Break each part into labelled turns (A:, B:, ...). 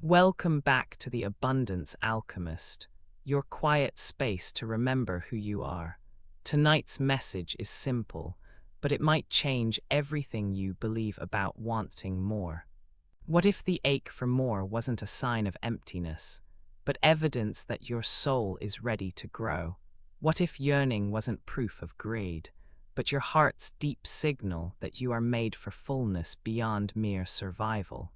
A: Welcome back to the Abundance Alchemist, your quiet space to remember who you are. Tonight's message is simple, but it might change everything you believe about wanting more. What if the ache for more wasn't a sign of emptiness, but evidence that your soul is ready to grow? What if yearning wasn't proof of greed, but your heart's deep signal that you are made for fullness beyond mere survival?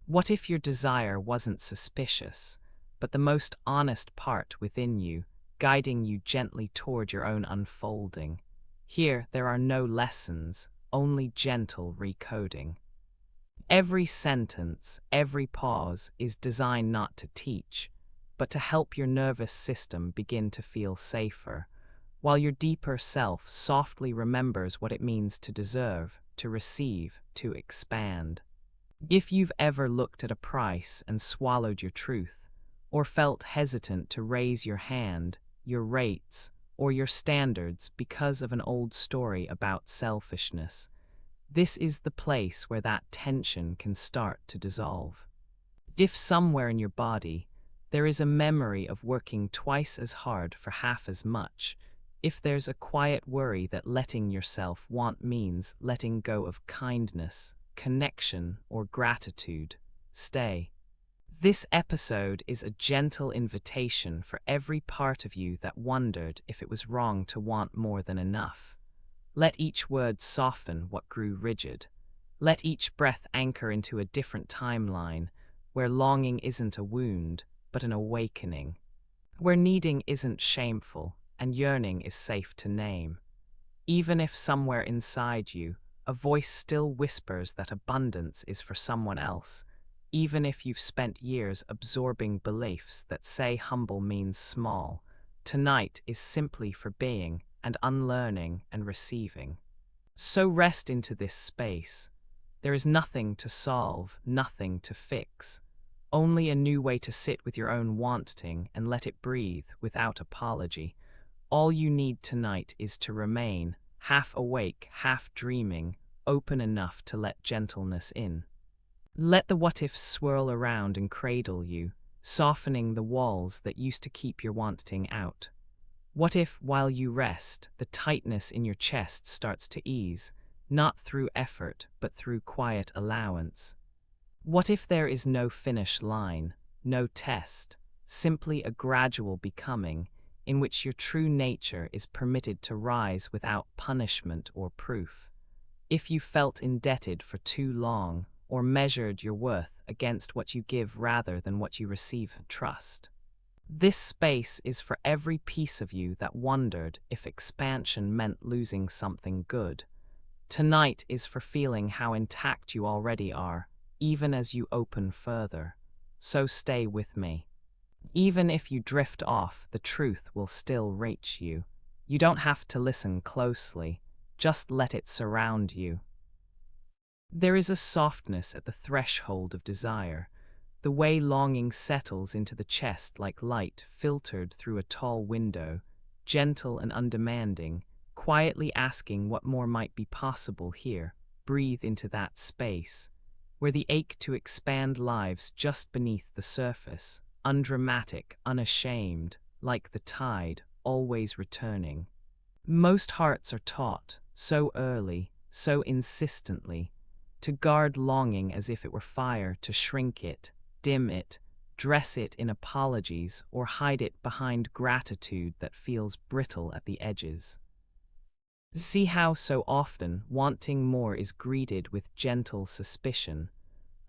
A: What if your desire wasn't suspicious, but the most honest part within you, guiding you gently toward your own unfolding? Here, there are no lessons, only gentle recoding. Every sentence, every pause is designed not to teach, but to help your nervous system begin to feel safer, while your deeper self softly remembers what it means to deserve, to receive, to expand. If you've ever looked at a price and swallowed your truth, or felt hesitant to raise your hand, your rates, or your standards because of an old story about selfishness, this is the place where that tension can start to dissolve. If somewhere in your body there is a memory of working twice as hard for half as much, if there's a quiet worry that letting yourself want means letting go of kindness, connection, or gratitude, stay. This episode is a gentle invitation for every part of you that wondered if it was wrong to want more than enough. Let each word soften what grew rigid. Let each breath anchor into a different timeline, where longing isn't a wound, but an awakening. Where needing isn't shameful, and yearning is safe to name. Even if somewhere inside you, a voice still whispers that abundance is for someone else, even if you've spent years absorbing beliefs that say humble means small, tonight is simply for being and unlearning and receiving. So rest into this space. There is nothing to solve, nothing to fix, only a new way to sit with your own wanting and let it breathe without apology. All you need tonight is to remain, half awake, half dreaming, open enough to let gentleness in. Let the what-ifs swirl around and cradle you, softening the walls that used to keep your wanting out. What if, while you rest, the tightness in your chest starts to ease, not through effort, but through quiet allowance? What if there is no finish line, no test, simply a gradual becoming, in which your true nature is permitted to rise without punishment or proof? If you felt indebted for too long, or measured your worth against what you give rather than what you receive, trust. This space is for every piece of you that wondered if expansion meant losing something good. Tonight is for feeling how intact you already are, even as you open further. So stay with me. Even if you drift off, the truth will still reach you. You don't have to listen closely, just let it surround you. There is a softness at the threshold of desire, the way longing settles into the chest like light filtered through a tall window, gentle and undemanding, quietly asking what more might be possible here. Breathe into that space, where the ache to expand lives just beneath the surface, undramatic, unashamed, like the tide, always returning. Most hearts are taught, so early, so insistently, to guard longing as if it were fire, to shrink it, dim it, dress it in apologies, or hide it behind gratitude that feels brittle at the edges. See how so often wanting more is greeted with gentle suspicion,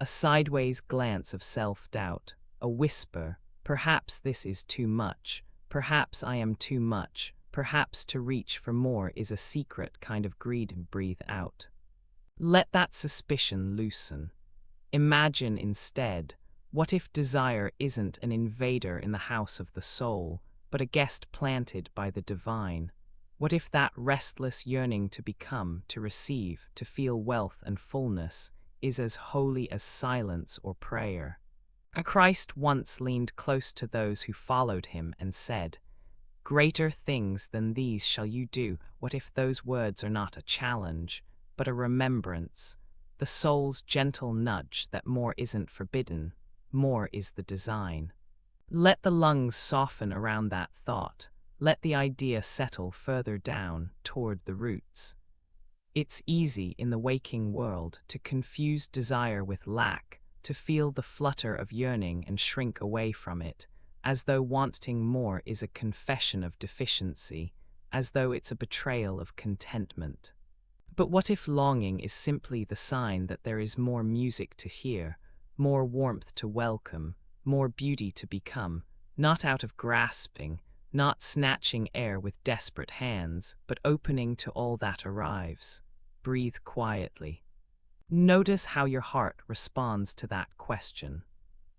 A: a sideways glance of self-doubt, a whisper, perhaps this is too much, perhaps I am too much, perhaps to reach for more is a secret kind of greed. Breathe out. Let that suspicion loosen. Imagine instead, what if desire isn't an invader in the house of the soul, but a guest planted by the divine? What if that restless yearning to become, to receive, to feel wealth and fullness is as holy as silence or prayer? Christ once leaned close to those who followed him and said, "Greater things than these shall you do." What if those words are not a challenge, but a remembrance, the soul's gentle nudge that more isn't forbidden, more is the design. Let the lungs soften around that thought. Let the idea settle further down toward the roots. It's easy in the waking world to confuse desire with lack, to feel the flutter of yearning and shrink away from it, as though wanting more is a confession of deficiency, as though it's a betrayal of contentment. But what if longing is simply the sign that there is more music to hear, more warmth to welcome, more beauty to become, not out of grasping, not snatching air with desperate hands, but opening to all that arrives? Breathe quietly. Notice how your heart responds to that question.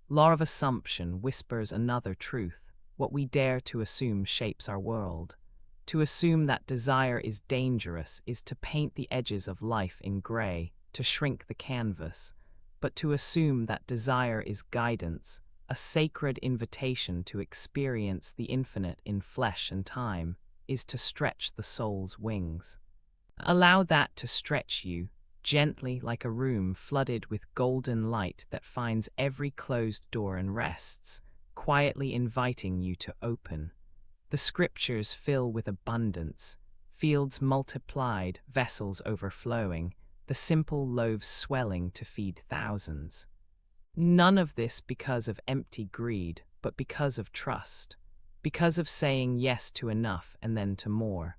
A: Law of assumption whispers another truth. What we dare to assume shapes our world. To assume that desire is dangerous is to paint the edges of life in gray, to shrink the canvas. But to assume that desire is guidance, a sacred invitation to experience the infinite in flesh and time, is to stretch the soul's wings. Allow that to stretch you, gently like a room flooded with golden light that finds every closed door and rests, quietly inviting you to open. The scriptures fill with abundance, fields multiplied, vessels overflowing, the simple loaves swelling to feed thousands. None of this because of empty greed, but because of trust, because of saying yes to enough and then to more.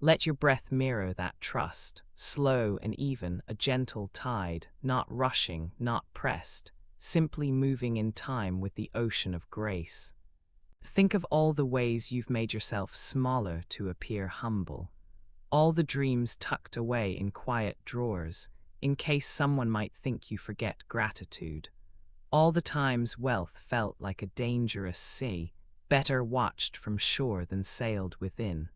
A: Let your breath mirror that trust, slow and even, a gentle tide, not rushing, not pressed, simply moving in time with the ocean of grace. Think of all the ways you've made yourself smaller to appear humble, all the dreams tucked away in quiet drawers, in case someone might think you forget gratitude. All the times wealth felt like a dangerous sea, better watched from shore than sailed within.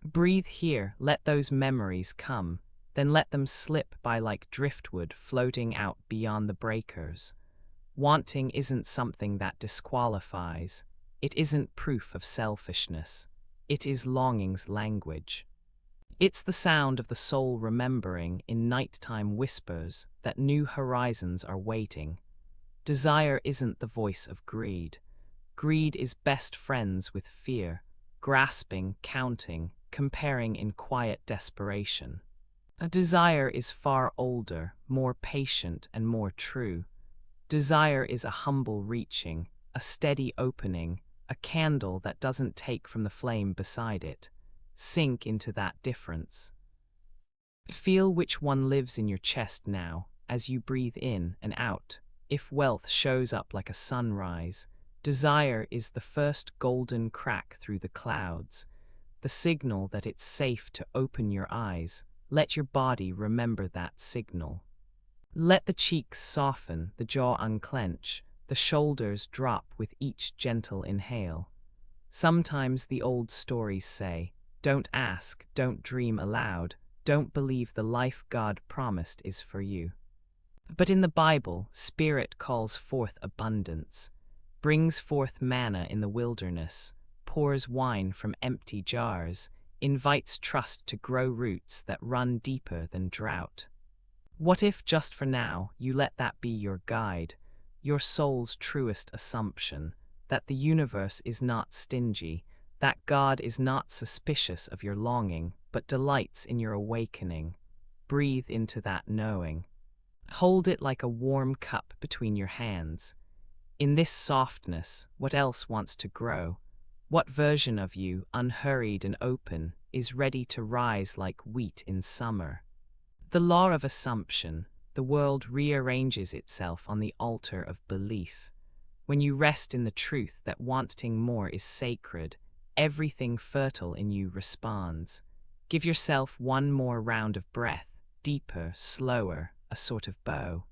A: Breathe here, let those memories come, then let them slip by like driftwood floating out beyond the breakers. Wanting isn't something that disqualifies. It isn't proof of selfishness. It is longing's language. It's the sound of the soul remembering in nighttime whispers that new horizons are waiting. Desire isn't the voice of greed. Greed is best friends with fear, grasping, counting, comparing in quiet desperation. A desire is far older, more patient, and more true. Desire is a humble reaching, a steady opening, a candle that doesn't take from the flame beside it. Sink into that difference. Feel which one lives in your chest now, as you breathe in and out. If wealth shows up like a sunrise, desire is the first golden crack through the clouds, the signal that it's safe to open your eyes. Let your body remember that signal. Let the cheeks soften, the jaw unclench, the shoulders drop with each gentle inhale. Sometimes the old stories say, don't ask, don't dream aloud, don't believe the life God promised is for you. But in the Bible, Spirit calls forth abundance, brings forth manna in the wilderness, pours wine from empty jars, invites trust to grow roots that run deeper than drought. What if, just for now, you let that be your guide, your soul's truest assumption, that the universe is not stingy, that God is not suspicious of your longing, but delights in your awakening? Breathe into that knowing. Hold it like a warm cup between your hands. In this softness, what else wants to grow? What version of you, unhurried and open, is ready to rise like wheat in summer? The law of assumption, the world rearranges itself on the altar of belief. When you rest in the truth that wanting more is sacred, everything fertile in you responds. Give yourself one more round of breath, deeper, slower, a sort of bow.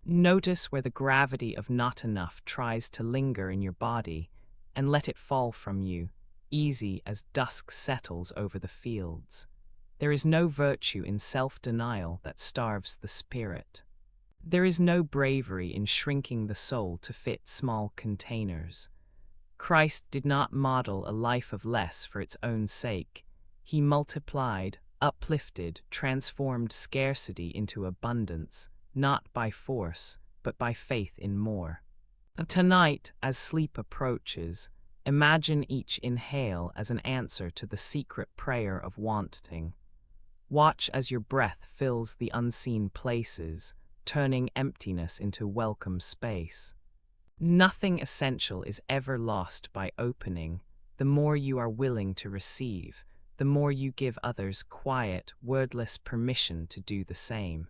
A: Notice where the gravity of not enough tries to linger in your body, and let it fall from you, easy as dusk settles over the fields. There is no virtue in self-denial that starves the spirit. There is no bravery in shrinking the soul to fit small containers. Christ did not model a life of less for its own sake. He multiplied, uplifted, transformed scarcity into abundance, not by force, but by faith in more. Tonight, as sleep approaches, imagine each inhale as an answer to the secret prayer of wanting. Watch as your breath fills the unseen places, turning emptiness into welcome space. Nothing essential is ever lost by opening. The more you are willing to receive, the more you give others quiet, wordless permission to do the same.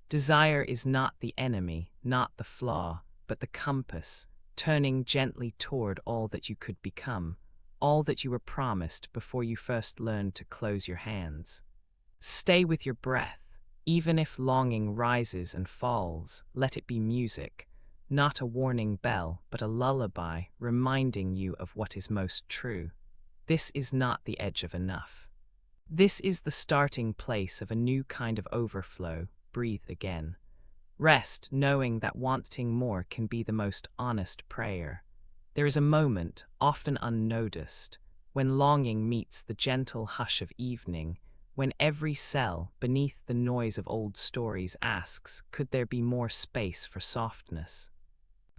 A: Desire is not the enemy, not the flaw, but the compass, turning gently toward all that you could become, all that you were promised before you first learned to close your hands. Stay with your breath. Even if longing rises and falls, let it be music, not a warning bell, but a lullaby reminding you of what is most true. This is not the edge of enough. This is the starting place of a new kind of overflow. Breathe again. Rest, knowing that wanting more can be the most honest prayer. There is a moment, often unnoticed, when longing meets the gentle hush of evening, when every cell, beneath the noise of old stories, asks, could there be more space for softness?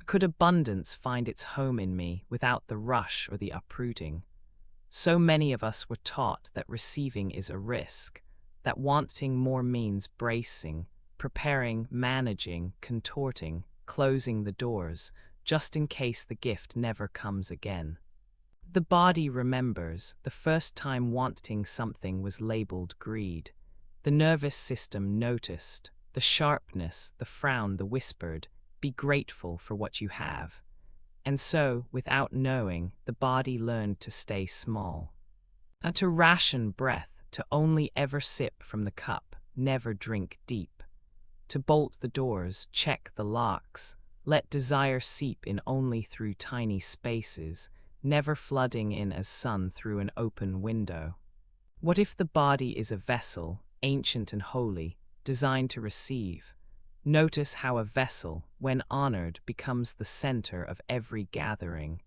A: Could abundance find its home in me without the rush or the uprooting? So many of us were taught that receiving is a risk, that wanting more means bracing, preparing, managing, contorting, closing the doors, just in case the gift never comes again. The body remembers the first time wanting something was labeled greed. The nervous system noticed the sharpness, the frown, the whispered, be grateful for what you have. And so, without knowing, the body learned to stay small. And to ration breath, to only ever sip from the cup, never drink deep. To bolt the doors, check the locks, let desire seep in only through tiny spaces, never flooding in as sun through an open window. What if the body is a vessel, ancient and holy, designed to receive? Notice how a vessel, when honored, becomes the center of every gathering.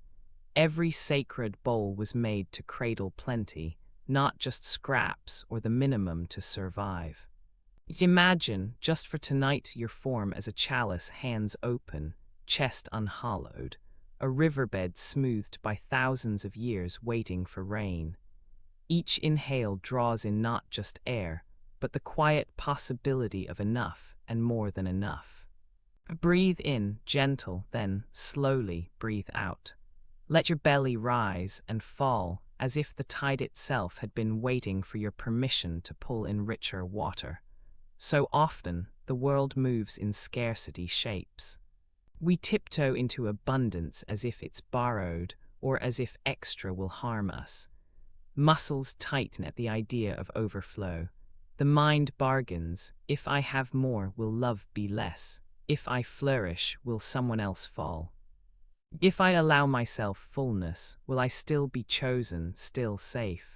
A: Every sacred bowl was made to cradle plenty, not just scraps or the minimum to survive. Imagine, just for tonight, your form as a chalice, hands open, chest unhollowed, a riverbed smoothed by thousands of years waiting for rain. Each inhale draws in not just air, but the quiet possibility of enough and more than enough. Breathe in, gentle, then, slowly, breathe out. Let your belly rise and fall, as if the tide itself had been waiting for your permission to pull in richer water. So often, the world moves in scarcity shapes. We tiptoe into abundance as if it's borrowed, or as if extra will harm us. Muscles tighten at the idea of overflow. The mind bargains, if I have more, will love be less? If I flourish, will someone else fall? If I allow myself fullness, will I still be chosen, still safe?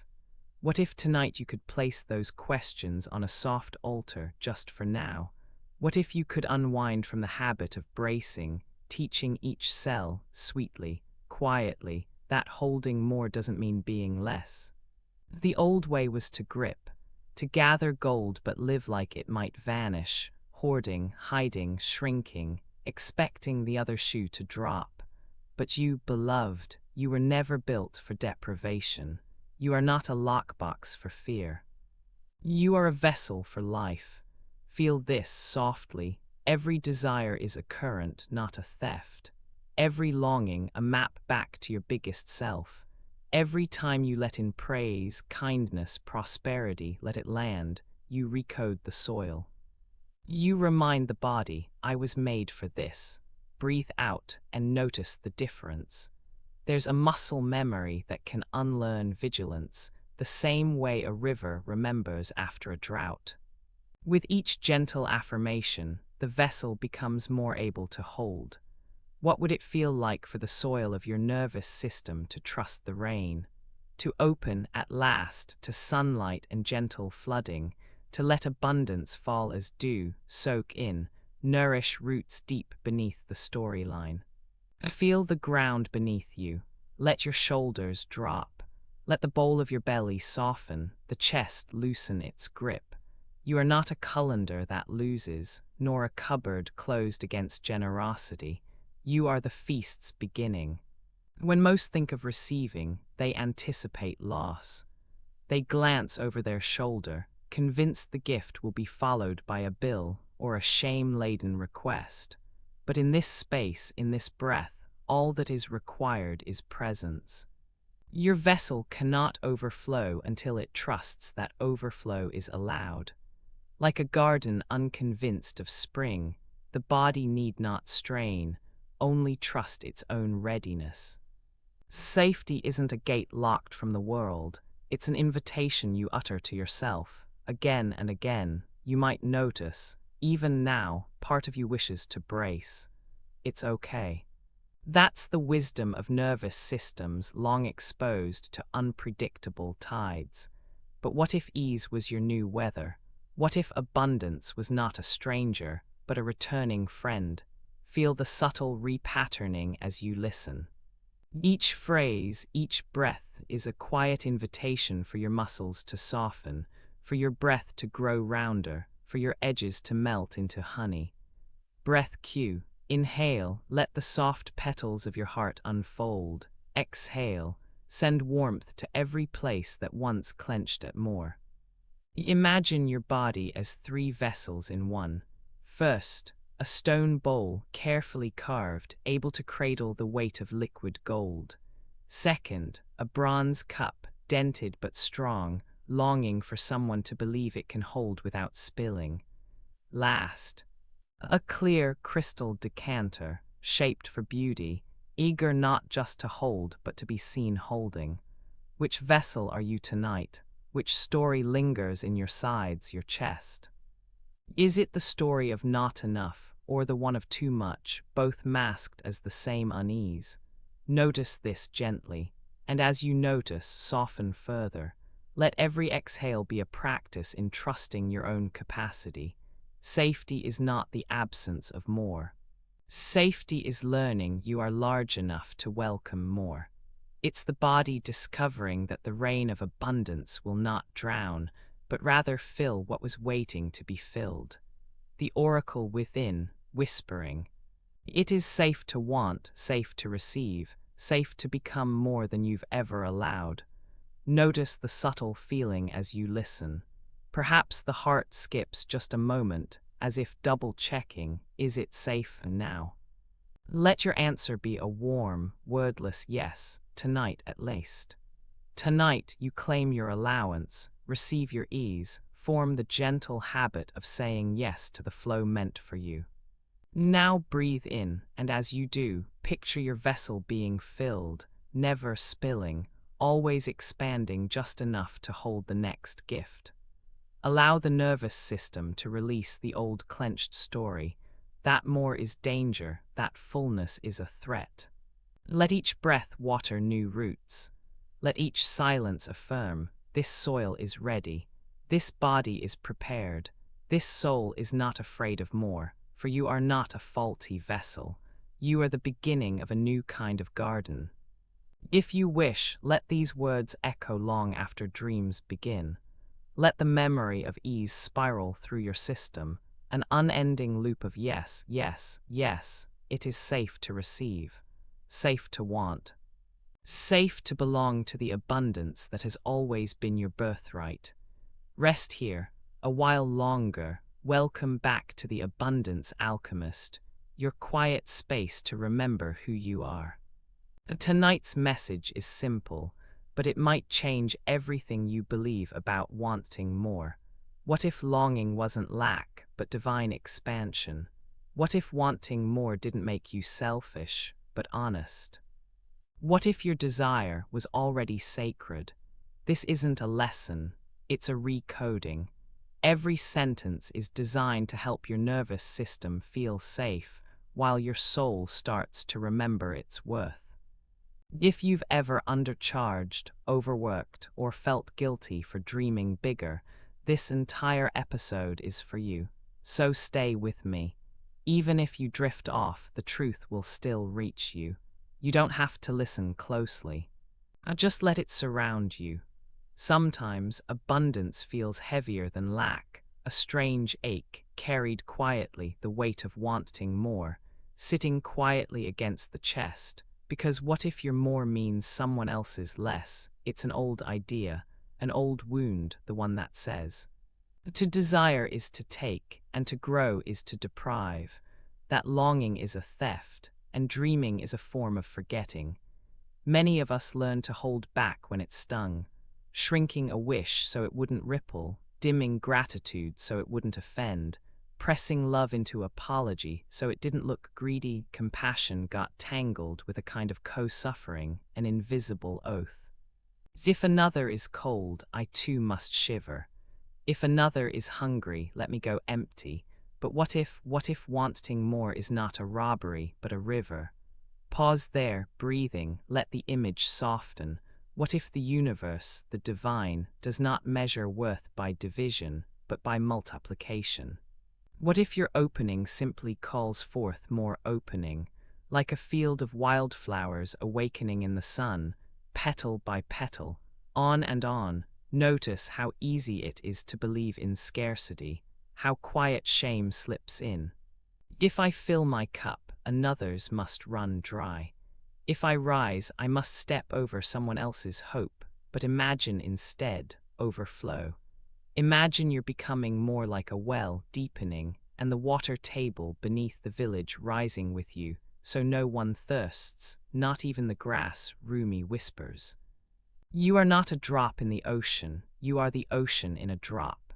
A: What if tonight you could place those questions on a soft altar just for now? What if you could unwind from the habit of bracing, teaching each cell, sweetly, quietly, that holding more doesn't mean being less? The old way was to grip, to gather gold but live like it might vanish, hoarding, hiding, shrinking, expecting the other shoe to drop. But you, beloved, you were never built for deprivation. You are not a lockbox for fear. You are a vessel for life. Feel this softly. Every desire is a current, not a theft. Every longing, a map back to your biggest self. Every time you let in praise, kindness, prosperity, let it land, you recode the soil. You remind the body, I was made for this. Breathe out and notice the difference. There's a muscle memory that can unlearn vigilance, the same way a river remembers after a drought. With each gentle affirmation, the vessel becomes more able to hold. What would it feel like for the soil of your nervous system to trust the rain, to open at last to sunlight and gentle flooding, to let abundance fall as dew, soak in, nourish roots deep beneath the storyline? Feel the ground beneath you. Let your shoulders drop. Let the bowl of your belly soften, the chest loosen its grip. You are not a colander that loses, nor a cupboard closed against generosity. You are the feast's beginning. When most think of receiving, they anticipate loss. They glance over their shoulder, convinced the gift will be followed by a bill or a shame-laden request. But in this space, in this breath, all that is required is presence. Your vessel cannot overflow until it trusts that overflow is allowed. Like a garden unconvinced of spring, the body need not strain, only trust its own readiness. Safety isn't a gate locked from the world, it's an invitation you utter to yourself. Again and again, you might notice, even now, part of you wishes to brace. It's okay. That's the wisdom of nervous systems long exposed to unpredictable tides. But what if ease was your new weather? What if abundance was not a stranger, but a returning friend? Feel the subtle repatterning as you listen. Each phrase, each breath is a quiet invitation for your muscles to soften, for your breath to grow rounder, for your edges to melt into honey. Breath cue. Inhale, let the soft petals of your heart unfold. Exhale, send warmth to every place that once clenched at more. Imagine your body as 3 vessels in one. First, a stone bowl, carefully carved, able to cradle the weight of liquid gold. Second, a bronze cup, dented but strong, longing for someone to believe it can hold without spilling. Last, a clear crystal decanter, shaped for beauty, eager not just to hold but to be seen holding. Which vessel are you tonight? Which story lingers in your sides, your chest? Is it the story of not enough, or the one of too much, both masked as the same unease? Notice this gently, and as you notice, soften further. Let every exhale be a practice in trusting your own capacity. Safety is not the absence of more. Safety is learning you are large enough to welcome more. It's the body discovering that the rain of abundance will not drown, but rather fill what was waiting to be filled. The oracle within, whispering, "It is safe to want, safe to receive, safe to become more than you've ever allowed." Notice the subtle feeling as you listen. Perhaps the heart skips just a moment, as if double-checking, is it safe now? Let your answer be a warm, wordless yes, tonight at least. Tonight you claim your allowance, receive your ease, form the gentle habit of saying yes to the flow meant for you. Now breathe in, and as you do, picture your vessel being filled, never spilling, always expanding just enough to hold the next gift. Allow the nervous system to release the old clenched story. That more is danger, that fullness is a threat. Let each breath water new roots. Let each silence affirm, this soil is ready, this body is prepared, this soul is not afraid of more, for you are not a faulty vessel. You are the beginning of a new kind of garden. If you wish, let these words echo long after dreams begin. Let the memory of ease spiral through your system, an unending loop of yes, yes, yes. It is safe to receive, safe to want, safe to belong to the abundance that has always been your birthright. Rest here, a while longer. Welcome back to the Abundance Alchemist, your quiet space to remember who you are. Tonight's message is simple, but it might change everything you believe about wanting more. What if longing wasn't lack, but divine expansion? What if wanting more didn't make you selfish, but honest? What if your desire was already sacred? This isn't a lesson, it's a recoding. Every sentence is designed to help your nervous system feel safe, while your soul starts to remember its worth. If you've ever undercharged, overworked, or felt guilty for dreaming bigger, this entire episode is for you. So stay with me. Even if you drift off, the truth will still reach you. You don't have to listen closely. Just let it surround you. Sometimes abundance feels heavier than lack, a strange ache carried quietly, the weight of wanting more. sitting quietly against the chest, because what if your more means someone else's less? It's an old idea, an old wound, the one that says, to desire is to take, and to grow is to deprive. That longing is a theft, and dreaming is a form of forgetting. Many of us learn to hold back when it stung, shrinking a wish so it wouldn't ripple, dimming gratitude so it wouldn't offend, pressing love into apology so it didn't look greedy. Compassion got tangled with a kind of co-suffering, an invisible oath. If another is cold, I too must shiver. If another is hungry, let me go empty. But what if wanting more is not a robbery, but a river? Pause there, breathing, let the image soften. What if the universe, the divine, does not measure worth by division, but by multiplication? What if your opening simply calls forth more opening, like a field of wildflowers awakening in the sun, petal by petal, on and on? Notice how easy it is to believe in scarcity, how quiet shame slips in. If I fill my cup, another's must run dry. If I rise, I must step over someone else's hope, but imagine instead overflow. Imagine you're becoming more like a well, deepening, and the water table beneath the village rising with you, so no one thirsts, not even the grass. Rumi whispers. You are not a drop in the ocean, you are the ocean in a drop.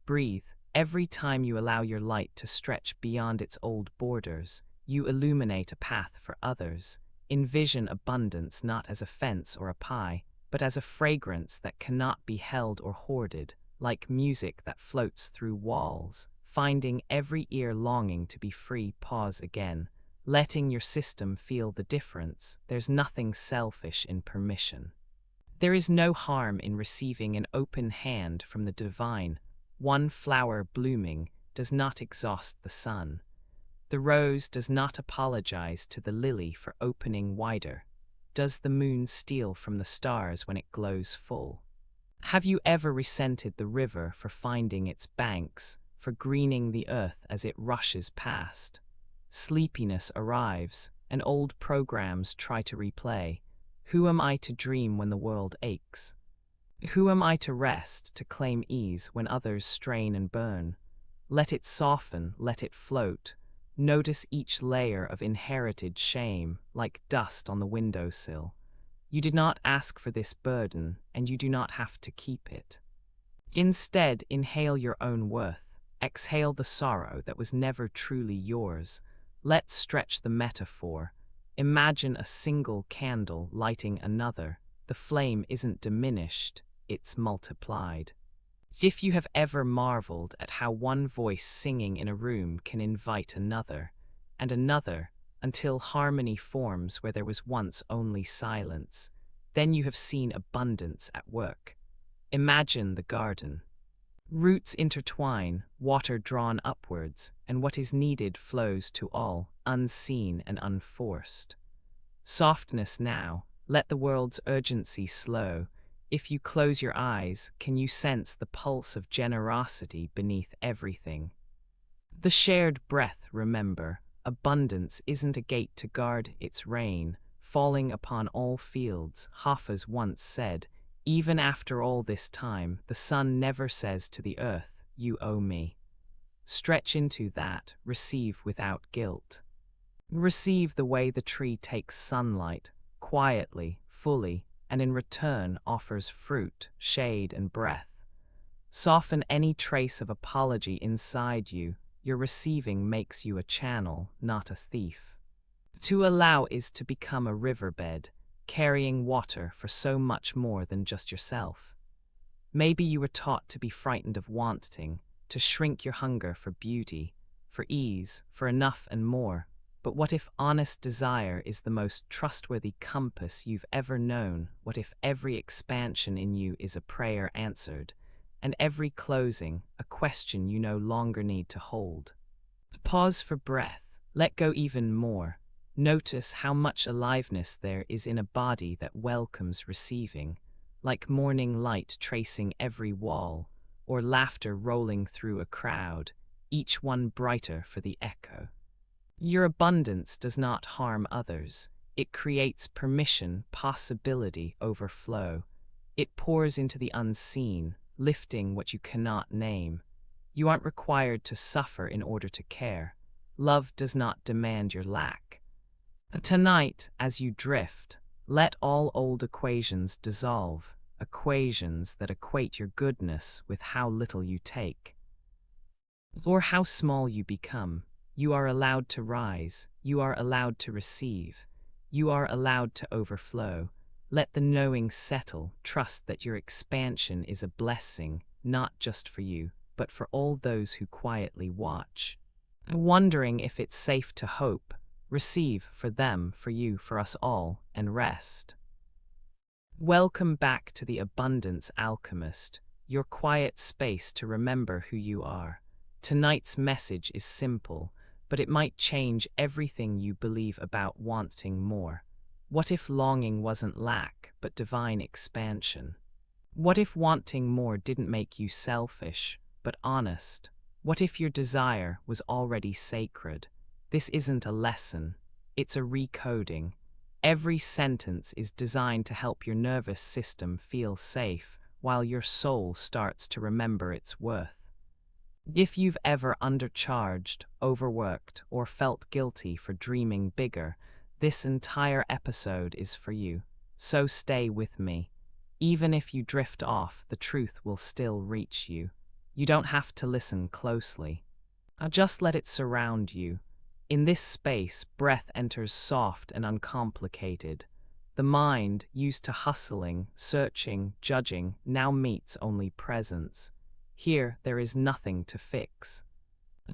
A: Breathe. Every time you allow your light to stretch beyond its old borders, you illuminate a path for others. Envision abundance not as a fence or a pie, but as a fragrance that cannot be held or hoarded, like music that floats through walls, finding every ear longing to be free. Pause again, letting your system feel the difference. There's nothing selfish in permission. There is no harm in receiving an open hand from the divine. One flower blooming does not exhaust the sun. The rose does not apologize to the lily for opening wider. Does the moon steal from the stars when it glows full? Have you ever resented the river for finding its banks, for greening the earth as it rushes past? Sleepiness arrives, and old programs try to replay. Who am I to dream when the world aches? Who am I to rest, to claim ease when others strain and burn? Let it soften, let it float. Notice each layer of inherited shame, like dust on the windowsill. You did not ask for this burden, and you do not have to keep it. Instead, inhale your own worth. Exhale the sorrow that was never truly yours. Let's stretch the metaphor. Imagine a single candle lighting another. The flame isn't diminished, it's multiplied. If you have ever marveled at how one voice singing in a room can invite another, and another, until harmony forms where there was once only silence, then you have seen abundance at work. Imagine the garden. Roots intertwine, water drawn upwards, and what is needed flows to all, unseen and unforced. Softness now, let the world's urgency slow. If you close your eyes, can you sense the pulse of generosity beneath everything? The shared breath, remember, abundance isn't a gate to guard its rain, falling upon all fields. Hafiz once said, even after all this time, the sun never says to the earth, you owe me. Stretch into that, receive without guilt. Receive the way the tree takes sunlight, quietly, fully, and in return offers fruit, shade, and breath. Soften any trace of apology inside you. Your receiving makes you a channel, not a thief. To allow is to become a riverbed, carrying water for so much more than just yourself. Maybe you were taught to be frightened of wanting, to shrink your hunger for beauty, for ease, for enough and more. But what if honest desire is the most trustworthy compass you've ever known? What if every expansion in you is a prayer answered, and every closing, a question you no longer need to hold? Pause for breath, let go even more. Notice how much aliveness there is in a body that welcomes receiving, like morning light tracing every wall, or laughter rolling through a crowd, each one brighter for the echo. Your abundance does not harm others. It creates permission, possibility, overflow. It pours into the unseen, lifting what you cannot name. You aren't required to suffer in order to care. Love does not demand your lack. Tonight, as you drift, let all old equations dissolve, equations that equate your goodness with how little you take, or how small you become. You are allowed to rise, you are allowed to receive, you are allowed to overflow. Let the knowing settle, trust that your expansion is a blessing, not just for you, but for all those who quietly watch. Wondering if it's safe to hope, receive for them, for you, for us all, and rest. Welcome back to the Abundance Alchemist, your quiet space to remember who you are. Tonight's message is simple, but it might change everything you believe about wanting more. What if longing wasn't lack, but divine expansion? What if wanting more didn't make you selfish, but honest? What if your desire was already sacred? This isn't a lesson, it's a recoding. Every sentence is designed to help your nervous system feel safe, while your soul starts to remember its worth. If you've ever undercharged, overworked, or felt guilty for dreaming bigger, this entire episode is for you. So stay with me. Even if you drift off, the truth will still reach you. You don't have to listen closely. Just let it surround you. In this space, breath enters soft and uncomplicated. The mind, used to hustling, searching, judging, now meets only presence. Here, there is nothing to fix.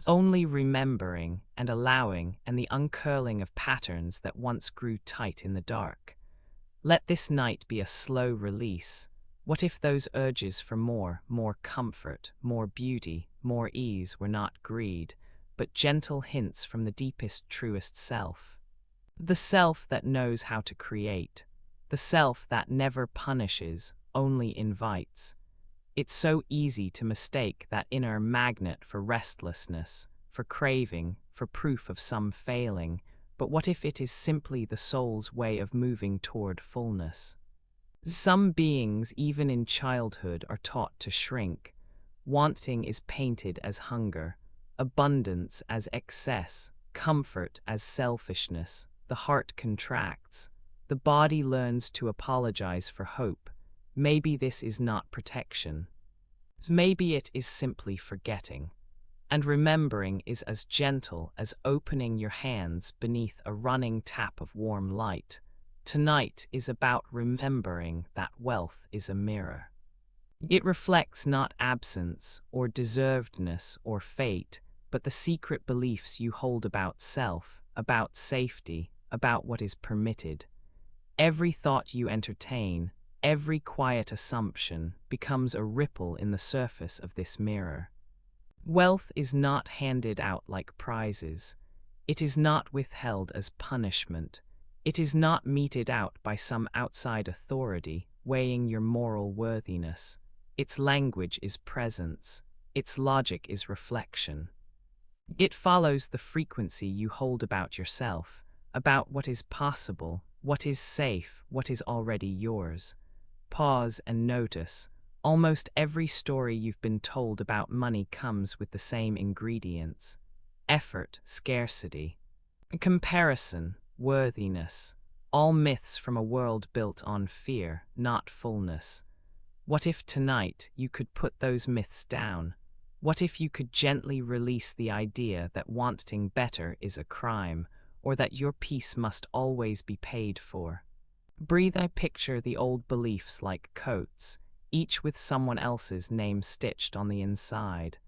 A: Only remembering and allowing and the uncurling of patterns that once grew tight in the dark. Let this night be a slow release. What if those urges for more comfort, more beauty, more ease were not greed, but gentle hints from the deepest, truest self? The self that knows how to create. The self that never punishes, only invites. It's so easy to mistake that inner magnet for restlessness, for craving, for proof of some failing, but what if it is simply the soul's way of moving toward fullness? Some beings, even in childhood, are taught to shrink. Wanting is painted as hunger, abundance as excess, comfort as selfishness. The heart contracts. The body learns to apologize for hope. Maybe this is not protection. Maybe it is simply forgetting. And remembering is as gentle as opening your hands beneath a running tap of warm light. Tonight is about remembering that wealth is a mirror. It reflects not absence or deservedness or fate, but the secret beliefs you hold about self, about safety, about what is permitted. Every thought you entertain, every quiet assumption becomes a ripple in the surface of this mirror. Wealth is not handed out like prizes. It is not withheld as punishment. It is not meted out by some outside authority, weighing your moral worthiness. Its language is presence. Its logic is reflection. It follows the frequency you hold about yourself, about what is possible, what is safe, what is already yours. Pause and notice. Almost every story you've been told about money comes with the same ingredients: effort, scarcity, comparison, worthiness. All myths from a world built on fear, not fullness. What if tonight you could put those myths down? What if you could gently release the idea that wanting better is a crime, or that your peace must always be paid for? Breathe. I picture the old beliefs like coats, each with someone else's name stitched on the inside.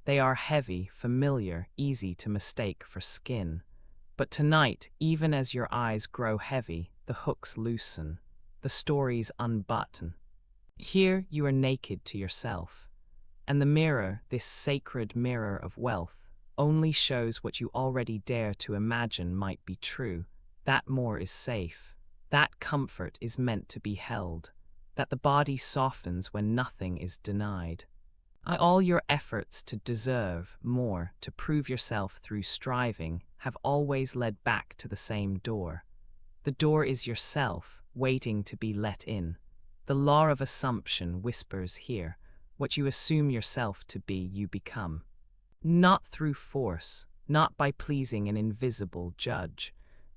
A: They are heavy, familiar, easy to mistake for skin. But tonight, even as your eyes grow heavy, the hooks loosen, the stories unbutton. Here you are naked to yourself. And the mirror, this sacred mirror of wealth, only shows what you already dare to imagine might be true. That more is safe. That comfort is meant to be held. That the body softens when nothing is denied. All your efforts to deserve more, to prove yourself through striving, have always led back to the same door. The door is yourself, waiting to be let in. The law of assumption whispers here: what you assume yourself to be, you become. Not through force, not by pleasing an invisible judge,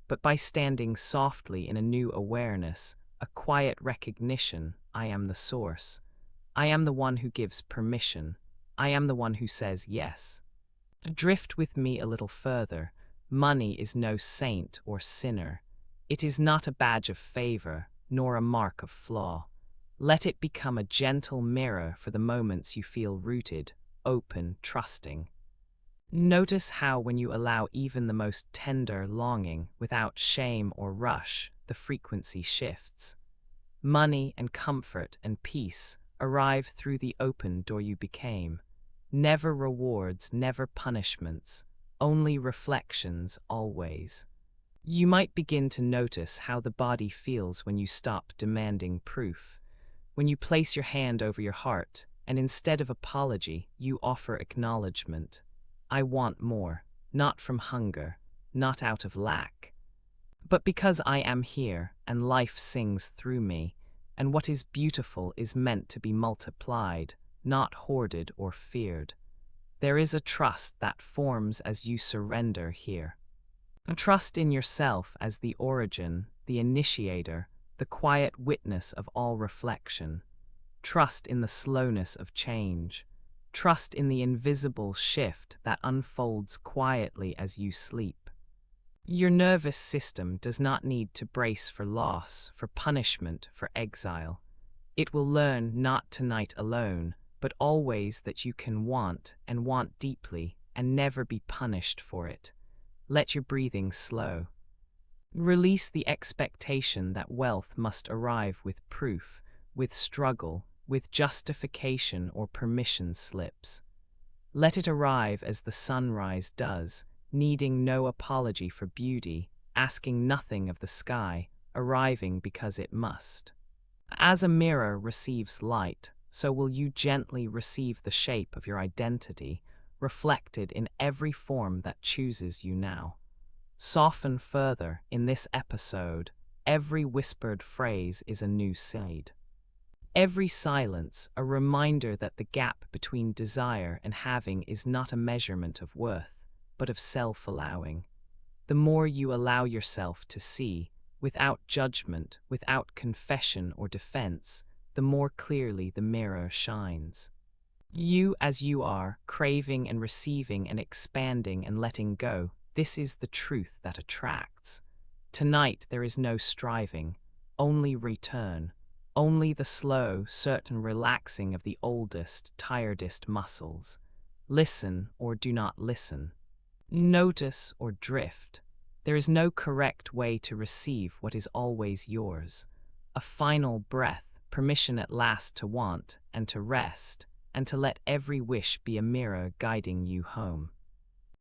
A: but by standing softly in a new awareness, a quiet recognition: I am the source. I am the one who gives permission. I am the one who says yes. Drift with me a little further. Money is no saint or sinner. It is not a badge of favor, nor a mark of flaw. Let it become a gentle mirror for the moments you feel rooted, open, trusting. Notice how, when you allow even the most tender longing, without shame or rush, the frequency shifts. Money and comfort and peace arrive through the open door you became. Never rewards, never punishments, only reflections always. You might begin to notice how the body feels when you stop demanding proof. When you place your hand over your heart, and instead of apology, you offer acknowledgement. I want more, not from hunger, not out of lack, but because I am here, and life sings through me, and what is beautiful is meant to be multiplied, not hoarded or feared. There is a trust that forms as you surrender here. A trust in yourself as the origin, the initiator, the quiet witness of all reflection. Trust in the slowness of change. Trust in the invisible shift that unfolds quietly as you sleep. Your nervous system does not need to brace for loss, for punishment, for exile. It will learn not tonight alone, but always that you can want, and want deeply, and never be punished for it. Let your breathing slow. Release the expectation that wealth must arrive with proof, with struggle, with justification or permission slips. Let it arrive as the sunrise does, needing no apology for beauty, asking nothing of the sky, arriving because it must. As a mirror receives light, so will you gently receive the shape of your identity, reflected in every form that chooses you now. Soften further in this episode. Every whispered phrase is a new seed. Every silence a reminder that the gap between desire and having is not a measurement of worth, but of self-allowing. The more you allow yourself to see, without judgment, without confession or defense, the more clearly the mirror shines. You as you are, craving and receiving and expanding and letting go, this is the truth that attracts. Tonight there is no striving, only return, only the slow, certain relaxing of the oldest, tiredest muscles. Listen or do not listen. Notice or drift. There is no correct way to receive what is always yours. A final breath, permission at last to want and to rest, and to let every wish be a mirror guiding you home.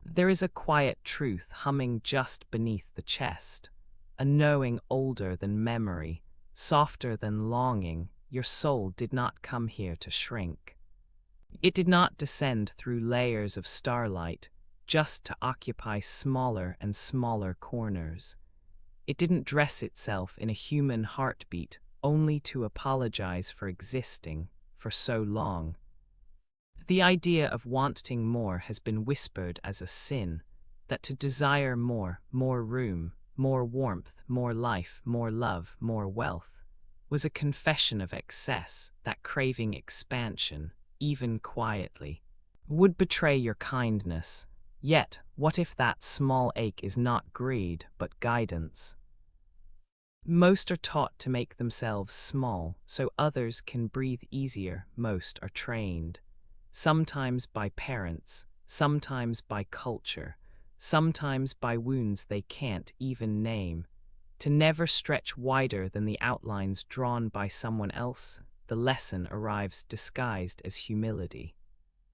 A: There is a quiet truth humming just beneath the chest, a knowing older than memory, softer than longing. Your soul did not come here to shrink. It did not descend through layers of starlight, just to occupy smaller and smaller corners. It didn't dress itself in a human heartbeat, only to apologize for existing for so long. The idea of wanting more has been whispered as a sin, that to desire more, more room, more warmth, more life, more love, more wealth, was a confession of excess, that craving expansion, even quietly, would betray your kindness. Yet, what if that small ache is not greed, but guidance? Most are taught to make themselves small, so others can breathe easier. Most are trained, sometimes by parents, sometimes by culture, sometimes by wounds they can't even name, to never stretch wider than the outlines drawn by someone else. The lesson arrives disguised as humility.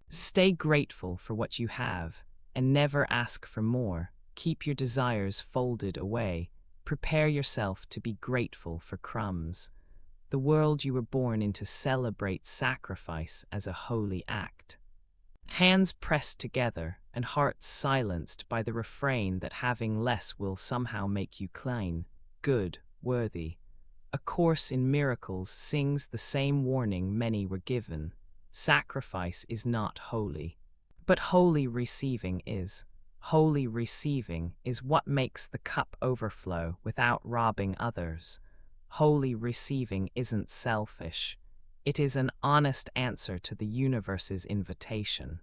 A: Stay grateful for what you have, and never ask for more. Keep your desires folded away. Prepare yourself to be grateful for crumbs. the world you were born into celebrates sacrifice as a holy act. Hands pressed together and hearts silenced by the refrain that having less will somehow make you clean, good, worthy. A Course in Miracles sings the same warning many were given. Sacrifice is not holy. But holy receiving is. Holy receiving is what makes the cup overflow without robbing others. Holy receiving isn't selfish. It is an honest answer to the universe's invitation.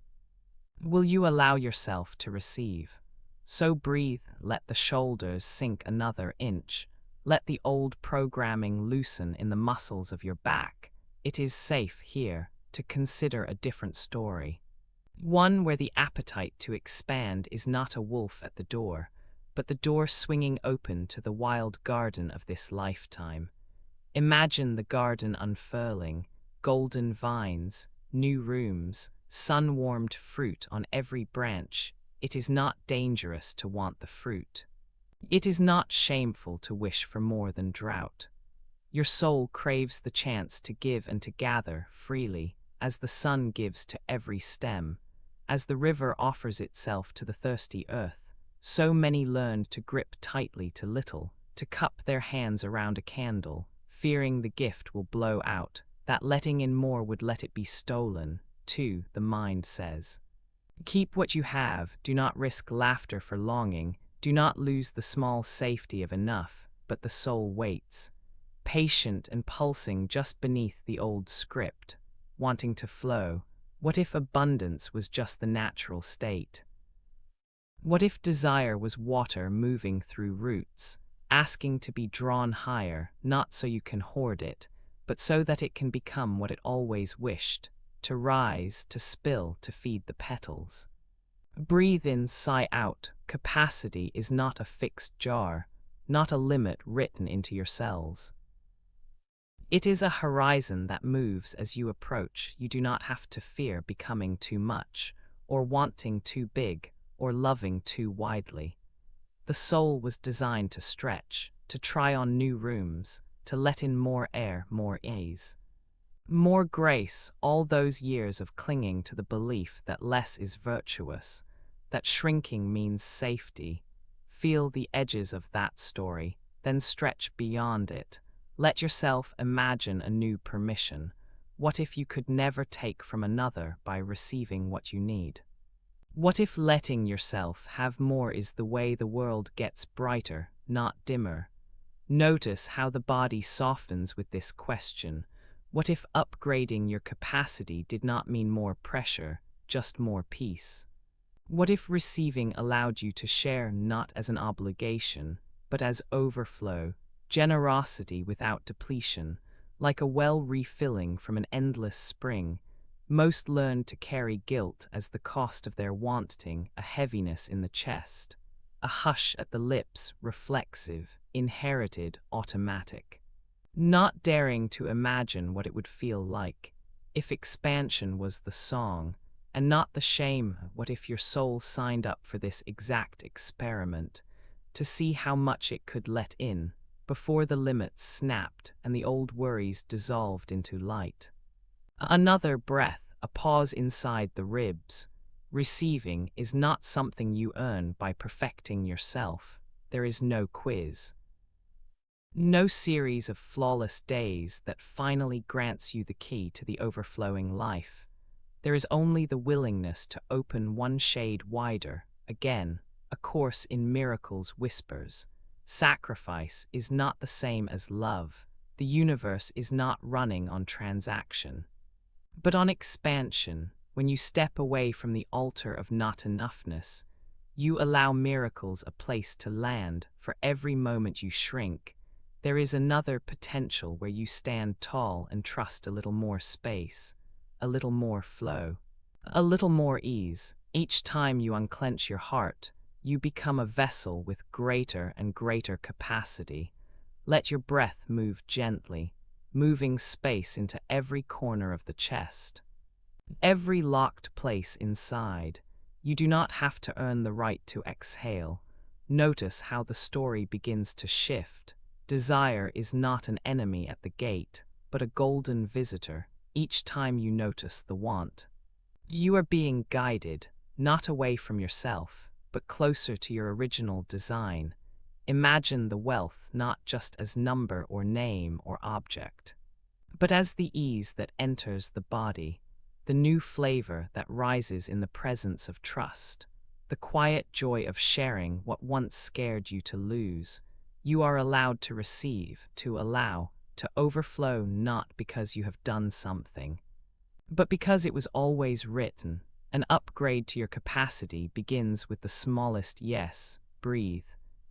A: Will you allow yourself to receive? So breathe, let the shoulders sink another inch. Let the old programming loosen in the muscles of your back. It is safe here to consider a different story. One where the appetite to expand is not a wolf at the door, but the door swinging open to the wild garden of this lifetime. Imagine the garden unfurling, golden vines, new rooms, sun-warmed fruit on every branch. It is not dangerous to want the fruit. It is not shameful to wish for more than drought. Your soul craves the chance to give and to gather freely, as the sun gives to every stem. As the river offers itself to the thirsty earth, so many learned to grip tightly to little, to cup their hands around a candle, fearing the gift will blow out, that letting in more would let it be stolen, too, the mind says. Keep what you have, do not risk laughter for longing, do not lose the small safety of enough, but the soul waits, patient and pulsing just beneath the old script, wanting to flow. What if abundance was just the natural state? What if desire was water moving through roots, asking to be drawn higher, not so you can hoard it, but so that it can become what it always wished, to rise, to spill, to feed the petals? Breathe in, sigh out. Capacity is not a fixed jar, not a limit written into your cells. It is a horizon that moves as you approach. You do not have to fear becoming too much, or wanting too big, or loving too widely. The soul was designed to stretch, to try on new rooms, to let in more air, more ease, more grace. All those years of clinging to the belief that less is virtuous, that shrinking means safety. Feel the edges of that story, then stretch beyond it. Let yourself imagine a new permission. What if you could never take from another by receiving what you need? What if letting yourself have more is the way the world gets brighter, not dimmer? Notice how the body softens with this question. What if upgrading your capacity did not mean more pressure, just more peace? What if receiving allowed you to share not as an obligation, but as overflow, generosity without depletion, like a well refilling from an endless spring? Most learn to carry guilt as the cost of their wanting, a heaviness in the chest, a hush at the lips, reflexive, inherited, automatic. Not daring to imagine what it would feel like if expansion was the song, and not the shame. What if your soul signed up for this exact experiment, to see how much it could let in, before the limits snapped and the old worries dissolved into light? Another breath, a pause inside the ribs. Receiving is not something you earn by perfecting yourself. There is no quiz, no series of flawless days that finally grants you the key to the overflowing life. There is only the willingness to open one shade wider. Again, A Course in Miracles whispers, sacrifice is not the same as love. The universe is not running on transaction, but on expansion. When you step away from the altar of not enoughness, you allow miracles a place to land. For every moment you shrink, there is another potential where you stand tall and trust a little more space, a little more flow, a little more ease. Each time you unclench your heart, you become a vessel with greater and greater capacity. Let your breath move gently, moving space into every corner of the chest, every locked place inside. You do not have to earn the right to exhale. Notice how the story begins to shift. Desire is not an enemy at the gate. but a golden visitor each time you notice the want. You are being guided, not away from yourself, but closer to your original design. Imagine the wealth not just as number or name or object, but as the ease that enters the body, the new flavor that rises in the presence of trust, the quiet joy of sharing what once scared you to lose. You are allowed to receive, to allow, to overflow, not because you have done something, but because it was always written. An upgrade to your capacity begins with the smallest yes. Breathe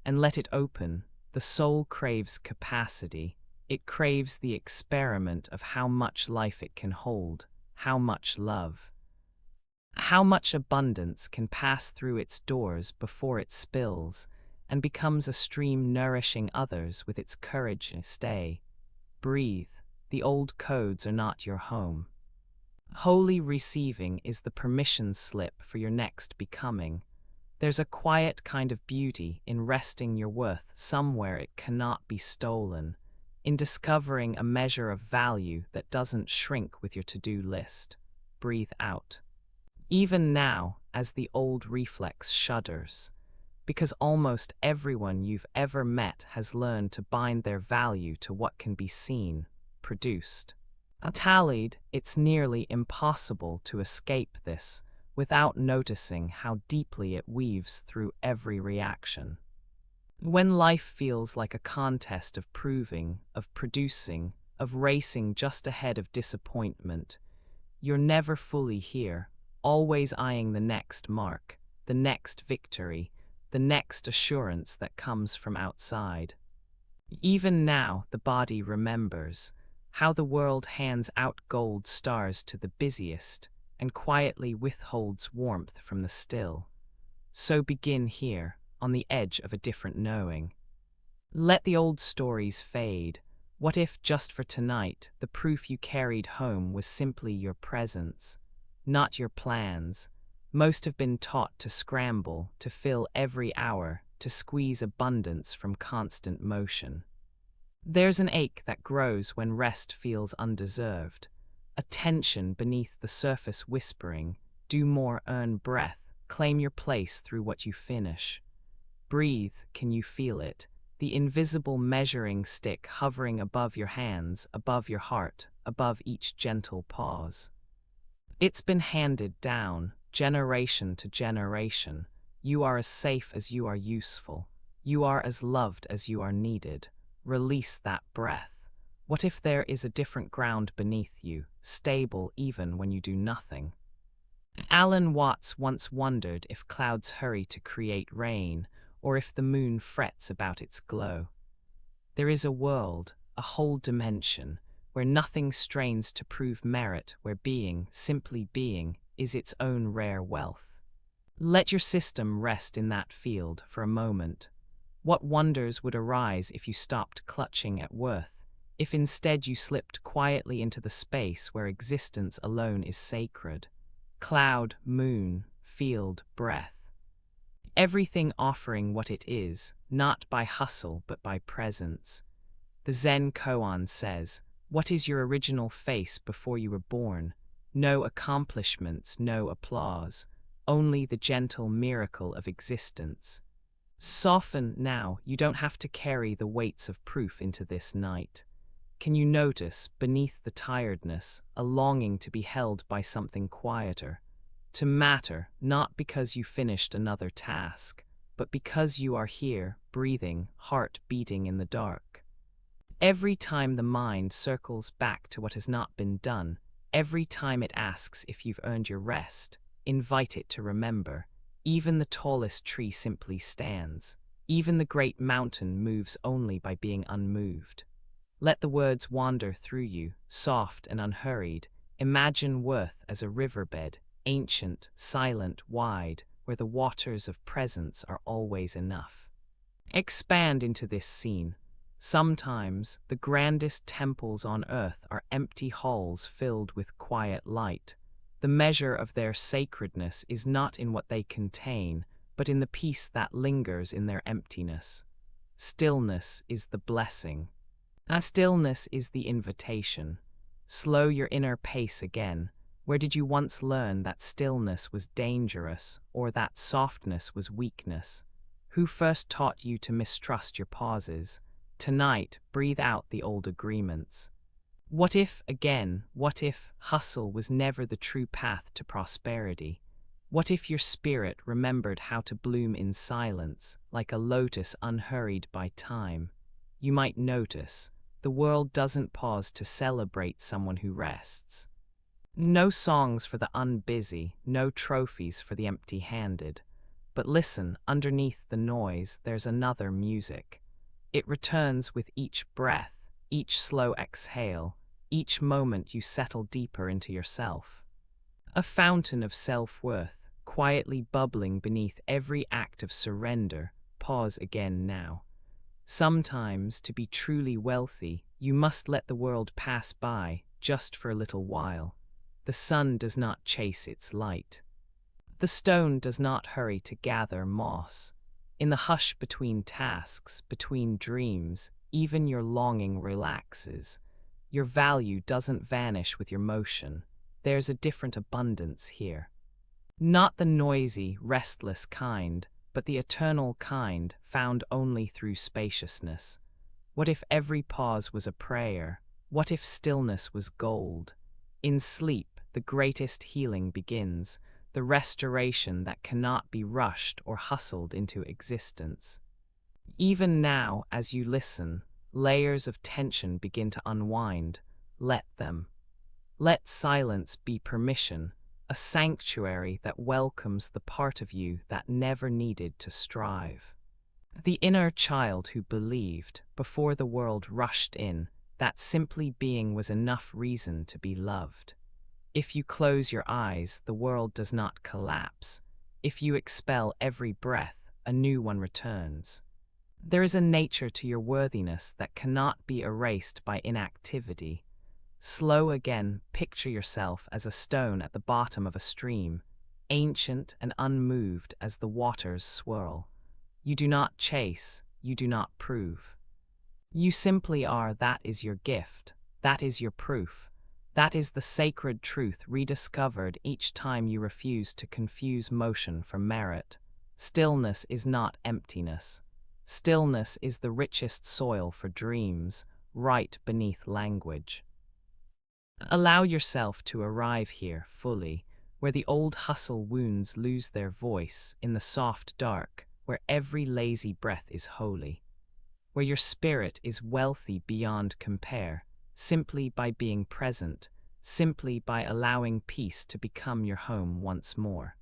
A: and let it open. The soul craves capacity. It craves the experiment of how much life it can hold, how much love, how much abundance can pass through its doors before it spills and becomes a stream nourishing others with its courage. Stay. Breathe. The old codes are not your home. Holy receiving is the permission slip for your next becoming. There's a quiet kind of beauty in resting your worth somewhere it cannot be stolen, in discovering a measure of value that doesn't shrink with your to-do list. Breathe out. Even now, as the old reflex shudders, because almost everyone you've ever met has learned to bind their value to what can be seen, produced, tallied. It's nearly impossible to escape this without noticing how deeply it weaves through every reaction. When life feels like a contest of proving, of producing, of racing just ahead of disappointment, you're never fully here, always eyeing the next mark, the next victory, the next assurance that comes from outside. Even now, the body remembers how the world hands out gold stars to the busiest and quietly withholds warmth from the still. So begin here, on the edge of a different knowing. Let the old stories fade. What if, just for tonight, the proof you carried home was simply your presence, not your plans? Most have been taught to scramble, to fill every hour, to squeeze abundance from constant motion. There's an ache that grows when rest feels undeserved, a tension beneath the surface whispering, do more, earn breath, claim your place through what you finish. Breathe. Can you feel it? The invisible measuring stick hovering above your hands, above your heart, above each gentle pause. It's been handed down, generation to generation. You are as safe as you are useful. You are as loved as you are needed. Release that breath. What if there is a different ground beneath you, stable even when you do nothing? Alan Watts once wondered if clouds hurry to create rain, or if the moon frets about its glow. There is a world, a whole dimension, where nothing strains to prove merit, where being, simply being, is its own rare wealth. Let your system rest in that field for a moment. What wonders would arise if you stopped clutching at worth, if instead you slipped quietly into the space where existence alone is sacred? Cloud, moon, field, breath. Everything offering what it is, not by hustle but by presence. The Zen koan says, "What is your original face before you were born? No accomplishments, no applause, only the gentle miracle of existence." Soften now. You don't have to carry the weights of proof into this night. Can you notice, beneath the tiredness, a longing to be held by something quieter? To matter, not because you finished another task, but because you are here, breathing, heart beating in the dark. Every time the mind circles back to what has not been done, every time it asks if you've earned your rest, invite it to remember. Even the tallest tree simply stands. Even the great mountain moves only by being unmoved. Let the words wander through you, soft and unhurried. Imagine worth as a riverbed, ancient, silent, wide, where the waters of presence are always enough. Expand into this scene. Sometimes the grandest temples on earth are empty halls filled with quiet light. The measure of their sacredness is not in what they contain, but in the peace that lingers in their emptiness. Stillness is the blessing. Stillness is the invitation. Slow your inner pace again. Where did you once learn that stillness was dangerous or that softness was weakness? Who first taught you to mistrust your pauses? Tonight, breathe out the old agreements. What if, again, what if hustle was never the true path to prosperity? What if your spirit remembered how to bloom in silence, like a lotus unhurried by time? You might notice, the world doesn't pause to celebrate someone who rests. No songs for the unbusy, no trophies for the empty-handed. But listen, underneath the noise, there's another music. It returns with each breath, each slow exhale, each moment you settle deeper into yourself. A fountain of self-worth, quietly bubbling beneath every act of surrender. Pause again now. Sometimes, to be truly wealthy, you must let the world pass by, just for a little while. The sun does not chase its light. The stone does not hurry to gather moss. In the hush between tasks, between dreams, even your longing relaxes. Your value doesn't vanish with your motion. There's a different abundance here. Not the noisy, restless kind, but the eternal kind found only through spaciousness. What if every pause was a prayer? What if stillness was gold? In sleep, the greatest healing begins, the restoration that cannot be rushed or hustled into existence. Even now, as you listen, layers of tension begin to unwind. Let them. Let silence be permission, a sanctuary that welcomes the part of you that never needed to strive. The inner child who believed, before the world rushed in, that simply being was enough reason to be loved. If you close your eyes, the world does not collapse. If you expel every breath, a new one returns. There is a nature to your worthiness that cannot be erased by inactivity. Slow again, picture yourself as a stone at the bottom of a stream, ancient and unmoved as the waters swirl. You do not chase, you do not prove. You simply are. That is your gift, that is your proof. That is the sacred truth rediscovered each time you refuse to confuse motion for merit. Stillness is not emptiness. Stillness is the richest soil for dreams, right beneath language. Allow yourself to arrive here fully, where the old hustle wounds lose their voice, in the soft dark, where every lazy breath is holy, where your spirit is wealthy beyond compare, simply by being present, simply by allowing peace to become your home once more.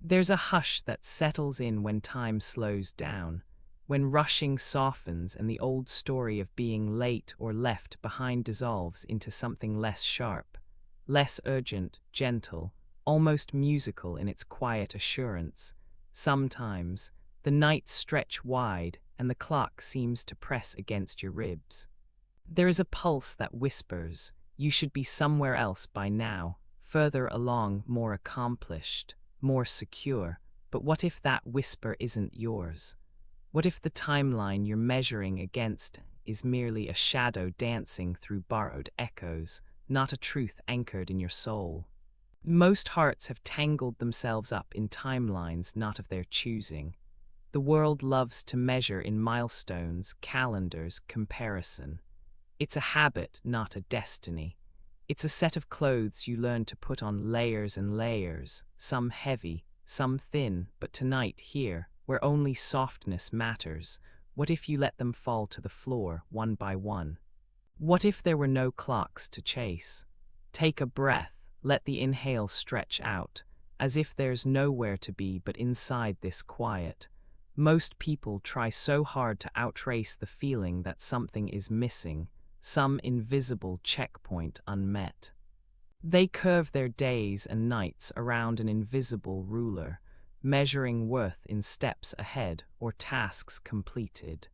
A: There's a hush that settles in when time slows down, when rushing softens and the old story of being late or left behind dissolves into something less sharp, less urgent, gentle, almost musical in its quiet assurance. Sometimes, the nights stretch wide and the clock seems to press against your ribs. There is a pulse that whispers, you should be somewhere else by now, further along, more accomplished, more secure. But what if that whisper isn't yours? What if the timeline you're measuring against is merely a shadow dancing through borrowed echoes, not a truth anchored in your soul? Most hearts have tangled themselves up in timelines not of their choosing. The world loves to measure in milestones, calendars, comparison. It's a habit, not a destiny. It's a set of clothes you learn to put on layers and layers, some heavy, some thin, but tonight, here, where only softness matters, what if you let them fall to the floor, one by one? What if there were no clocks to chase? Take a breath, let the inhale stretch out, as if there's nowhere to be but inside this quiet. Most people try so hard to outrace the feeling that something is missing, some invisible checkpoint unmet. They curve their days and nights around an invisible ruler, measuring worth in steps ahead or tasks completed.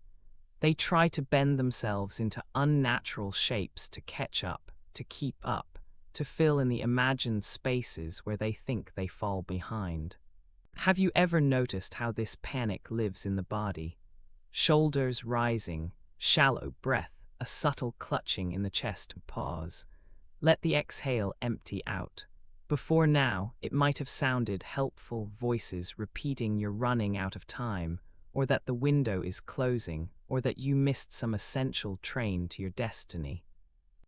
A: They try to bend themselves into unnatural shapes to catch up, to keep up, to fill in the imagined spaces where they think they fall behind. Have you ever noticed how this panic lives in the body? Shoulders rising, shallow breath, a subtle clutching in the chest. Pause. Let the exhale empty out. Before now, it might have sounded helpful voices repeating you're running out of time, or that the window is closing, or that you missed some essential train to your destiny.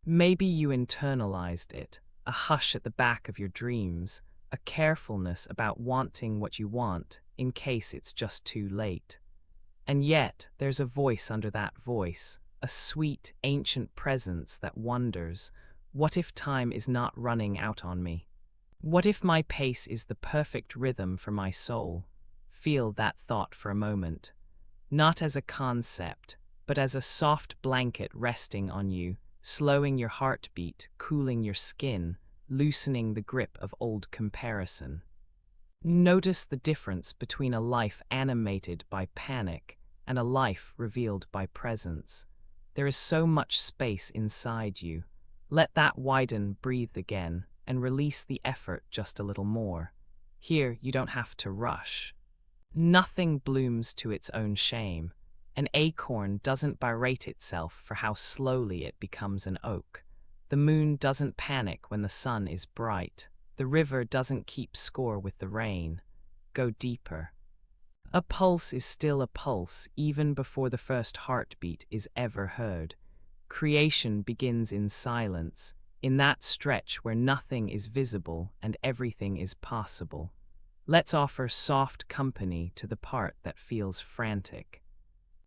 A: Maybe you internalized it, a hush at the back of your dreams, a carefulness about wanting what you want in case it's just too late. And yet, there's a voice under that voice, a sweet, ancient presence that wonders, what if time is not running out on me? What if my pace is the perfect rhythm for my soul? Feel that thought for a moment. Not as a concept, but as a soft blanket resting on you, slowing your heartbeat, cooling your skin, loosening the grip of old comparison. Notice the difference between a life animated by panic and a life revealed by presence. There is so much space inside you. Let that widen, breathe again, and release the effort just a little more. Here, you don't have to rush. Nothing blooms to its own shame. An acorn doesn't berate itself for how slowly it becomes an oak. The moon doesn't panic when the sun is bright. The river doesn't keep score with the rain. Go deeper. A pulse is still a pulse even before the first heartbeat is ever heard. Creation begins in silence, in that stretch where nothing is visible and everything is possible. Let's offer soft company to the part that feels frantic.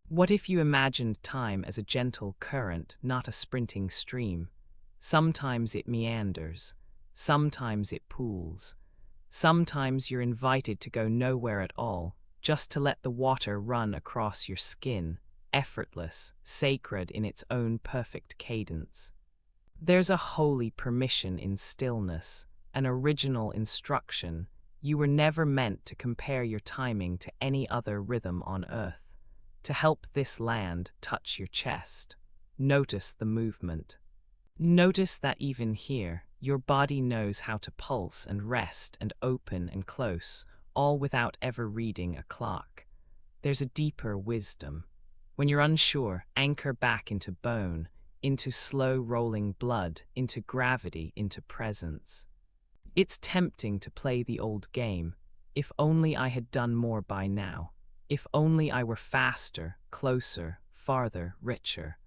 A: What if you imagined time as a gentle current, not a sprinting stream? Sometimes it meanders, sometimes it pools. Sometimes you're invited to go nowhere at all, just to let the water run across your skin, effortless, sacred in its own perfect cadence. There's a holy permission in stillness, an original instruction. You were never meant to compare your timing to any other rhythm on earth. To help this land touch your chest, notice the movement. Notice that even here, your body knows how to pulse and rest and open and close, all without ever reading a clock. There's a deeper wisdom. When you're unsure, anchor back into bone, into slow rolling blood, into gravity, into presence. It's tempting to play the old game. If only I had done more by now. If only I were faster, closer, farther, richer.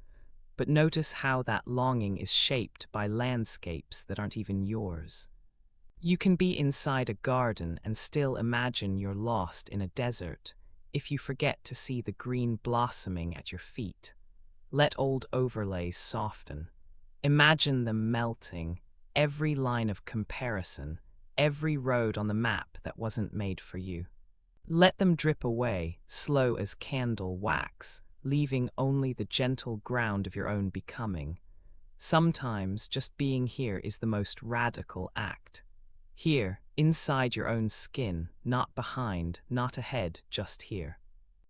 A: But notice how that longing is shaped by landscapes that aren't even yours. You can be inside a garden and still imagine you're lost in a desert if you forget to see the green blossoming at your feet. Let old overlays soften. Imagine them melting, every line of comparison, every road on the map that wasn't made for you. Let them drip away, slow as candle wax, leaving only the gentle ground of your own becoming. Sometimes just being here is the most radical act. Here, inside your own skin, not behind, not ahead, just here.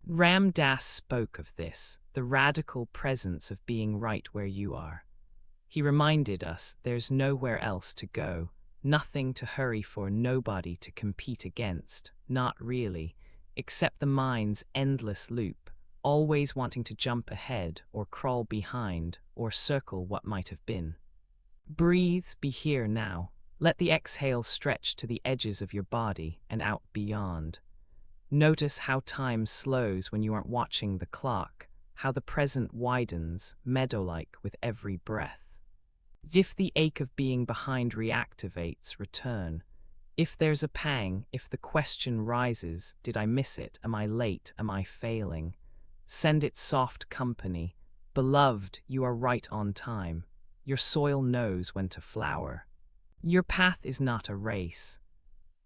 A: Ram Dass spoke of this, the radical presence of being right where you are. He reminded us there's nowhere else to go, nothing to hurry for, nobody to compete against, not really, except the mind's endless loop, always wanting to jump ahead or crawl behind or circle what might have been. Breathe, be here now. Let the exhale stretch to the edges of your body and out beyond. Notice how time slows when you aren't watching the clock, how the present widens, meadow-like with every breath. If the ache of being behind reactivates, return. If there's a pang, if the question rises, did I miss it? Am I late? Am I failing? Send it soft company. Beloved, you are right on time. Your soil knows when to flower. Your path is not a race.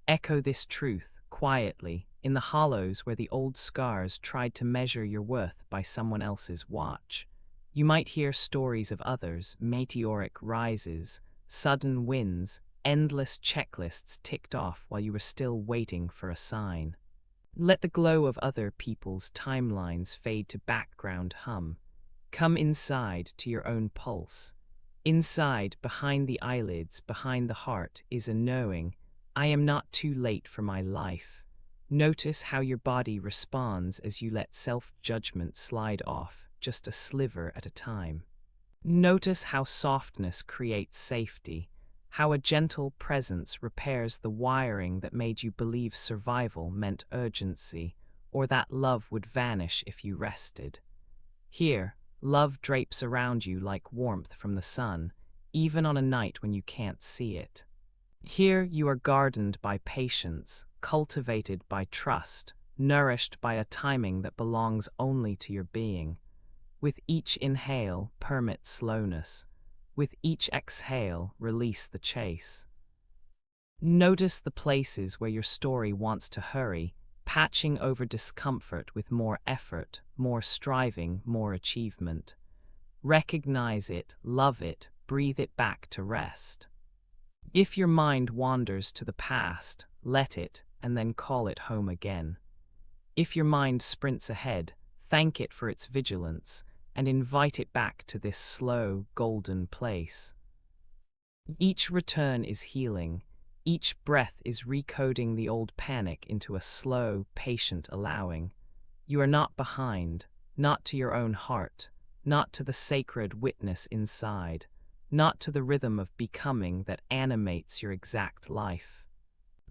A: Echo this truth, quietly, in the hollows where the old scars tried to measure your worth by someone else's watch. You might hear stories of others, meteoric rises, sudden wins, endless checklists ticked off while you were still waiting for a sign. Let the glow of other people's timelines fade to background hum. Come inside to your own pulse. Inside, behind the eyelids, behind the heart, is a knowing, I am not too late for my life. Notice how your body responds as you let self-judgment slide off, just a sliver at a time. Notice how softness creates safety, how a gentle presence repairs the wiring that made you believe survival meant urgency, or that love would vanish if you rested. Here, love drapes around you like warmth from the sun, even on a night when you can't see it. Here you are gardened by patience, cultivated by trust, nourished by a timing that belongs only to your being. With each inhale, permit slowness. With each exhale, release the chase. Notice the places where your story wants to hurry, patching over discomfort with more effort, more striving, more achievement. Recognize it, love it, breathe it back to rest. If your mind wanders to the past, let it, and then call it home again. If your mind sprints ahead, thank it for its vigilance, and invite it back to this slow, golden place. Each return is healing. Each breath is recoding the old panic into a slow, patient allowing. You are not behind, not to your own heart, not to the sacred witness inside, not to the rhythm of becoming that animates your exact life.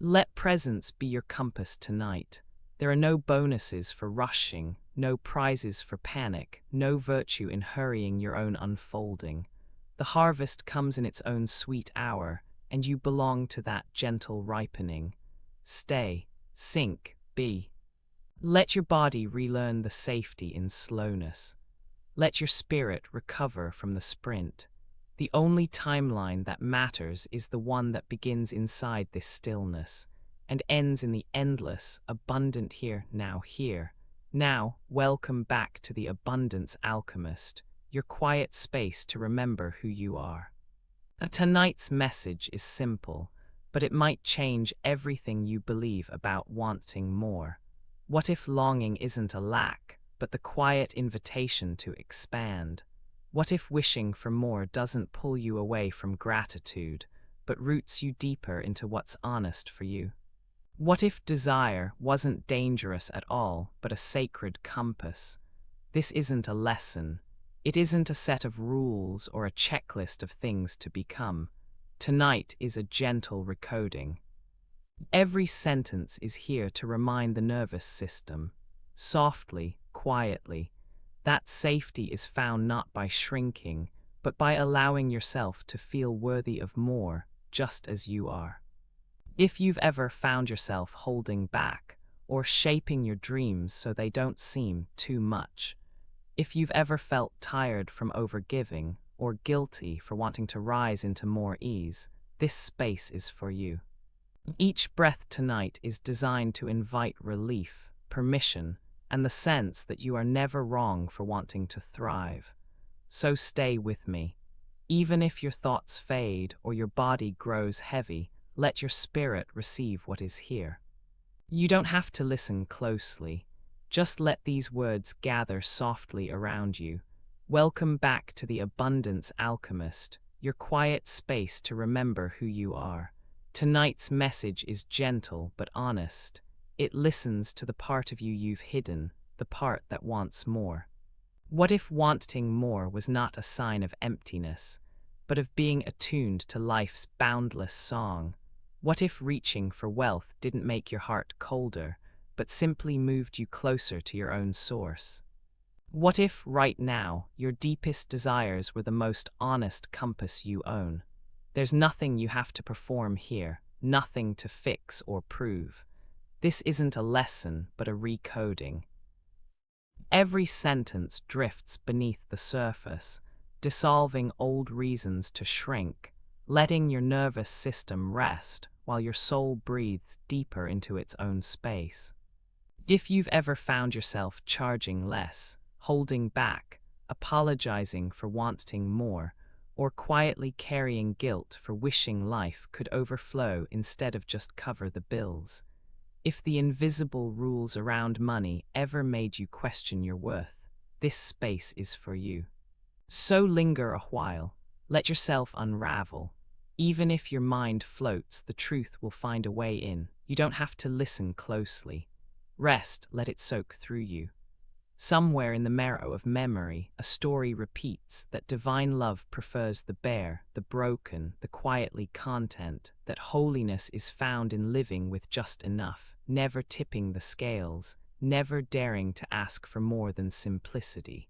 A: Let presence be your compass tonight. There are no bonuses for rushing, no prizes for panic, no virtue in hurrying your own unfolding. The harvest comes in its own sweet hour, and you belong to that gentle ripening. Stay, sink, be. Let your body relearn the safety in slowness. Let your spirit recover from the sprint. The only timeline that matters is the one that begins inside this stillness and ends in the endless, abundant here, now here. Now, welcome back to the Abundance Alchemist, your quiet space to remember who you are. Tonight's message is simple, but it might change everything you believe about wanting more. What if longing isn't a lack, but the quiet invitation to expand? What if wishing for more doesn't pull you away from gratitude, but roots you deeper into what's honest for you? What if desire wasn't dangerous at all, but a sacred compass? This isn't a lesson. It isn't a set of rules or a checklist of things to become. Tonight is a gentle recoding. Every sentence is here to remind the nervous system, softly, quietly, that safety is found not by shrinking, but by allowing yourself to feel worthy of more, just as you are. If you've ever found yourself holding back, or shaping your dreams so they don't seem too much, if you've ever felt tired from overgiving, or guilty for wanting to rise into more ease, this space is for you. Each breath tonight is designed to invite relief, permission, and the sense that you are never wrong for wanting to thrive. So stay with me. Even if your thoughts fade or your body grows heavy, let your spirit receive what is here. You don't have to listen closely. Just let these words gather softly around you. Welcome back to the Abundance Alchemist, your quiet space to remember who you are. Tonight's message is gentle but honest. It listens to the part of you you've hidden, the part that wants more. What if wanting more was not a sign of emptiness, but of being attuned to life's boundless song? What if reaching for wealth didn't make your heart colder, but simply moved you closer to your own source? What if, right now, your deepest desires were the most honest compass you own? There's nothing you have to perform here, nothing to fix or prove. This isn't a lesson, but a recoding. Every sentence drifts beneath the surface, dissolving old reasons to shrink, letting your nervous system rest while your soul breathes deeper into its own space. If you've ever found yourself charging less, holding back, apologizing for wanting more, or quietly carrying guilt for wishing life could overflow instead of just cover the bills, if the invisible rules around money ever made you question your worth, this space is for you. So linger a while, let yourself unravel. Even if your mind floats, the truth will find a way in. You don't have to listen closely. Rest, let it soak through you. Somewhere in the marrow of memory, a story repeats that divine love prefers the bare, the broken, the quietly content, that holiness is found in living with just enough, never tipping the scales, never daring to ask for more than simplicity.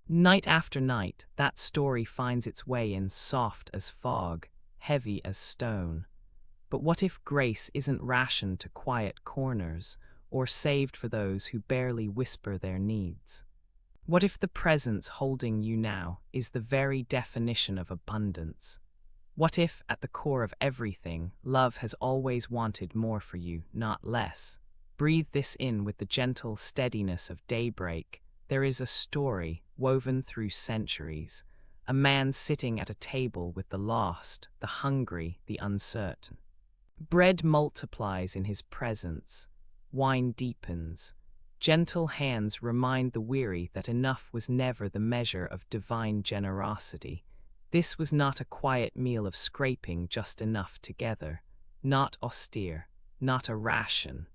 A: Night after night, that story finds its way in, soft as fog, heavy as stone. But what if grace isn't rationed to quiet corners, or saved for those who barely whisper their needs? What if the presence holding you now is the very definition of abundance? What if, at the core of everything, love has always wanted more for you, not less? Breathe this in with the gentle steadiness of daybreak. There is a story, woven through centuries, a man sitting at a table with the lost, the hungry, the uncertain. Bread multiplies in his presence, wine deepens. Gentle hands remind the weary that enough was never the measure of divine generosity. This was not a quiet meal of scraping just enough together, not austere, not a ration,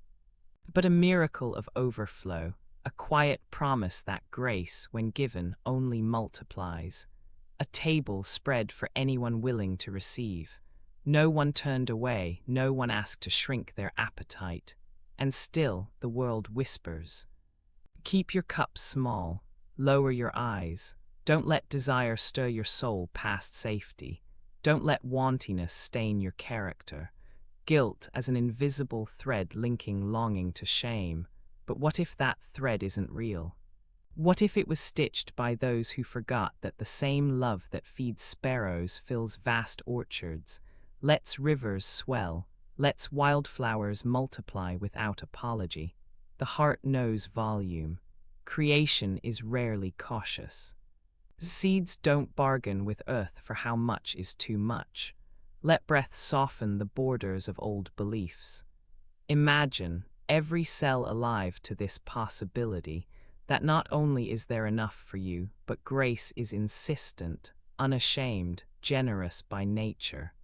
A: but a miracle of overflow, a quiet promise that grace, when given, only multiplies. A table spread for anyone willing to receive. No one turned away, no one asked to shrink their appetite. And still, the world whispers. Keep your cup small, lower your eyes. Don't let desire stir your soul past safety. Don't let wantiness stain your character. Guilt as an invisible thread linking longing to shame. But what if that thread isn't real? What if it was stitched by those who forgot that the same love that feeds sparrows fills vast orchards, lets rivers swell, lets wildflowers multiply without apology? The heart knows volume. Creation is rarely cautious. Seeds don't bargain with earth for how much is too much. Let breath soften the borders of old beliefs. Imagine, every cell alive to this possibility, that not only is there enough for you, but grace is insistent, unashamed, generous by nature.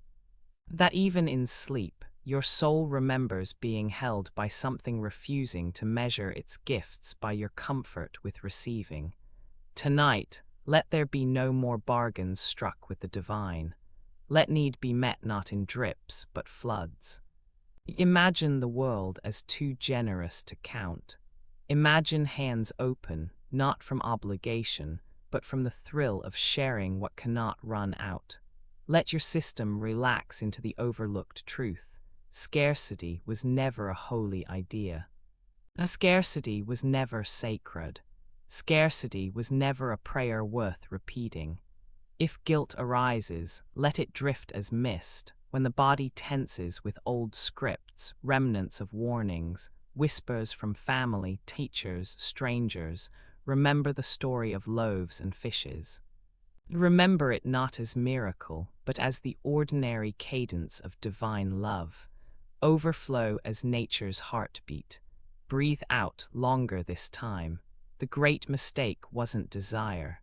A: That even in sleep, your soul remembers being held by something refusing to measure its gifts by your comfort with receiving. Tonight, let there be no more bargains struck with the divine. Let need be met not in drips, but floods. Imagine the world as too generous to count. Imagine hands open, not from obligation, but from the thrill of sharing what cannot run out. Let your system relax into the overlooked truth. Scarcity was never a holy idea. Scarcity was never sacred. Scarcity was never a prayer worth repeating. If guilt arises, let it drift as mist. When the body tenses with old scripts, remnants of warnings, whispers from family, teachers, strangers, remember the story of loaves and fishes. Remember it not as miracle, but as the ordinary cadence of divine love. Overflow as nature's heartbeat. Breathe out longer this time. The great mistake wasn't desire.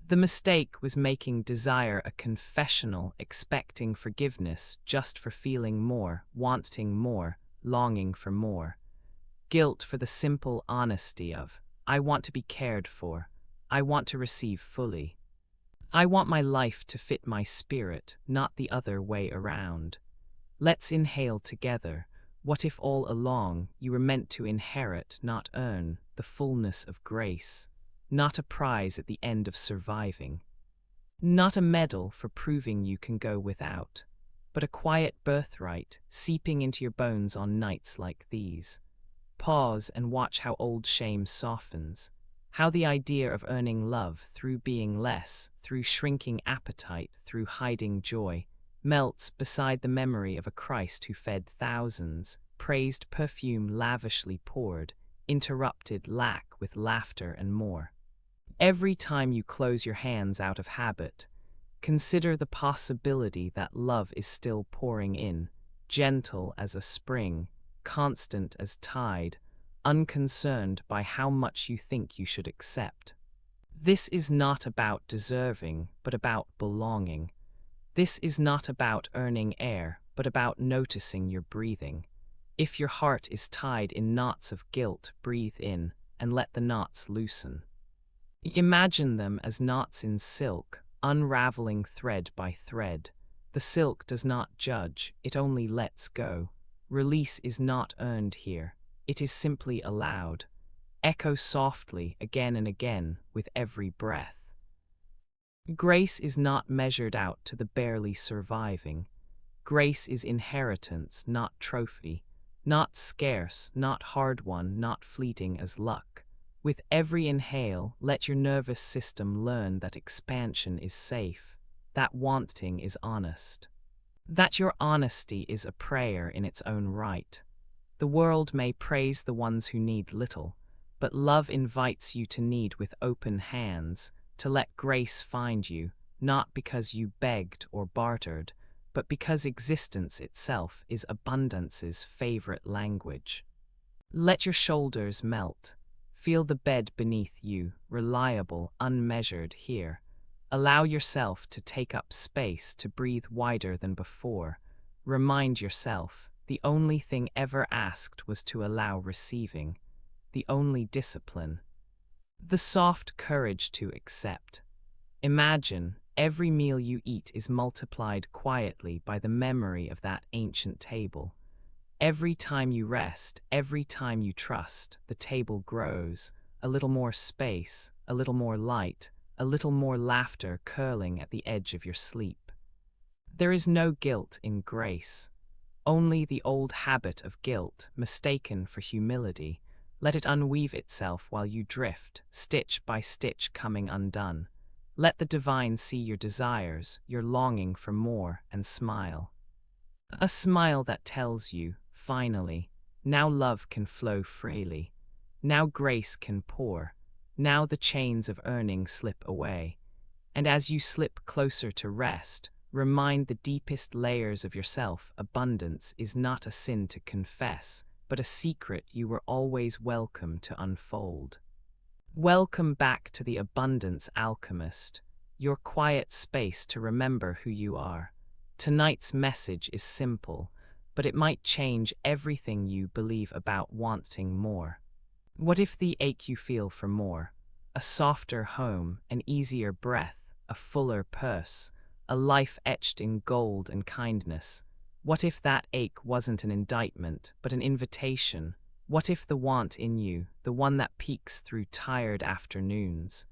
A: The mistake was making desire a confessional, expecting forgiveness just for feeling more, wanting more, longing for more. Guilt for the simple honesty of, I want to be cared for. I want to receive fully. I want my life to fit my spirit, not the other way around. Let's inhale together. What if all along you were meant to inherit, not earn, the fullness of grace? Not a prize at the end of surviving. Not a medal for proving you can go without, but a quiet birthright seeping into your bones on nights like these. Pause and watch how old shame softens, how the idea of earning love through being less, through shrinking appetite, through hiding joy, melts beside the memory of a Christ who fed thousands, praised perfume lavishly poured, interrupted lack with laughter and more. Every time you close your hands out of habit, consider the possibility that love is still pouring in, gentle as a spring, constant as tide, unconcerned by how much you think you should accept. This is not about deserving, but about belonging. This is not about earning air, but about noticing your breathing. If your heart is tied in knots of guilt, breathe in, and let the knots loosen. Imagine them as knots in silk, unraveling thread by thread. The silk does not judge, it only lets go. Release is not earned here, it is simply allowed. Echo softly again and again with every breath. Grace is not measured out to the barely surviving. Grace is inheritance, not trophy, not scarce, not hard-won, not fleeting as luck. With every inhale, let your nervous system learn that expansion is safe, that wanting is honest, that your honesty is a prayer in its own right. The world may praise the ones who need little, but love invites you to need with open hands, to let grace find you, not because you begged or bartered, but because existence itself is abundance's favorite language. Let your shoulders melt. Feel the bed beneath you, reliable, unmeasured here. Allow yourself to take up space, to breathe wider than before. Remind yourself, the only thing ever asked was to allow receiving. The only discipline. The soft courage to accept. Imagine, every meal you eat is multiplied quietly by the memory of that ancient table. Every time you rest, every time you trust, the table grows. A little more space, a little more light, a little more laughter curling at the edge of your sleep. There is no guilt in grace. Only the old habit of guilt, mistaken for humility. Let it unweave itself while you drift, stitch by stitch coming undone. Let the divine see your desires, your longing for more, and smile. A smile that tells you, finally, now love can flow freely. Now grace can pour. Now the chains of earning slip away. And as you slip closer to rest, remind the deepest layers of yourself. Abundance is not a sin to confess, but a secret you were always welcome to unfold. Welcome back to the Abundance Alchemist, your quiet space to remember who you are. Tonight's message is simple, but it might change everything you believe about wanting more. What if the ache you feel for more, a softer home, an easier breath, a fuller purse, a life etched in gold and kindness? What if that ache wasn't an indictment, but an invitation? What if the want in you, the one that peeks through tired afternoons,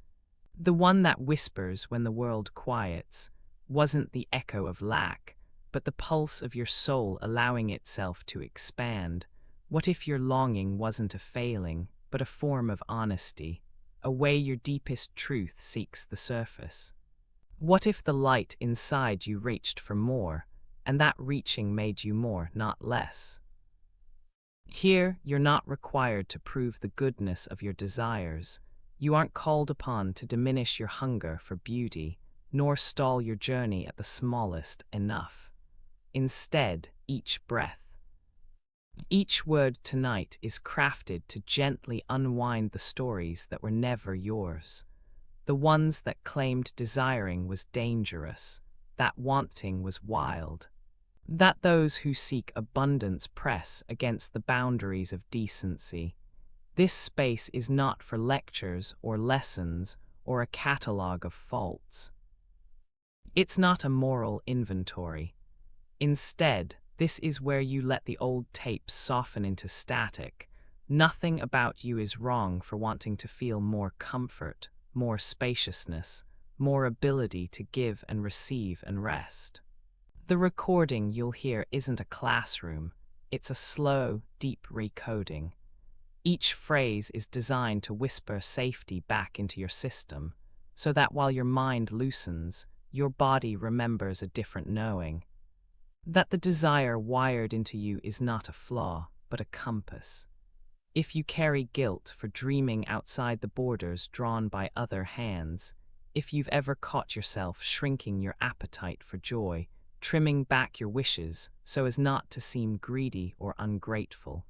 A: the one that whispers when the world quiets, wasn't the echo of lack, but the pulse of your soul allowing itself to expand? What if your longing wasn't a failing, but a form of honesty, a way your deepest truth seeks the surface? What if the light inside you reached for more, and that reaching made you more, not less? Here, you're not required to prove the goodness of your desires. You aren't called upon to diminish your hunger for beauty, nor stall your journey at the smallest enough. Instead, each breath, each word tonight is crafted to gently unwind the stories that were never yours. The ones that claimed desiring was dangerous, that wanting was wild, that those who seek abundance press against the boundaries of decency. This space is not for lectures or lessons or a catalogue of faults. It's not a moral inventory. Instead, this is where you let the old tapes soften into static. Nothing about you is wrong for wanting to feel more comfort, more spaciousness, more ability to give and receive and rest. The recording you'll hear isn't a classroom, it's a slow, deep recoding. Each phrase is designed to whisper safety back into your system, so that while your mind loosens, your body remembers a different knowing. That the desire wired into you is not a flaw, but a compass. If you carry guilt for dreaming outside the borders drawn by other hands, if you've ever caught yourself shrinking your appetite for joy, trimming back your wishes so as not to seem greedy or ungrateful,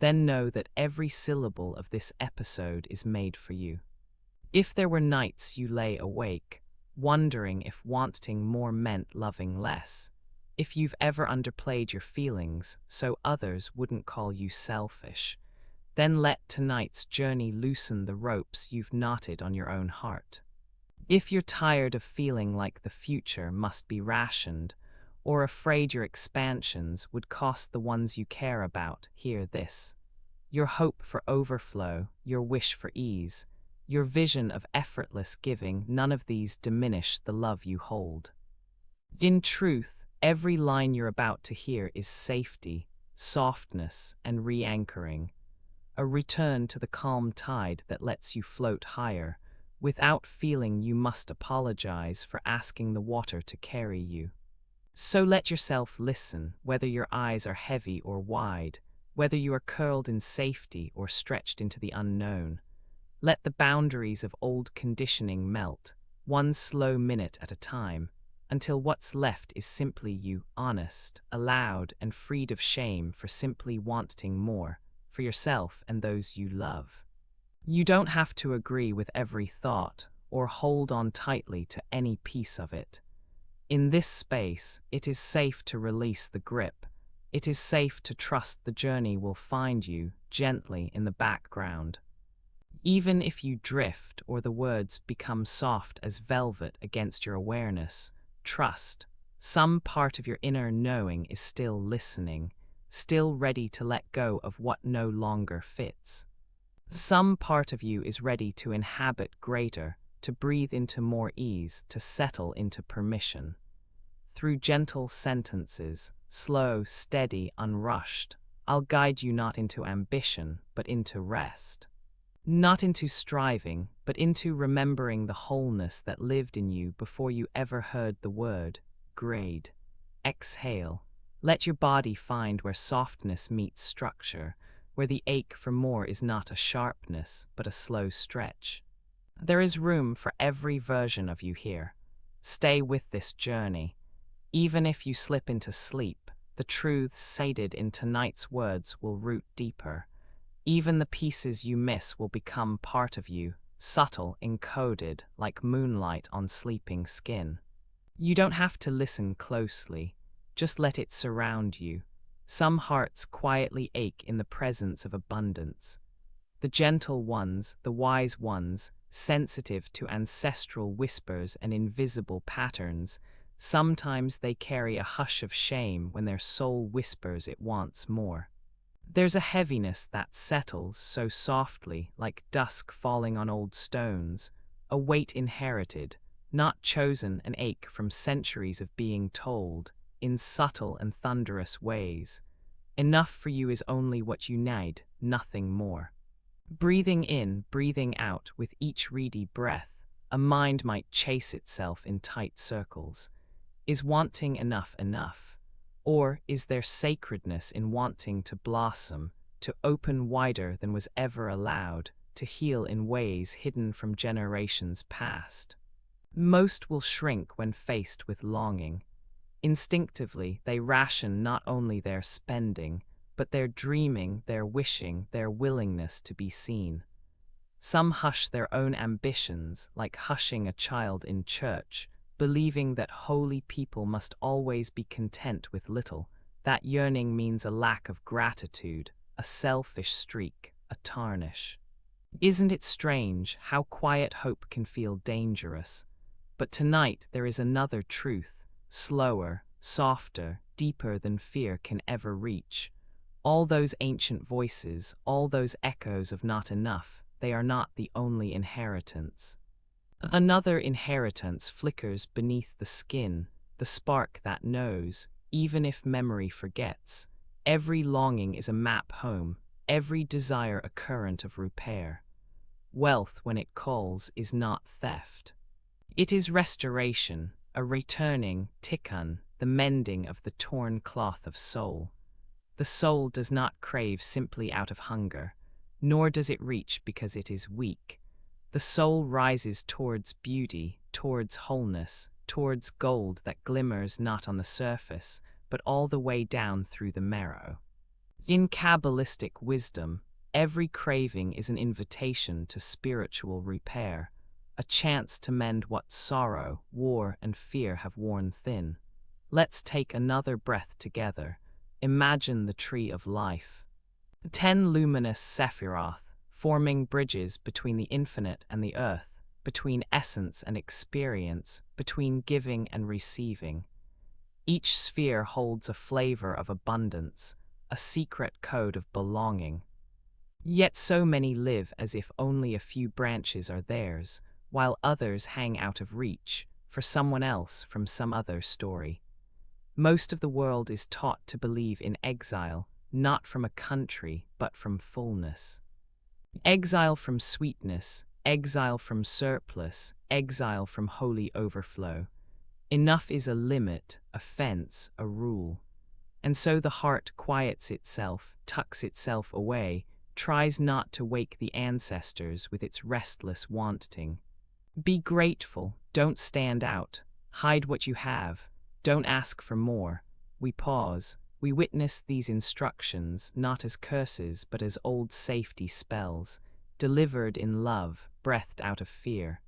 A: then know that every syllable of this episode is made for you. If there were nights you lay awake, wondering if wanting more meant loving less, if you've ever underplayed your feelings so others wouldn't call you selfish, Then let tonight's journey loosen the ropes you've knotted on your own heart. If you're tired of feeling like the future must be rationed, or afraid your expansions would cost the ones you care about, hear this. Your hope for overflow, your wish for ease, your vision of effortless giving, none of these diminish the love you hold. In truth, every line you're about to hear is safety, softness, and re-anchoring, a return to the calm tide that lets you float higher, without feeling you must apologize for asking the water to carry you. So let yourself listen, whether your eyes are heavy or wide, whether you are curled in safety or stretched into the unknown. Let the boundaries of old conditioning melt, one slow minute at a time, until what's left is simply you, honest, allowed, and freed of shame for simply wanting more, for yourself and those you love. You don't have to agree with every thought or hold on tightly to any piece of it. In this space, it is safe to release the grip. It is safe to trust the journey will find you gently in the background. Even if you drift or the words become soft as velvet against your awareness, trust. Some part of your inner knowing is still listening, still ready to let go of what no longer fits. Some part of you is ready to inhabit greater, to breathe into more ease, to settle into permission. Through gentle sentences, slow, steady, unrushed, I'll guide you not into ambition, but into rest. Not into striving, but into remembering the wholeness that lived in you before you ever heard the word grade. Exhale. Let your body find where softness meets structure, where the ache for more is not a sharpness, but a slow stretch. There is room for every version of you here. Stay with this journey. Even if you slip into sleep, the truths stated in tonight's words will root deeper. Even the pieces you miss will become part of you, subtle, encoded, like moonlight on sleeping skin. You don't have to listen closely, just let it surround you. Some hearts quietly ache in the presence of abundance. The gentle ones, the wise ones, sensitive to ancestral whispers and invisible patterns, sometimes they carry a hush of shame when their soul whispers it wants more. There's a heaviness that settles so softly, like dusk falling on old stones, a weight inherited, not chosen, an ache from centuries of being told, in subtle and thunderous ways. Enough for you is only what you need, nothing more. Breathing in, breathing out with each reedy breath, a mind might chase itself in tight circles. Is wanting enough enough? Or is there sacredness in wanting to blossom, to open wider than was ever allowed, to heal in ways hidden from generations past? Most will shrink when faced with longing. Instinctively, they ration not only their spending, but their dreaming, their wishing, their willingness to be seen. Some hush their own ambitions, like hushing a child in church, believing that holy people must always be content with little. That yearning means a lack of gratitude, a selfish streak, a tarnish. Isn't it strange how quiet hope can feel dangerous? But tonight there is another truth, slower, softer, deeper than fear can ever reach. All those ancient voices, all those echoes of not enough, they are not the only inheritance. Another inheritance flickers beneath the skin, the spark that knows, even if memory forgets. Every longing is a map home, every desire a current of repair. Wealth, when it calls, is not theft. It is restoration, a returning, tikkun, the mending of the torn cloth of soul. The soul does not crave simply out of hunger, nor does it reach because it is weak. The soul rises towards beauty, towards wholeness, towards gold that glimmers not on the surface, but all the way down through the marrow. In Kabbalistic wisdom, every craving is an invitation to spiritual repair, a chance to mend what sorrow, war, and fear have worn thin. Let's take another breath together. Imagine the tree of life. 10 luminous Sephiroth, forming bridges between the infinite and the earth, between essence and experience, between giving and receiving. Each sphere holds a flavor of abundance, a secret code of belonging. Yet so many live as if only a few branches are theirs, while others hang out of reach, for someone else from some other story. Most of the world is taught to believe in exile, not from a country, but from fullness. Exile from sweetness, exile from surplus, exile from holy overflow. Enough is a limit, a fence, a rule. And so the heart quiets itself, tucks itself away, tries not to wake the ancestors with its restless wanting. Be grateful, don't stand out, hide what you have, don't ask for more. We pause, we witness these instructions not as curses but as old safety spells, delivered in love, breathed out of fear.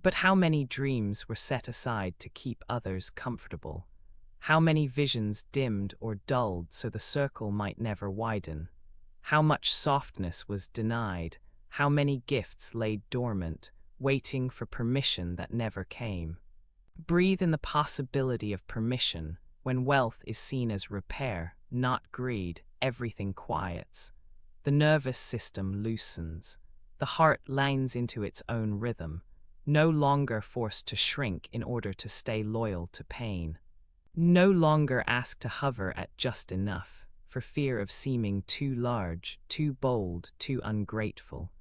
A: But how many dreams were set aside to keep others comfortable? How many visions dimmed or dulled so the circle might never widen? How much softness was denied? How many gifts laid dormant, waiting for permission that never came? Breathe in the possibility of permission. When wealth is seen as repair, not greed, everything quiets. The nervous system loosens. The heart lines into its own rhythm, no longer forced to shrink in order to stay loyal to pain. No longer asked to hover at just enough, for fear of seeming too large, too bold, too ungrateful.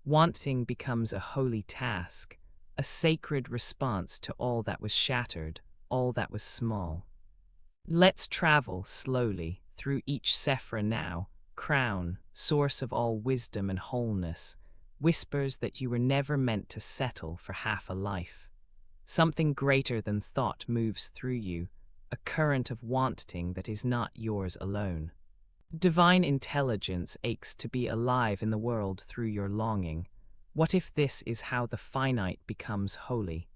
A: Wanting becomes a holy task, a sacred response to all that was shattered, all that was small. Let's travel slowly through each Sephra now, crown, source of all wisdom and wholeness, whispers that you were never meant to settle for half a life. Something greater than thought moves through you, a current of wanting that is not yours alone. Divine intelligence aches to be alive in the world through your longing. What if this is how the finite becomes holy?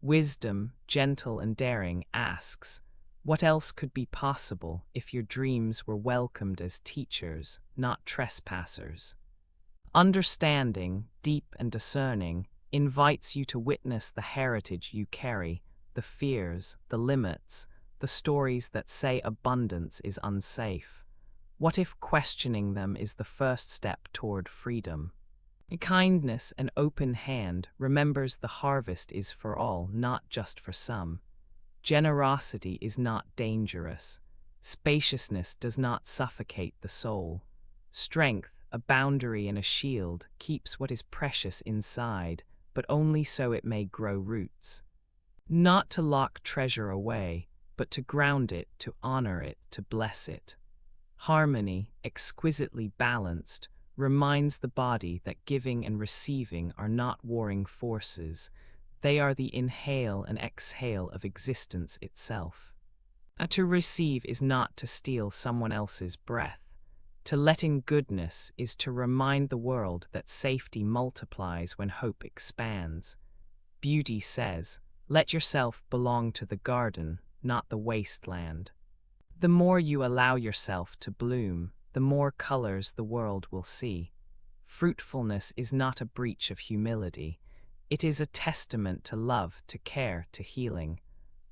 A: Wisdom, gentle and daring, asks, what else could be possible if your dreams were welcomed as teachers, not trespassers? Understanding, deep and discerning, invites you to witness the heritage you carry, the fears, the limits, the stories that say abundance is unsafe. What if questioning them is the first step toward freedom? Kindness, an open hand, remembers the harvest is for all, not just for some. Generosity is not dangerous. Spaciousness does not suffocate the soul. Strength, a boundary and a shield, keeps what is precious inside, but only so it may grow roots. Not to lock treasure away, but to ground it, to honor it, to bless it. Harmony, exquisitely balanced, reminds the body that giving and receiving are not warring forces. They are the inhale and exhale of existence itself. To receive is not to steal someone else's breath. To let in goodness is to remind the world that safety multiplies when hope expands. Beauty says, let yourself belong to the garden, not the wasteland. The more you allow yourself to bloom, the more colors the world will see. Fruitfulness is not a breach of humility. It is a testament to love, to care, to healing.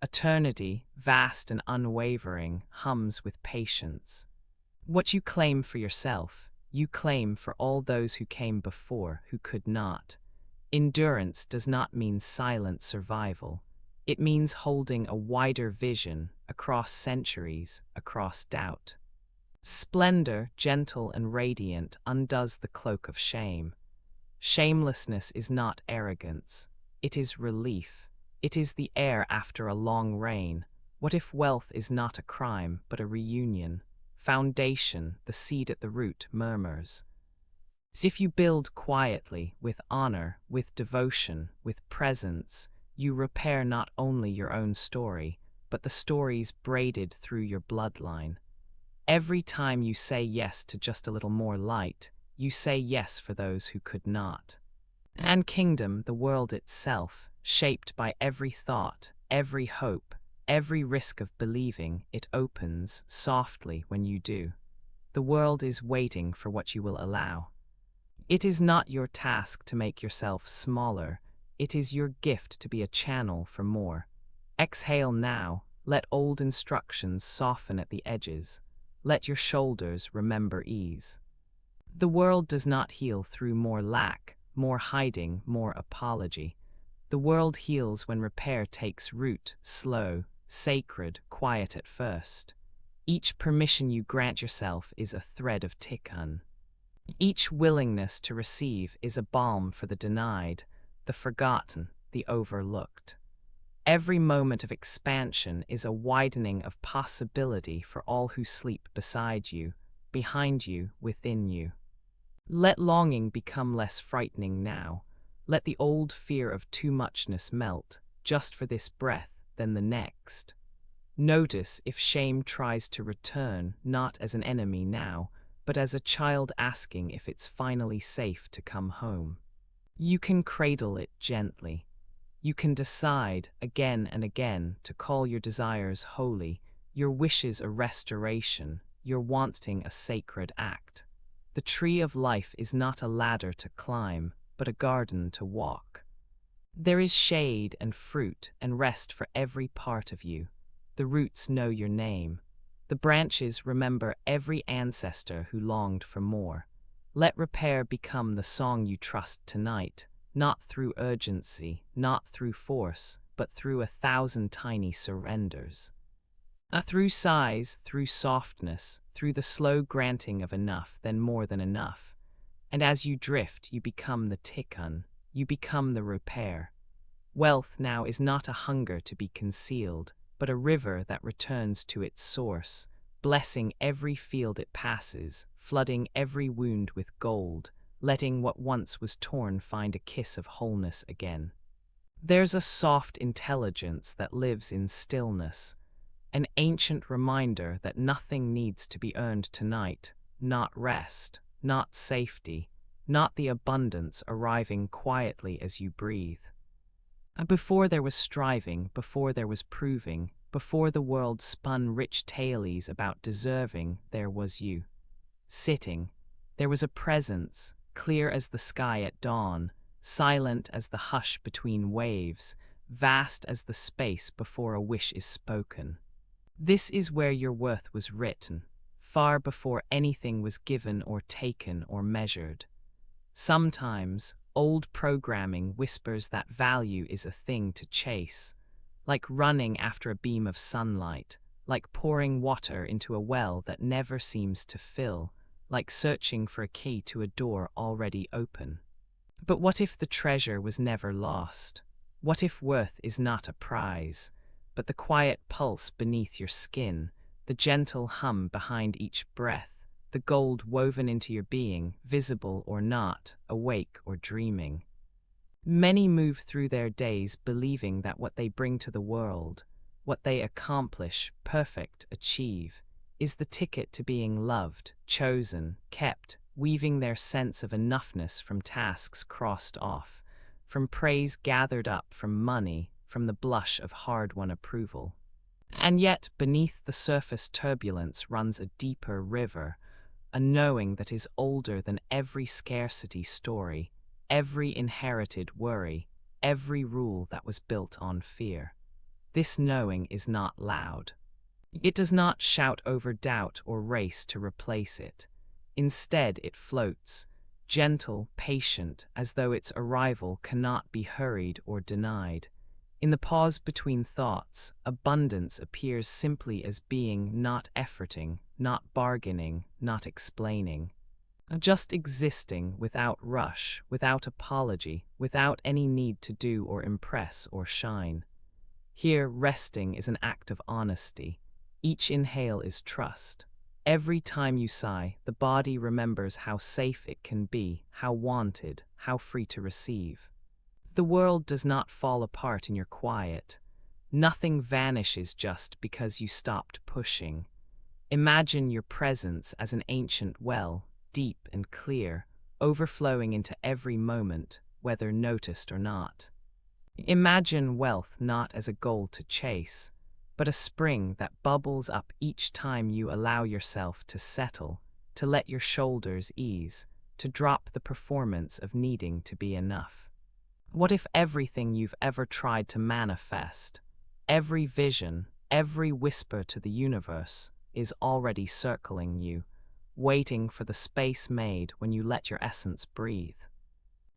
A: Eternity, vast and unwavering, hums with patience. What you claim for yourself, you claim for all those who came before, who could not. Endurance does not mean silent survival. It means holding a wider vision across centuries, across doubt. Splendor, gentle and radiant, undoes the cloak of shame. Shamelessness is not arrogance. It is relief. It is the air after a long rain. What if wealth is not a crime, but a reunion? Foundation, the seed at the root, murmurs. As if you build quietly, with honor, with devotion, with presence, you repair not only your own story, but the stories braided through your bloodline. Every time you say yes to just a little more light, you say yes for those who could not. And kingdom, the world itself, shaped by every thought, every hope, every risk of believing, it opens softly when you do. The world is waiting for what you will allow. It is not your task to make yourself smaller. It is your gift to be a channel for more. Exhale now. Let old instructions soften at the edges. Let your shoulders remember ease. The world does not heal through more lack, more hiding, more apology. The world heals when repair takes root, slow, sacred, quiet at first. Each permission you grant yourself is a thread of tikkun. Each willingness to receive is a balm for the denied, the forgotten, the overlooked. Every moment of expansion is a widening of possibility for all who sleep beside you, behind you, within you. Let longing become less frightening now. Let the old fear of too muchness melt, just for this breath, then the next. Notice if shame tries to return, not as an enemy now, but as a child asking if it's finally safe to come home. You can cradle it gently. You can decide, again and again, to call your desires holy, your wishes a restoration, your wanting a sacred act. The tree of life is not a ladder to climb, but a garden to walk. There is shade and fruit and rest for every part of you. The roots know your name. The branches remember every ancestor who longed for more. Let repair become the song you trust tonight, not through urgency, not through force, but through 1,000 tiny surrenders. Through sighs, through softness, through the slow granting of enough, then more than enough. And as you drift, you become the tikkun, you become the repair. Wealth now is not a hunger to be concealed, but a river that returns to its source, blessing every field it passes, flooding every wound with gold, letting what once was torn find a kiss of wholeness again. There's a soft intelligence that lives in stillness, an ancient reminder that nothing needs to be earned tonight, not rest, not safety, not the abundance arriving quietly as you breathe. Before there was striving, before there was proving, before the world spun rich tales about deserving, there was you. Sitting, there was a presence, clear as the sky at dawn, silent as the hush between waves, vast as the space before a wish is spoken. This is where your worth was written, far before anything was given or taken or measured. Sometimes, old programming whispers that value is a thing to chase, like running after a beam of sunlight, like pouring water into a well that never seems to fill, like searching for a key to a door already open. But what if the treasure was never lost? What if worth is not a prize, but the quiet pulse beneath your skin, the gentle hum behind each breath, the gold woven into your being, visible or not, awake or dreaming? Many move through their days believing that what they bring to the world, what they accomplish, perfect, achieve, is the ticket to being loved, chosen, kept, weaving their sense of enoughness from tasks crossed off, from praise gathered up from money, from the blush of hard-won approval. And yet, beneath the surface turbulence runs a deeper river, a knowing that is older than every scarcity story, every inherited worry, every rule that was built on fear. This knowing is not loud. It does not shout over doubt or race to replace it. Instead, it floats, gentle, patient, as though its arrival cannot be hurried or denied. In the pause between thoughts, abundance appears simply as being, not efforting, not bargaining, not explaining. Just existing without rush, without apology, without any need to do or impress or shine. Here, resting is an act of honesty. Each inhale is trust. Every time you sigh, the body remembers how safe it can be, how wanted, how free to receive. The world does not fall apart in your quiet. Nothing vanishes just because you stopped pushing. Imagine your presence as an ancient well, deep and clear, overflowing into every moment, whether noticed or not. Imagine wealth not as a goal to chase, but a spring that bubbles up each time you allow yourself to settle, to let your shoulders ease, to drop the performance of needing to be enough? What if everything you've ever tried to manifest, every vision, every whisper to the universe, is already circling you, waiting for the space made when you let your essence breathe?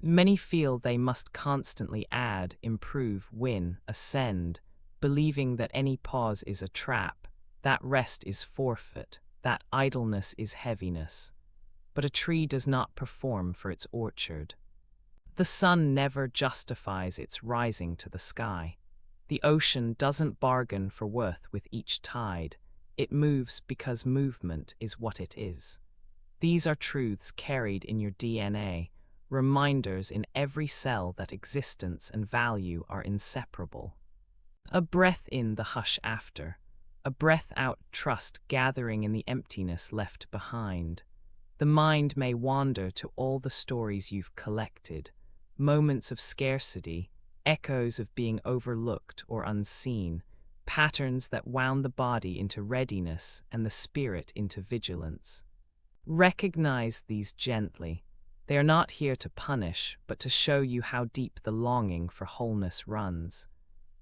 A: Many feel they must constantly add, improve, win, ascend, believing that any pause is a trap, that rest is forfeit, that idleness is heaviness. But a tree does not perform for its orchard. The sun never justifies its rising to the sky. The ocean doesn't bargain for worth with each tide. It moves because movement is what it is. These are truths carried in your DNA, reminders in every cell that existence and value are inseparable. A breath in, the hush after. A breath out, trust gathering in the emptiness left behind. The mind may wander to all the stories you've collected, moments of scarcity, echoes of being overlooked or unseen, patterns that wound the body into readiness and the spirit into vigilance. Recognize these gently. They are not here to punish, but to show you how deep the longing for wholeness runs.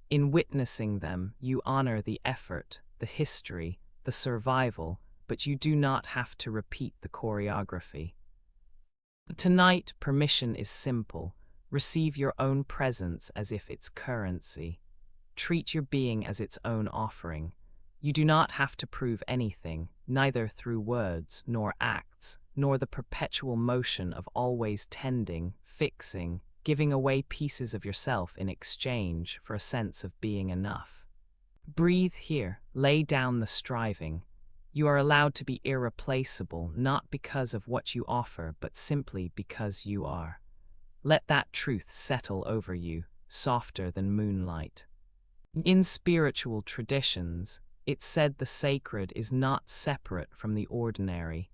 A: In witnessing them, you honor the effort, the history, the survival, but you do not have to repeat the choreography. Tonight, permission is simple. Receive your own presence as if it's currency. Treat your being as its own offering. You do not have to prove anything, neither through words nor acts, nor the perpetual motion of always tending, fixing, giving away pieces of yourself in exchange for a sense of being enough. Breathe here, lay down the striving. You are allowed to be irreplaceable, not because of what you offer, but simply because you are. Let that truth settle over you, softer than moonlight. In spiritual traditions, it's said the sacred is not separate from the ordinary.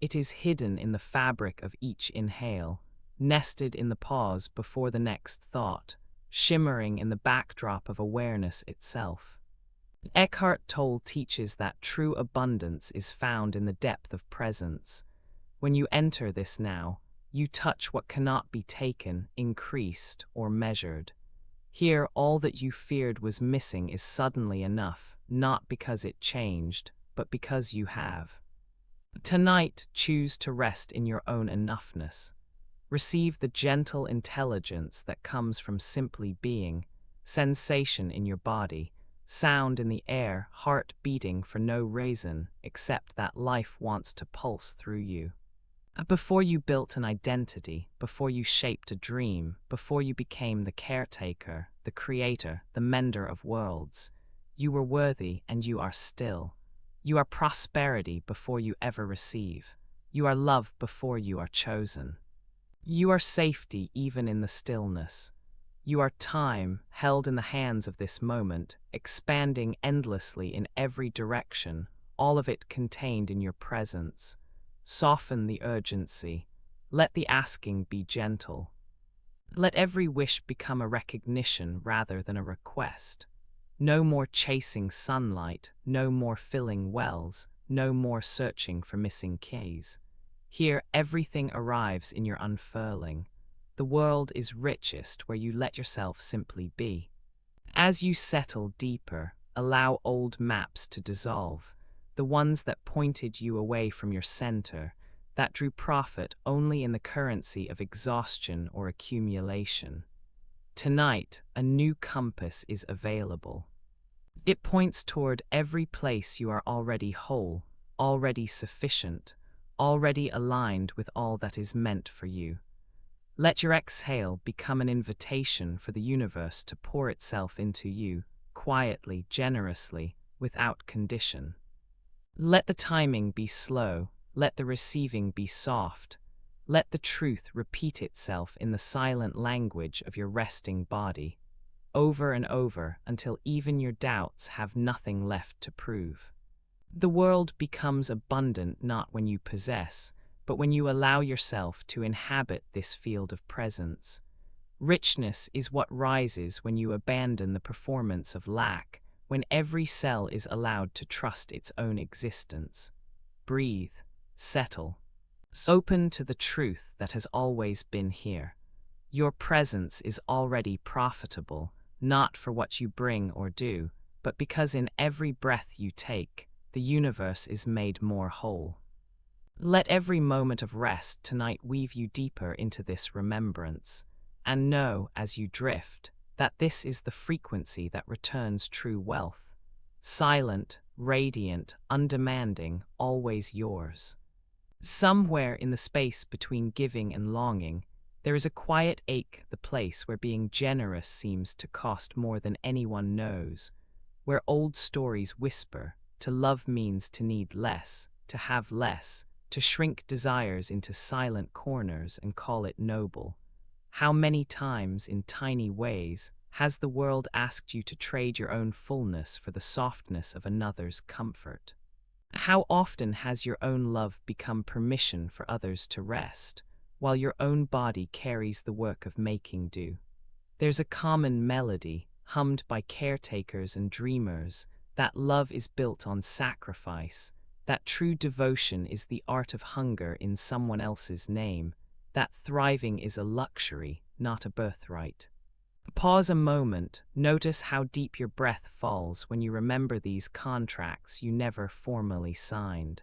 A: It is hidden in the fabric of each inhale, nested in the pause before the next thought, shimmering in the backdrop of awareness itself. Eckhart Tolle teaches that true abundance is found in the depth of presence. When you enter this now, you touch what cannot be taken, increased, or measured. Here, all that you feared was missing is suddenly enough, not because it changed, but because you have. Tonight, choose to rest in your own enoughness. Receive the gentle intelligence that comes from simply being, sensation in your body, sound in the air, heart beating for no reason except that life wants to pulse through you. Before you built an identity, before you shaped a dream, before you became the caretaker, the creator, the mender of worlds, you were worthy and you are still. You are prosperity before you ever receive. You are love before you are chosen. You are safety even in the stillness. You are time, held in the hands of this moment, expanding endlessly in every direction, all of it contained in your presence. Soften the urgency. Let the asking be gentle. Let every wish become a recognition rather than a request. No more chasing sunlight, no more filling wells, no more searching for missing keys. Here, everything arrives in your unfurling. The world is richest where you let yourself simply be. As you settle deeper, allow old maps to dissolve, the ones that pointed you away from your center, that drew profit only in the currency of exhaustion or accumulation. Tonight, a new compass is available. It points toward every place you are already whole, already sufficient, already aligned with all that is meant for you. Let your exhale become an invitation for the universe to pour itself into you, quietly, generously, without condition. Let the timing be slow, let the receiving be soft, let the truth repeat itself in the silent language of your resting body, over and over until even your doubts have nothing left to prove. The world becomes abundant not when you possess, but when you allow yourself to inhabit this field of presence. Richness is what rises when you abandon the performance of lack, when every cell is allowed to trust its own existence. Breathe. settle. Open to the truth that has always been here. Your presence is already profitable, not for what you bring or do, but because in every breath you take, the universe is made more whole. Let every moment of rest tonight weave you deeper into this remembrance, and know, as you drift, that this is the frequency that returns true wealth. Silent, radiant, undemanding, always yours. Somewhere in the space between giving and longing, there is a quiet ache, the place where being generous seems to cost more than anyone knows, where old stories whisper, to love means to need less, to have less, to shrink desires into silent corners and call it noble. How many times, in tiny ways, has the world asked you to trade your own fullness for the softness of another's comfort? How often has your own love become permission for others to rest, while your own body carries the work of making do? There's a common melody, hummed by caretakers and dreamers, that love is built on sacrifice, that true devotion is the art of hunger in someone else's name, that thriving is a luxury, not a birthright. Pause a moment, notice how deep your breath falls when you remember these contracts you never formally signed.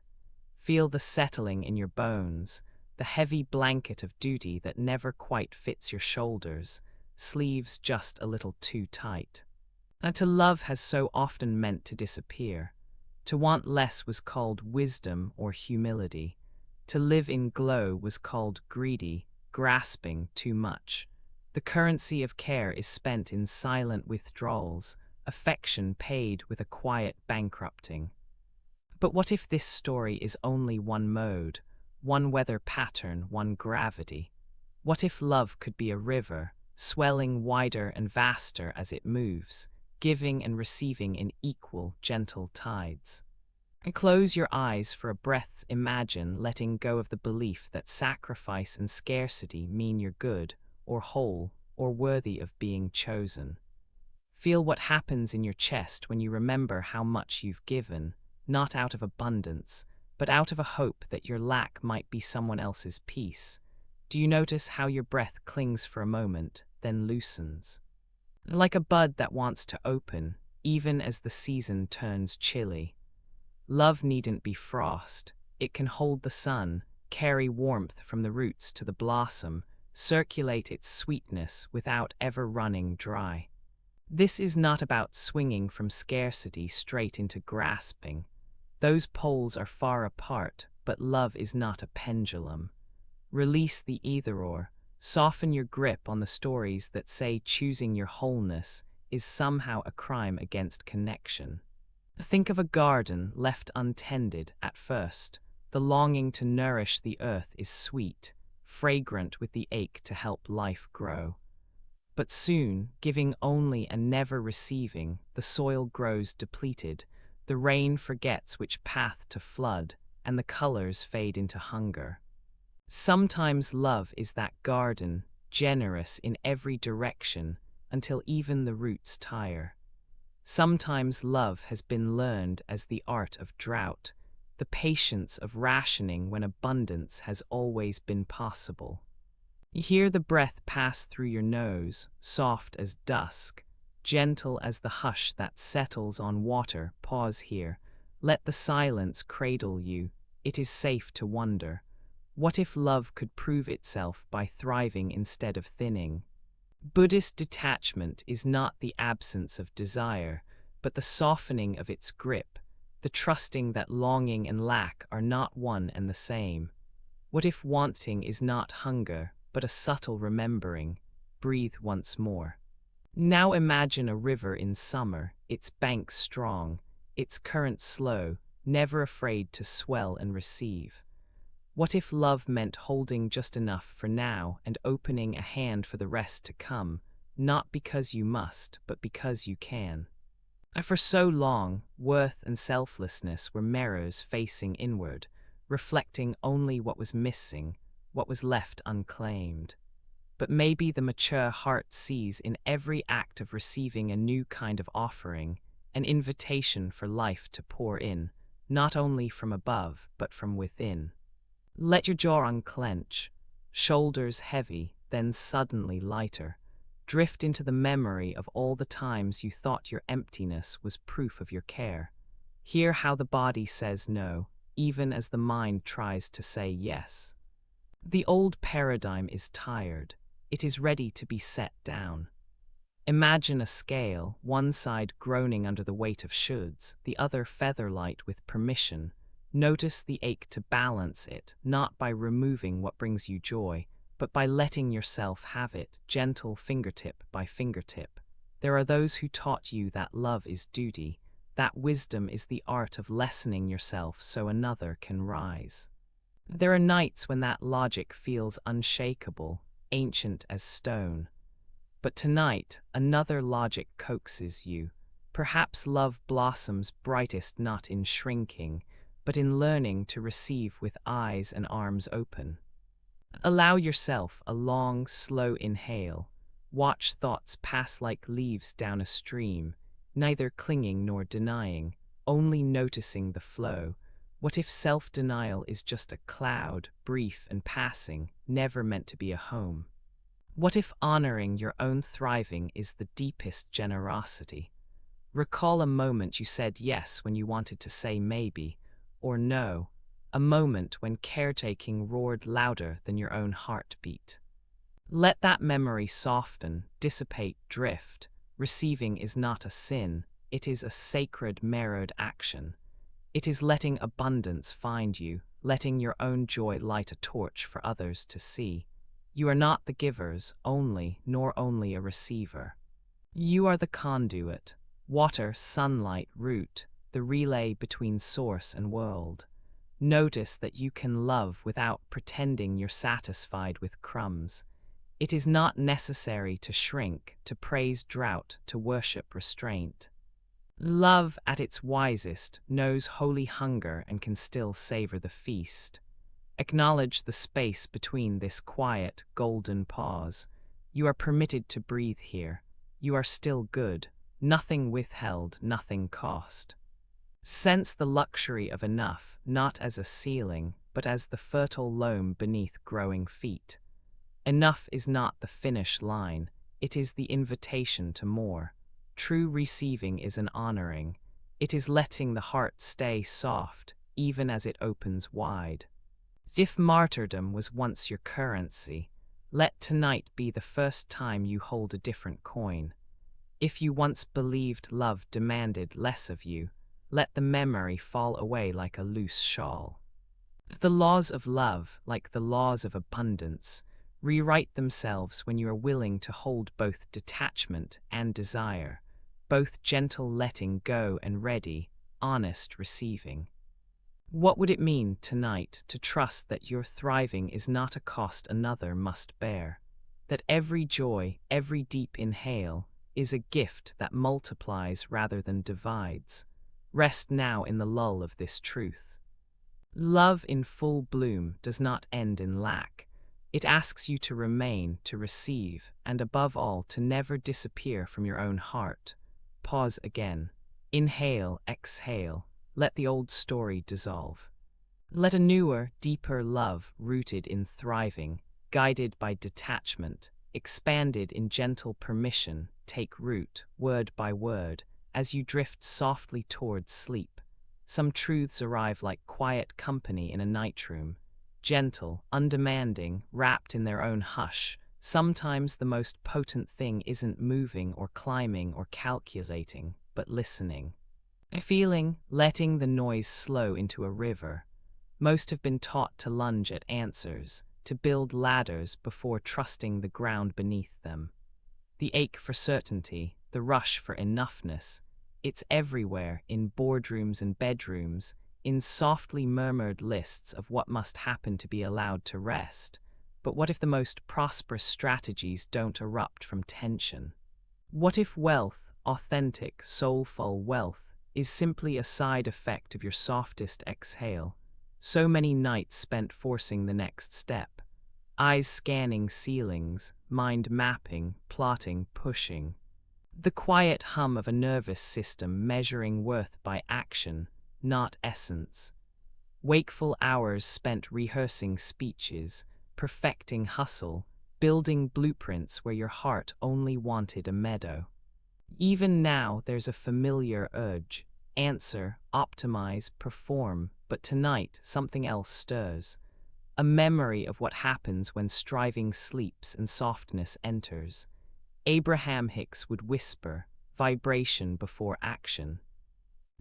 A: Feel the settling in your bones, the heavy blanket of duty that never quite fits your shoulders, sleeves just a little too tight. And to love has so often meant to disappear. To want less was called wisdom or humility. To live in glow was called greedy, grasping too much. The currency of care is spent in silent withdrawals, affection paid with a quiet bankrupting. But what if this story is only one mode, one weather pattern, one gravity? What if love could be a river, swelling wider and vaster as it moves, giving and receiving in equal, gentle tides? And close your eyes for a breath. Imagine letting go of the belief that sacrifice and scarcity mean you're good, or whole, or worthy of being chosen. Feel what happens in your chest when you remember how much you've given, not out of abundance, but out of a hope that your lack might be someone else's peace. Do you notice how your breath clings for a moment, then loosens? Like a bud that wants to open, even as the season turns chilly. Love needn't be frost. It can hold the sun, carry warmth from the roots to the blossom, circulate its sweetness without ever running dry. This is not about swinging from scarcity straight into grasping. Those poles are far apart, but love is not a pendulum. Release the either-or. Soften your grip on the stories that say choosing your wholeness is somehow a crime against connection. Think of a garden left untended at first. The longing to nourish the earth is sweet, fragrant with the ache to help life grow. But soon, giving only and never receiving, the soil grows depleted, the rain forgets which path to flood, and the colors fade into hunger. Sometimes love is that garden, generous in every direction, until even the roots tire. Sometimes love has been learned as the art of drought, the patience of rationing when abundance has always been possible. You hear the breath pass through your nose, soft as dusk, gentle as the hush that settles on water. Pause here. Let the silence cradle you. It is safe to wonder. What if love could prove itself by thriving instead of thinning? Buddhist detachment is not the absence of desire, but the softening of its grip, the trusting that longing and lack are not one and the same. What if wanting is not hunger, but a subtle remembering? Breathe once more. Now imagine a river in summer, its banks strong, its current slow, never afraid to swell and receive. What if love meant holding just enough for now and opening a hand for the rest to come, not because you must, but because you can? For so long, worth and selflessness were mirrors facing inward, reflecting only what was missing, what was left unclaimed. But maybe the mature heart sees in every act of receiving a new kind of offering, an invitation for life to pour in, not only from above, but from within. Let your jaw unclench, shoulders heavy, then suddenly lighter. Drift into the memory of all the times you thought your emptiness was proof of your care. Hear how the body says no, even as the mind tries to say yes. The old paradigm is tired. It is ready to be set down. Imagine a scale, one side groaning under the weight of shoulds, the other featherlight with permission. Notice the ache to balance it, not by removing what brings you joy, but by letting yourself have it, gentle fingertip by fingertip. There are those who taught you that love is duty, that wisdom is the art of lessening yourself so another can rise. There are nights when that logic feels unshakable, ancient as stone. But tonight, another logic coaxes you. Perhaps love blossoms brightest not in shrinking, but in learning to receive with eyes and arms open. Allow yourself a long, slow inhale. Watch thoughts pass like leaves down a stream, neither clinging nor denying, only noticing the flow. What if self-denial is just a cloud, brief and passing, never meant to be a home? What if honoring your own thriving is the deepest generosity? Recall a moment you said yes when you wanted to say maybe, or no, a moment when caretaking roared louder than your own heartbeat. Let that memory soften, dissipate, drift. Receiving is not a sin, it is a sacred mirrored action. It is letting abundance find you, letting your own joy light a torch for others to see. You are not the givers only, nor only a receiver. You are the conduit, water, sunlight, root, the relay between source and world. Notice that you can love without pretending you're satisfied with crumbs. It is not necessary to shrink, to praise drought, to worship restraint. Love, at its wisest, knows holy hunger and can still savor the feast. Acknowledge the space between this quiet, golden pause. You are permitted to breathe here. You are still good. Nothing withheld, nothing cost. Sense the luxury of enough, not as a ceiling, but as the fertile loam beneath growing feet. Enough is not the finish line, it is the invitation to more. True receiving is an honoring. It is letting the heart stay soft, even as it opens wide. If martyrdom was once your currency, let tonight be the first time you hold a different coin. If you once believed love demanded less of you, let the memory fall away like a loose shawl. The laws of love, like the laws of abundance, rewrite themselves when you are willing to hold both detachment and desire, both gentle letting go and ready, honest receiving. What would it mean tonight to trust that your thriving is not a cost another must bear, that every joy, every deep inhale, is a gift that multiplies rather than divides? Rest now in the lull of this truth. Love in full bloom does not end in lack. It asks you to remain, to receive, and above all, to never disappear from your own heart. Pause again. Inhale, exhale. Let the old story dissolve. Let a newer, deeper love rooted in thriving, guided by detachment, expanded in gentle permission, take root, word by word, as you drift softly towards sleep. Some truths arrive like quiet company in a nightroom, gentle, undemanding, wrapped in their own hush. Sometimes the most potent thing isn't moving or climbing or calculating, but listening. Feeling, letting the noise slow into a river. Most have been taught to lunge at answers, to build ladders before trusting the ground beneath them. The ache for certainty, the rush for enoughness, it's everywhere, in boardrooms and bedrooms, in softly murmured lists of what must happen to be allowed to rest. But what if the most prosperous strategies don't erupt from tension? What if wealth, authentic, soulful wealth, is simply a side effect of your softest exhale? So many nights spent forcing the next step. Eyes scanning ceilings, mind mapping, plotting, pushing. The quiet hum of a nervous system measuring worth by action, not essence. Wakeful hours spent rehearsing speeches, perfecting hustle, building blueprints where your heart only wanted a meadow. Even now, there's a familiar urge: answer, optimize, perform, but tonight something else stirs. A memory of what happens when striving sleeps and softness enters. Abraham Hicks would whisper, vibration before action.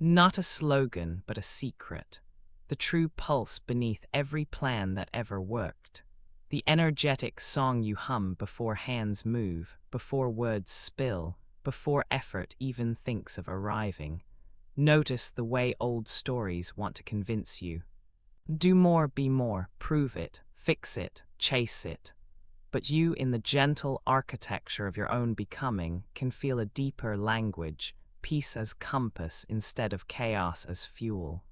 A: Not a slogan, but a secret. The true pulse beneath every plan that ever worked. The energetic song you hum before hands move, before words spill, before effort even thinks of arriving. Notice the way old stories want to convince you. Do more, be more, prove it, fix it, chase it. But you, in the gentle architecture of your own becoming, can feel a deeper language, peace as compass instead of chaos as fuel.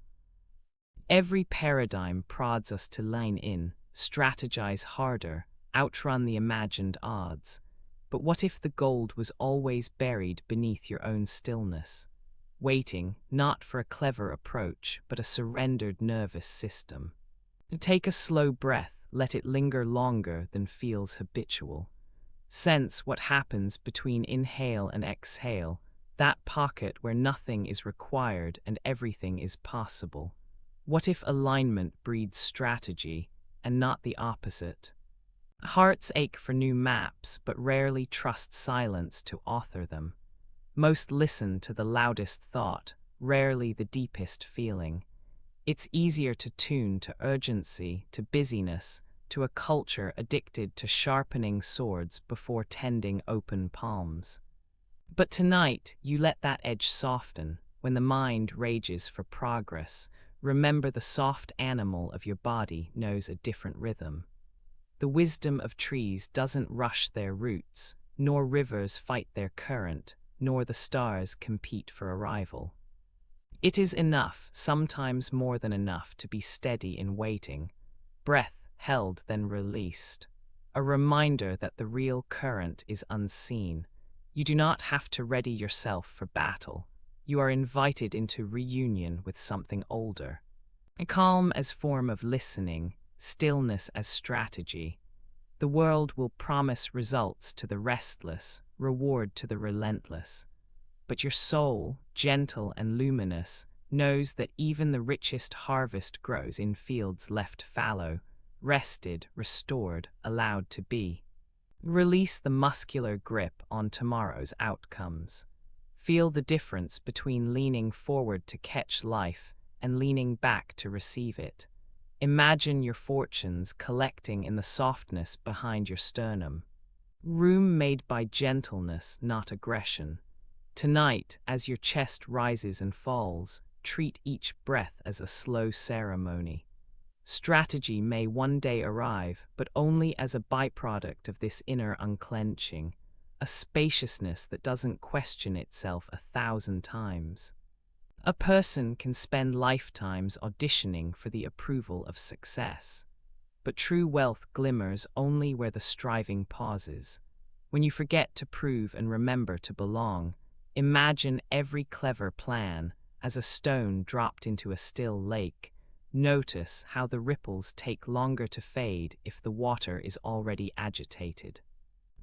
A: Every paradigm prods us to lean in, strategize harder, outrun the imagined odds. But what if the gold was always buried beneath your own stillness, waiting not for a clever approach, but a surrendered nervous system? Take a slow breath, let it linger longer than feels habitual. Sense what happens between inhale and exhale, that pocket where nothing is required and everything is possible. What if alignment breeds strategy, and not the opposite? Hearts ache for new maps, but rarely trust silence to author them. Most listen to the loudest thought, rarely the deepest feeling. It's easier to tune to urgency, to busyness, to a culture addicted to sharpening swords before tending open palms. But tonight, you let that edge soften. When the mind rages for progress, remember the soft animal of your body knows a different rhythm. The wisdom of trees doesn't rush their roots, nor rivers fight their current, nor the stars compete for arrival. It is enough, sometimes more than enough, to be steady in waiting, breath held then released, a reminder that the real current is unseen. You do not have to ready yourself for battle. You are invited into reunion with something older. Calm as form of listening, stillness as strategy. The world will promise results to the restless, reward to the relentless. But your soul, gentle and luminous, knows that even the richest harvest grows in fields left fallow, rested, restored, allowed to be. Release the muscular grip on tomorrow's outcomes. Feel the difference between leaning forward to catch life and leaning back to receive it. Imagine your fortunes collecting in the softness behind your sternum. Room made by gentleness, not aggression. Tonight, as your chest rises and falls, treat each breath as a slow ceremony. Strategy may one day arrive, but only as a byproduct of this inner unclenching, a spaciousness that doesn't question itself 1,000 times. A person can spend lifetimes auditioning for the approval of success, but true wealth glimmers only where the striving pauses. When you forget to prove and remember to belong, imagine every clever plan as a stone dropped into a still lake. Notice how the ripples take longer to fade if the water is already agitated.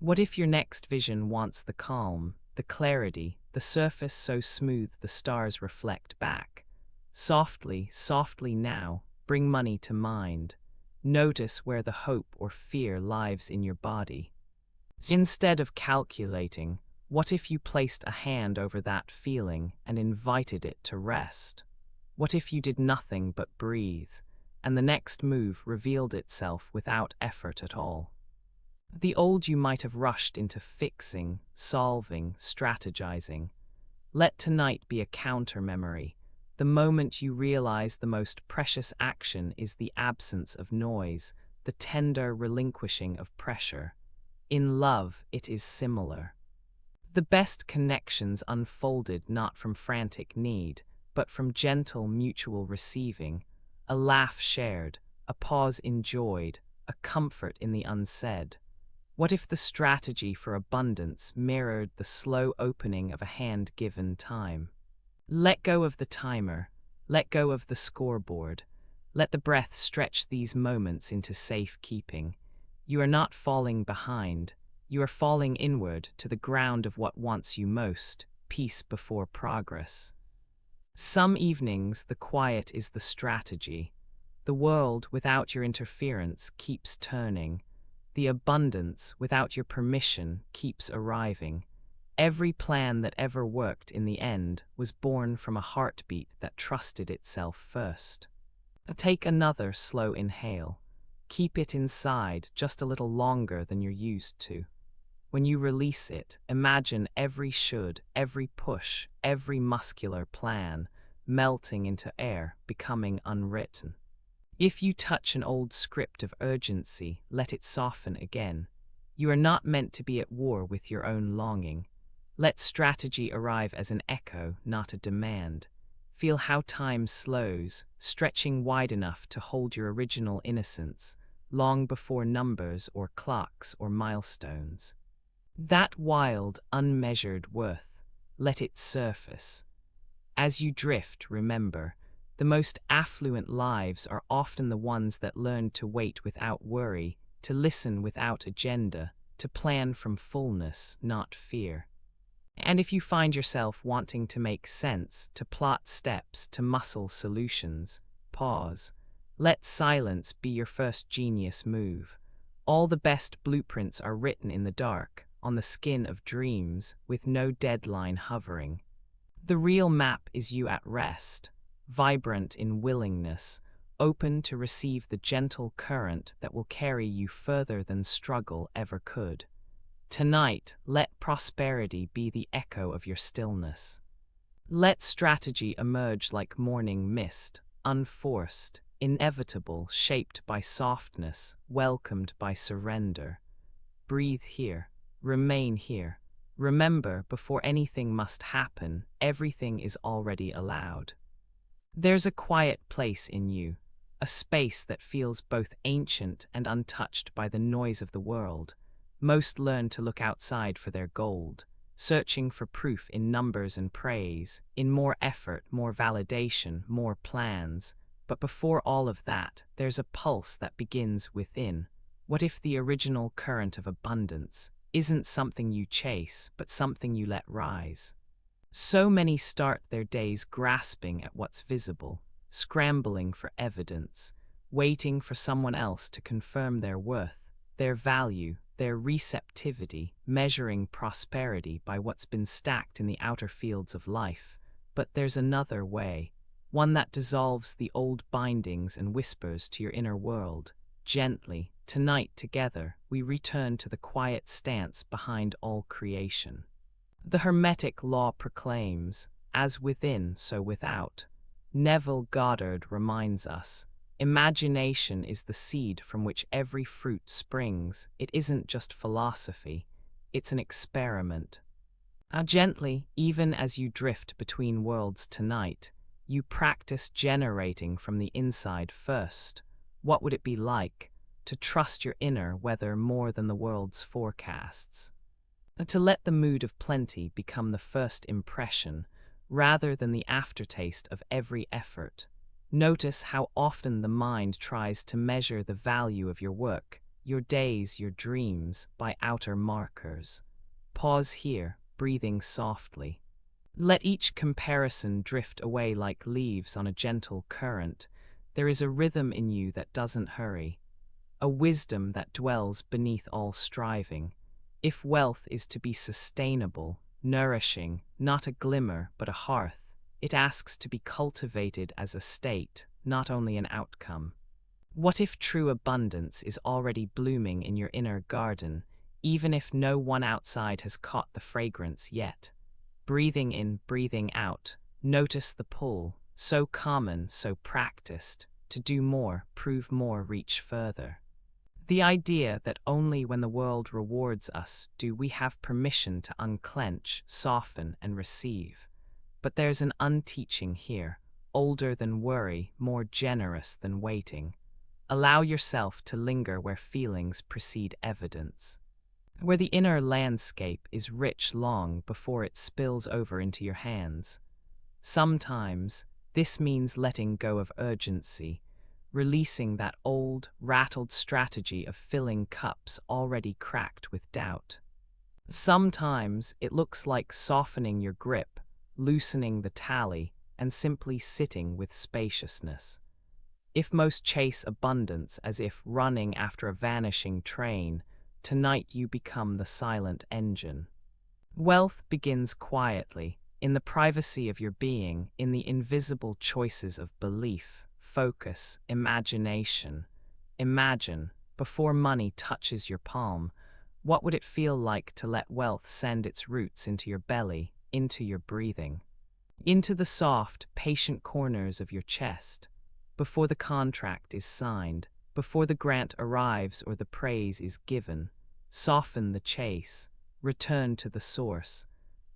A: What if your next vision wants the calm, the clarity, the surface so smooth the stars reflect back? Softly, softly now, bring money to mind. Notice where the hope or fear lives in your body. Instead of calculating, what if you placed a hand over that feeling and invited it to rest? What if you did nothing but breathe, and the next move revealed itself without effort at all? The old you might have rushed into fixing, solving, strategizing. Let tonight be a counter-memory, the moment you realize the most precious action is the absence of noise, the tender relinquishing of pressure. In love, it is similar. The best connections unfolded not from frantic need, but from gentle mutual receiving, a laugh shared, a pause enjoyed, a comfort in the unsaid. What if the strategy for abundance mirrored the slow opening of a hand given time? Let go of the timer, let go of the scoreboard, Let the breath stretch these moments into safekeeping. You are not falling behind. You are falling inward to the ground of what wants you most, peace before progress. Some evenings, the quiet is the strategy. The world, without your interference, keeps turning. The abundance, without your permission, keeps arriving. Every plan that ever worked in the end was born from a heartbeat that trusted itself first. Take another slow inhale. Keep it inside just a little longer than you're used to. When you release it, imagine every should, every push, every muscular plan melting into air, becoming unwritten. If you touch an old script of urgency, let it soften again. You are not meant to be at war with your own longing. Let strategy arrive as an echo, not a demand. Feel how time slows, stretching wide enough to hold your original innocence, long before numbers or clocks or milestones. That wild, unmeasured worth, let it surface. As you drift, remember, the most affluent lives are often the ones that learn to wait without worry, to listen without agenda, to plan from fullness, not fear. And if you find yourself wanting to make sense, to plot steps, to muscle solutions, pause. Let silence be your first genius move. All the best blueprints are written in the dark, on the skin of dreams, with no deadline hovering. The real map is you at rest, vibrant in willingness, open to receive the gentle current that will carry you further than struggle ever could. Tonight, let prosperity be the echo of your stillness. Let strategy emerge like morning mist, unforced, inevitable, shaped by softness, welcomed by surrender. Breathe here, remain here. Remember, before anything must happen, everything is already allowed. There's a quiet place in you, a space that feels both ancient and untouched by the noise of the world. Most learn to look outside for their gold, searching for proof in numbers and praise, in more effort, more validation, more plans. But before all of that, there's a pulse that begins within. What if the original current of abundance isn't something you chase, but something you let rise? So many start their days grasping at what's visible, scrambling for evidence, waiting for someone else to confirm their worth, their value, their receptivity, measuring prosperity by what's been stacked in the outer fields of life. But there's another way, one that dissolves the old bindings and whispers to your inner world. Gently, tonight together, we return to the quiet stance behind all creation. The Hermetic law proclaims, as within, so without. Neville Goddard reminds us, imagination is the seed from which every fruit springs. It isn't just philosophy, it's an experiment. Now gently, even as you drift between worlds tonight, you practice generating from the inside first. What would it be like to trust your inner weather more than the world's forecasts? To let the mood of plenty become the first impression, rather than the aftertaste of every effort. Notice how often the mind tries to measure the value of your work, your days, your dreams, by outer markers. Pause here, breathing softly. Let each comparison drift away like leaves on a gentle current. There is a rhythm in you that doesn't hurry, a wisdom that dwells beneath all striving. If wealth is to be sustainable, nourishing, not a glimmer but a hearth, it asks to be cultivated as a state, not only an outcome. What if true abundance is already blooming in your inner garden, even if no one outside has caught the fragrance yet? Breathing in, breathing out, notice the pull, so common, so practiced, to do more, prove more, reach further. The idea that only when the world rewards us do we have permission to unclench, soften, and receive. But there's an unteaching here, older than worry, more generous than waiting. Allow yourself to linger where feelings precede evidence, where the inner landscape is rich long before it spills over into your hands. Sometimes, this means letting go of urgency, releasing that old, rattled strategy of filling cups already cracked with doubt. Sometimes it looks like softening your grip, loosening the tally, and simply sitting with spaciousness. If most chase abundance as if running after a vanishing train, tonight you become the silent engine. Wealth begins quietly, in the privacy of your being, in the invisible choices of belief, focus, imagination. Imagine, before money touches your palm, what would it feel like to let wealth send its roots into your belly, into your breathing, into the soft, patient corners of your chest? Before the contract is signed, before the grant arrives or the praise is given, soften the chase, return to the source.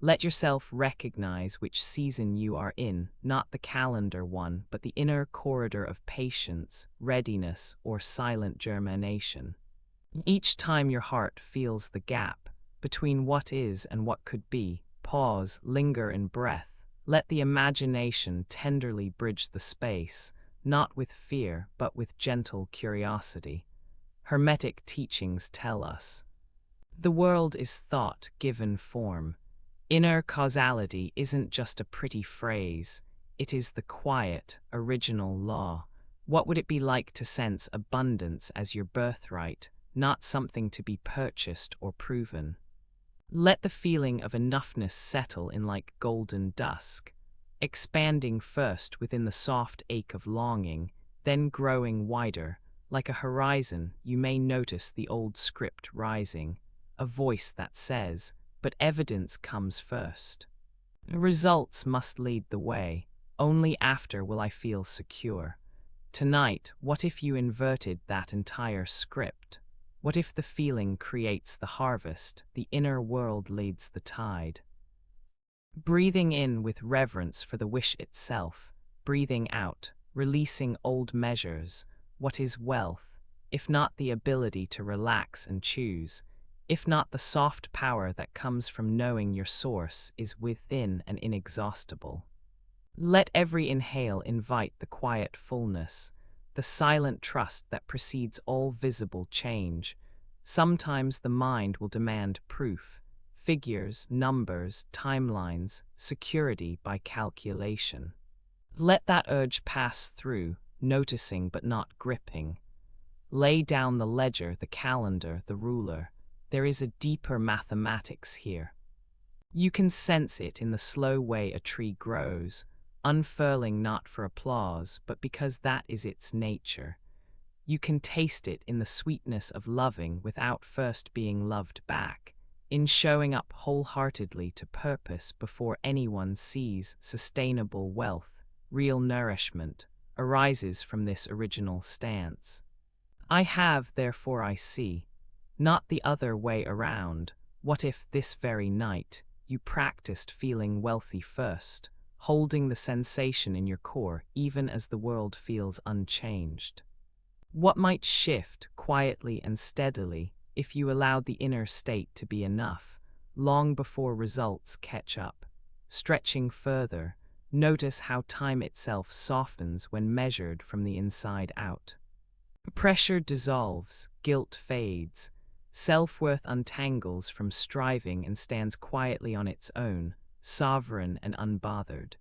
A: Let yourself recognize which season you are in, not the calendar one, but the inner corridor of patience, readiness, or silent germination. Each time your heart feels the gap between what is and what could be, pause, linger in breath. Let the imagination tenderly bridge the space, not with fear, but with gentle curiosity. Hermetic teachings tell us the world is thought given form. Inner causality isn't just a pretty phrase, it is the quiet, original law. What would it be like to sense abundance as your birthright, not something to be purchased or proven? Let the feeling of enoughness settle in like golden dusk, expanding first within the soft ache of longing, then growing wider. Like a horizon, you may notice the old script rising, a voice that says, but evidence comes first. Results must lead the way. Only after will I feel secure. Tonight, what if you inverted that entire script? What if the feeling creates the harvest, the inner world leads the tide? Breathing in with reverence for the wish itself, breathing out, releasing old measures. What is wealth, if not the ability to relax and choose? If not the soft power that comes from knowing your source is within and inexhaustible? Let every inhale invite the quiet fullness, the silent trust that precedes all visible change. Sometimes the mind will demand proof, figures, numbers, timelines, security by calculation. Let that urge pass through, noticing but not gripping. Lay down the ledger, the calendar, the ruler. There is a deeper mathematics here. You can sense it in the slow way a tree grows, unfurling not for applause, but because that is its nature. You can taste it in the sweetness of loving without first being loved back, in showing up wholeheartedly to purpose before anyone sees. Sustainable wealth, real nourishment, arises from this original stance. I have, therefore I see. Not the other way around. What if this very night you practiced feeling wealthy first, holding the sensation in your core even as the world feels unchanged? What might shift quietly and steadily if you allowed the inner state to be enough, long before results catch up? Stretching further, notice how time itself softens when measured from the inside out. Pressure dissolves, guilt fades, self-worth untangles from striving and stands quietly on its own, sovereign and unbothered.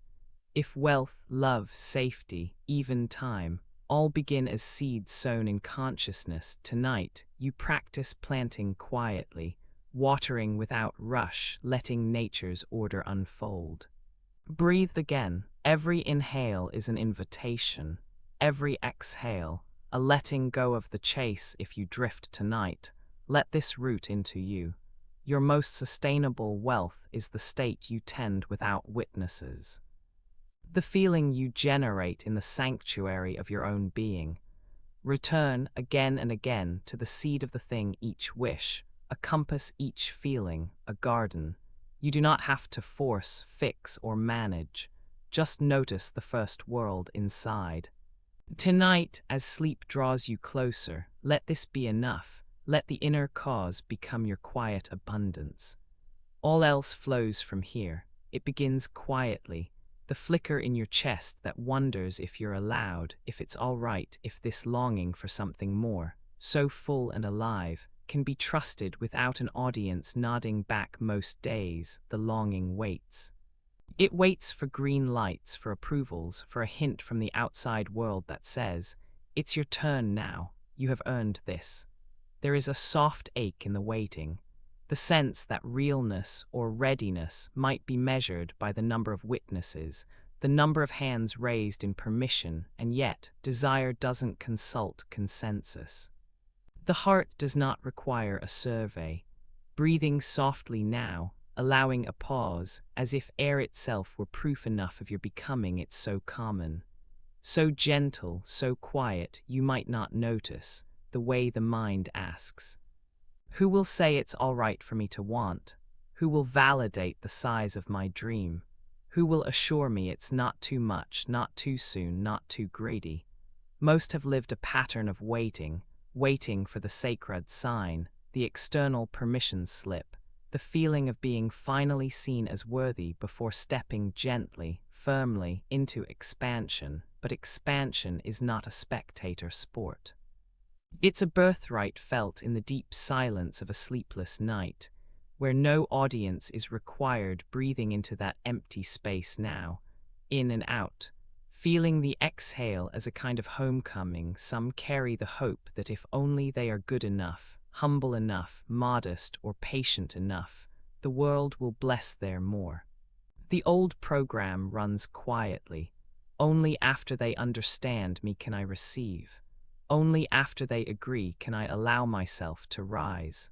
A: If wealth, love, safety, even time, all begin as seeds sown in consciousness, tonight you practice planting quietly, watering without rush, letting nature's order unfold. Breathe again. Every inhale is an invitation. Every exhale, a letting go of the chase. If you drift tonight, let this root into you. Your most sustainable wealth is the state you tend without witnesses. The feeling you generate in the sanctuary of your own being. Return again and again to the seed of the thing, each wish, a compass, each feeling, a garden. You do not have to force, fix, or manage. Just notice the first world inside. Tonight, as sleep draws you closer, let this be enough. Let the inner cause become your quiet abundance. All else flows from here. It begins quietly, the flicker in your chest that wonders if you're allowed, if it's all right, if this longing for something more, so full and alive, can be trusted without an audience nodding back most days. The longing waits. It waits for green lights, for approvals, for a hint from the outside world that says, "It's your turn now, you have earned this." There is a soft ache in the waiting, the sense that realness or readiness might be measured by the number of witnesses, the number of hands raised in permission, and yet desire doesn't consult consensus. The heart does not require a survey, breathing softly now, allowing a pause, as if air itself were proof enough of your becoming. It's so common, so gentle, so quiet, you might not notice, the way the mind asks. Who will say it's all right for me to want? Who will validate the size of my dream? Who will assure me it's not too much, not too soon, not too greedy? Most have lived a pattern of waiting, waiting for the sacred sign, the external permission slip, the feeling of being finally seen as worthy before stepping gently, firmly into expansion. But expansion is not a spectator sport. It's a birthright felt in the deep silence of a sleepless night, where no audience is required, breathing into that empty space now, in and out, feeling the exhale as a kind of homecoming. Some carry the hope that if only they are good enough, humble enough, modest or patient enough, the world will bless their more. The old program runs quietly. Only after they understand me can I receive. Only after they agree can I allow myself to rise.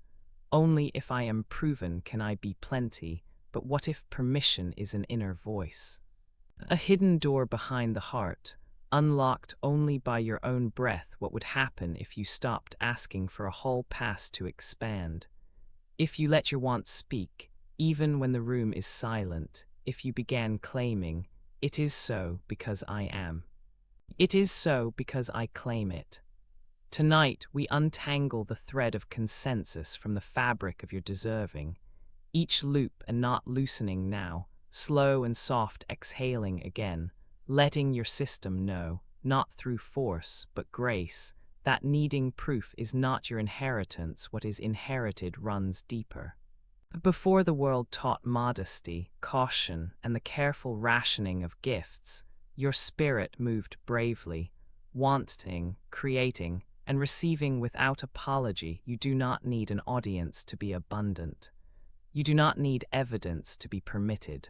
A: Only if I am proven can I be plenty. But what if permission is an inner voice? A hidden door behind the heart, unlocked only by your own breath. What would happen if you stopped asking for a hall pass to expand? If you let your wants speak, even when the room is silent. If you began claiming, "It is so because I am. It is so because I claim it." Tonight, we untangle the thread of consensus from the fabric of your deserving, each loop a knot loosening now, slow and soft exhaling again, letting your system know, not through force but grace, that needing proof is not your inheritance. What is inherited runs deeper. Before the world taught modesty, caution, and the careful rationing of gifts, your spirit moved bravely, wanting, creating, and receiving without apology. You do not need an audience to be abundant. You do not need evidence to be permitted.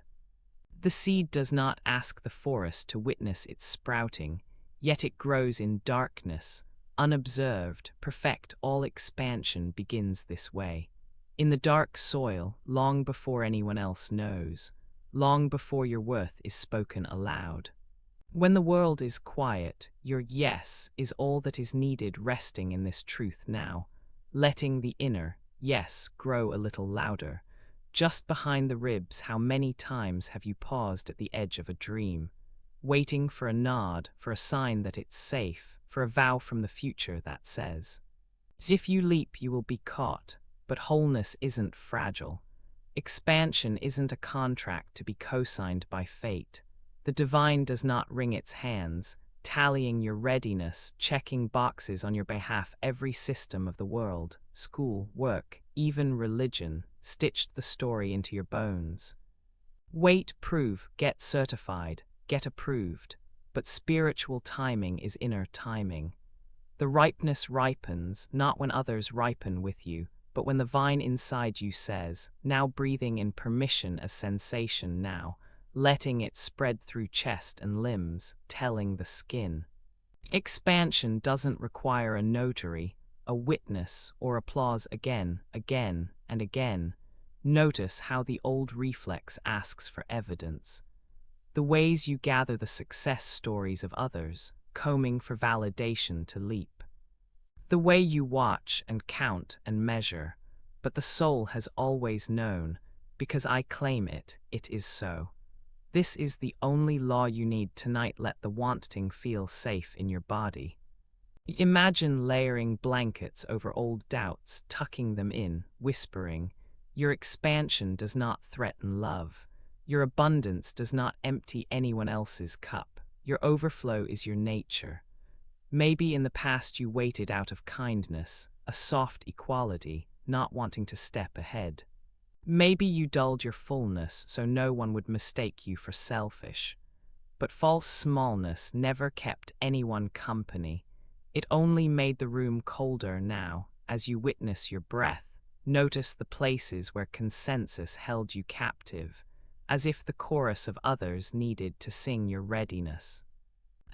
A: The seed does not ask the forest to witness its sprouting, yet it grows in darkness, unobserved. Perfect all expansion begins this way. In the dark soil, long before anyone else knows, long before your worth is spoken aloud. When the world is quiet, your yes is all that is needed, resting in this truth now, letting the inner yes grow a little louder. Just behind the ribs, how many times have you paused at the edge of a dream, waiting for a nod, for a sign that it's safe, for a vow from the future that says, if you leap you will be caught. But wholeness isn't fragile. Expansion isn't a contract to be co-signed by fate. The divine does not wring its hands, tallying your readiness, checking boxes on your behalf. Every system of the world, school, work, even religion, stitched the story into your bones. Wait, prove, get certified, get approved. But spiritual timing is inner timing. The ripeness ripens, not when others ripen with you, but when the vine inside you says, now, breathing in permission, a sensation now, letting it spread through chest and limbs, telling the skin. Expansion doesn't require a notary, a witness, or applause. Again, again, and again. Notice how the old reflex asks for evidence. The ways you gather the success stories of others, combing for validation to leap. The way you watch and count and measure, but the soul has always known, because I claim it, it is so. This is the only law you need tonight. Let the wanting feel safe in your body. Imagine layering blankets over old doubts, tucking them in, whispering, your expansion does not threaten love. Your abundance does not empty anyone else's cup. Your overflow is your nature. Maybe in the past you waited out of kindness, a soft equality, not wanting to step ahead. Maybe you dulled your fullness so no one would mistake you for selfish. But false smallness never kept anyone company. It only made the room colder now. As you witness your breath, notice the places where consensus held you captive, as if the chorus of others needed to sing your readiness.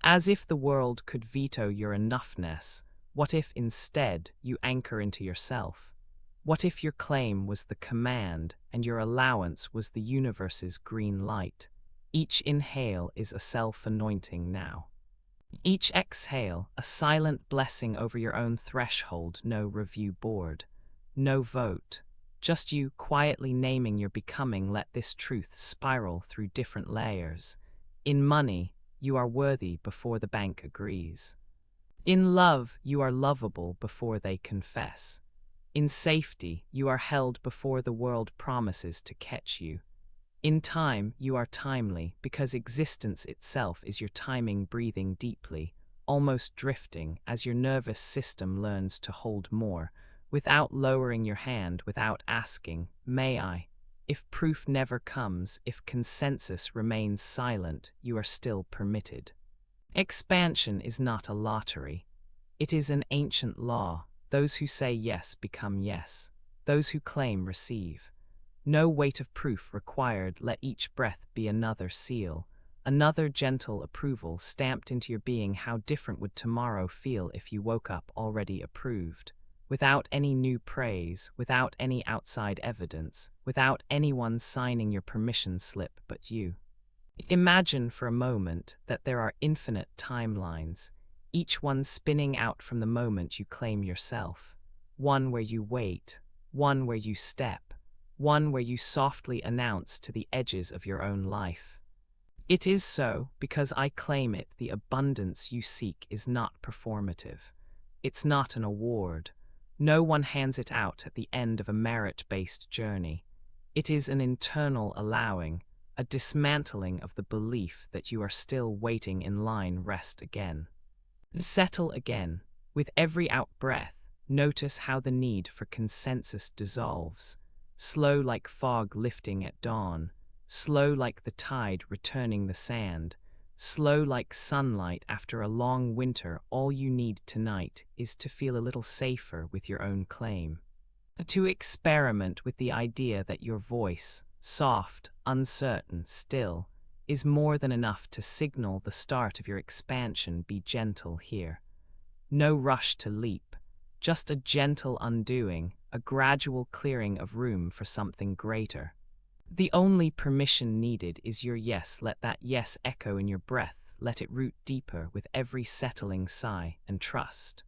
A: As if the world could veto your enoughness. What if instead you anchor into yourself? What if your claim was the command and your allowance was the universe's green light? Each inhale is a self-anointing now. Each exhale, a silent blessing over your own threshold. No review board, no vote, just you quietly naming your becoming. Let this truth spiral through different layers. In money, you are worthy before the bank agrees. In love, you are lovable before they confess. In safety, you are held before the world promises to catch you. In time, you are timely, because existence itself is your timing. Breathing deeply, almost drifting, as your nervous system learns to hold more, without lowering your hand, without asking, "May I?" If proof never comes, if consensus remains silent, you are still permitted. Expansion is not a lottery. It is an ancient law. Those who say yes become yes. Those who claim receive. No weight of proof required. Let each breath be another seal, another gentle approval stamped into your being. How different would tomorrow feel if you woke up already approved? Without any new praise, without any outside evidence, without anyone signing your permission slip but you. Imagine for a moment that there are infinite timelines, each one spinning out from the moment you claim yourself. One where you wait, one where you step, one where you softly announce to the edges of your own life. It is so because I claim it. The abundance you seek is not performative. It's not an award. No one hands it out at the end of a merit-based journey. It is an internal allowing, a dismantling of the belief that you are still waiting in line. Rest again. Settle again. With every out-breath, notice how the need for consensus dissolves. Slow like fog lifting at dawn, slow like the tide returning the sand, slow like sunlight after a long winter. All you need tonight is to feel a little safer with your own claim. To experiment with the idea that your voice, soft, uncertain, still, is more than enough to signal the start of your expansion. Be gentle here. No rush to leap, just a gentle undoing, a gradual clearing of room for something greater. The only permission needed is your yes. Let that yes echo in your breath. Let it root deeper with every settling sigh, and trust.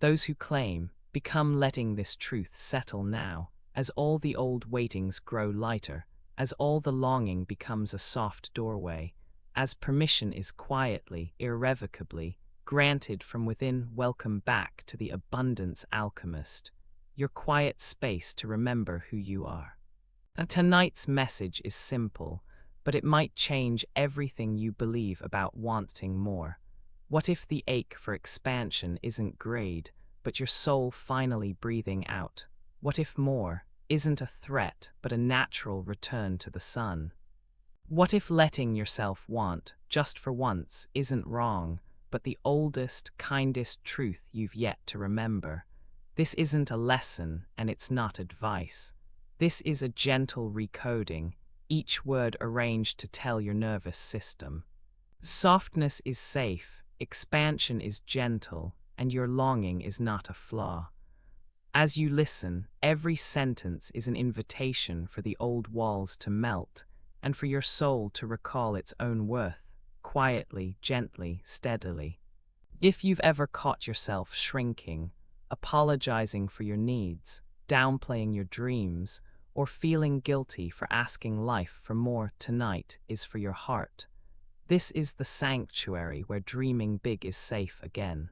A: Those who claim become letting this truth settle now, as all the old waitings grow lighter, as all the longing becomes a soft doorway, as permission is quietly, irrevocably granted from within. Welcome back to the Abundance Alchemist, your quiet space to remember who you are. Tonight's message is simple, but it might change everything you believe about wanting more. What if the ache for expansion isn't grade, but your soul finally breathing out? What if more isn't a threat, but a natural return to the sun? What if letting yourself want, just for once, isn't wrong, but the oldest, kindest truth you've yet to remember? This isn't a lesson, and it's not advice. This is a gentle recoding, each word arranged to tell your nervous system. Softness is safe, expansion is gentle, and your longing is not a flaw. As you listen, every sentence is an invitation for the old walls to melt, and for your soul to recall its own worth, quietly, gently, steadily. If you've ever caught yourself shrinking, apologizing for your needs, downplaying your dreams, or feeling guilty for asking life for more, tonight is for your heart. This is the sanctuary where dreaming big is safe again.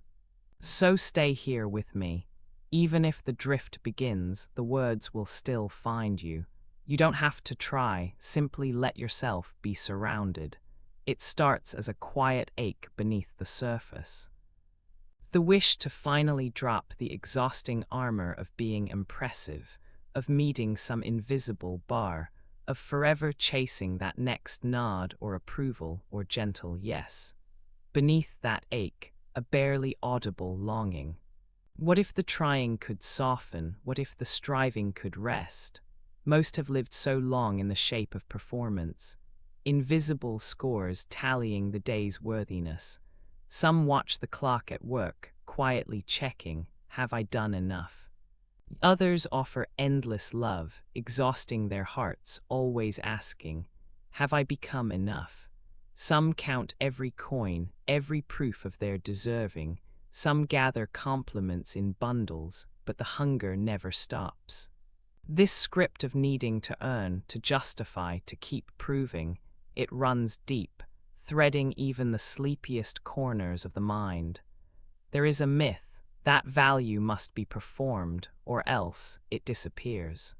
A: So stay here with me. Even if the drift begins, the words will still find you. You don't have to try, simply let yourself be surrounded. It starts as a quiet ache beneath the surface. The wish to finally drop the exhausting armor of being impressive, of meeting some invisible bar, of forever chasing that next nod or approval or gentle yes. Beneath that ache, a barely audible longing. What if the trying could soften? What if the striving could rest? Most have lived so long in the shape of performance, invisible scores tallying the day's worthiness. Some watch the clock at work, quietly checking, have I done enough? Others offer endless love, exhausting their hearts, always asking, have I become enough? Some count every coin, every proof of their deserving. Some gather compliments in bundles, but the hunger never stops. This script of needing to earn, to justify, to keep proving, it runs deep, threading even the sleepiest corners of the mind. There is a myth that value must be performed, or else it disappears.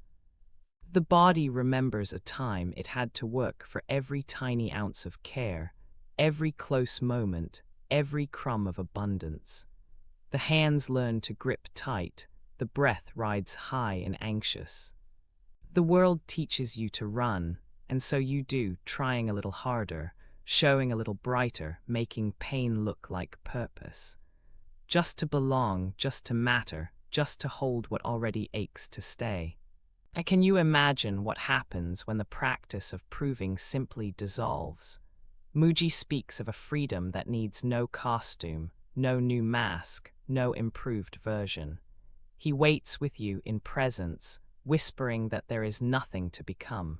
A: The body remembers a time it had to work for every tiny ounce of care, every close moment, every crumb of abundance. The hands learn to grip tight, the breath rides high and anxious. The world teaches you to run, and so you do, trying a little harder, showing a little brighter, making pain look like purpose. Just to belong, just to matter, just to hold what already aches to stay. And can you imagine what happens when the practice of proving simply dissolves? Muji speaks of a freedom that needs no costume, no new mask, no improved version. He waits with you in presence, whispering that there is nothing to become.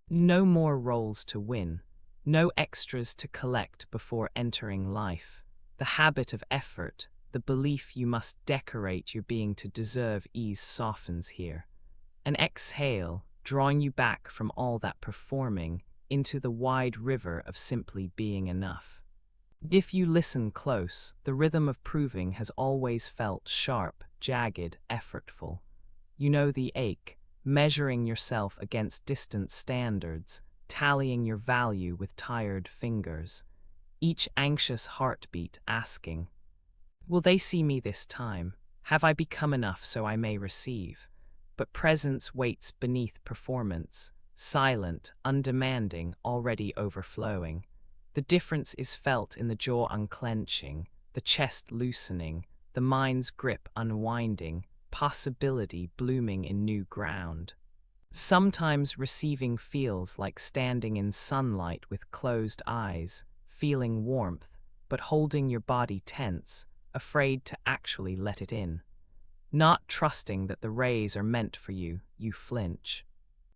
A: No more roles to win, no extras to collect before entering life. The habit of effort, the belief you must decorate your being to deserve ease softens here. An exhale, drawing you back from all that performing into the wide river of simply being enough. If you listen close, the rhythm of proving has always felt sharp, jagged, effortful. You know the ache, measuring yourself against distant standards, tallying your value with tired fingers. Each anxious heartbeat asking, will they see me this time? Have I become enough so I may receive? But presence waits beneath performance, silent, undemanding, already overflowing. The difference is felt in the jaw unclenching, the chest loosening, the mind's grip unwinding, possibility blooming in new ground. Sometimes receiving feels like standing in sunlight with closed eyes, feeling warmth, but holding your body tense, afraid to actually let it in. Not trusting that the rays are meant for you, you flinch.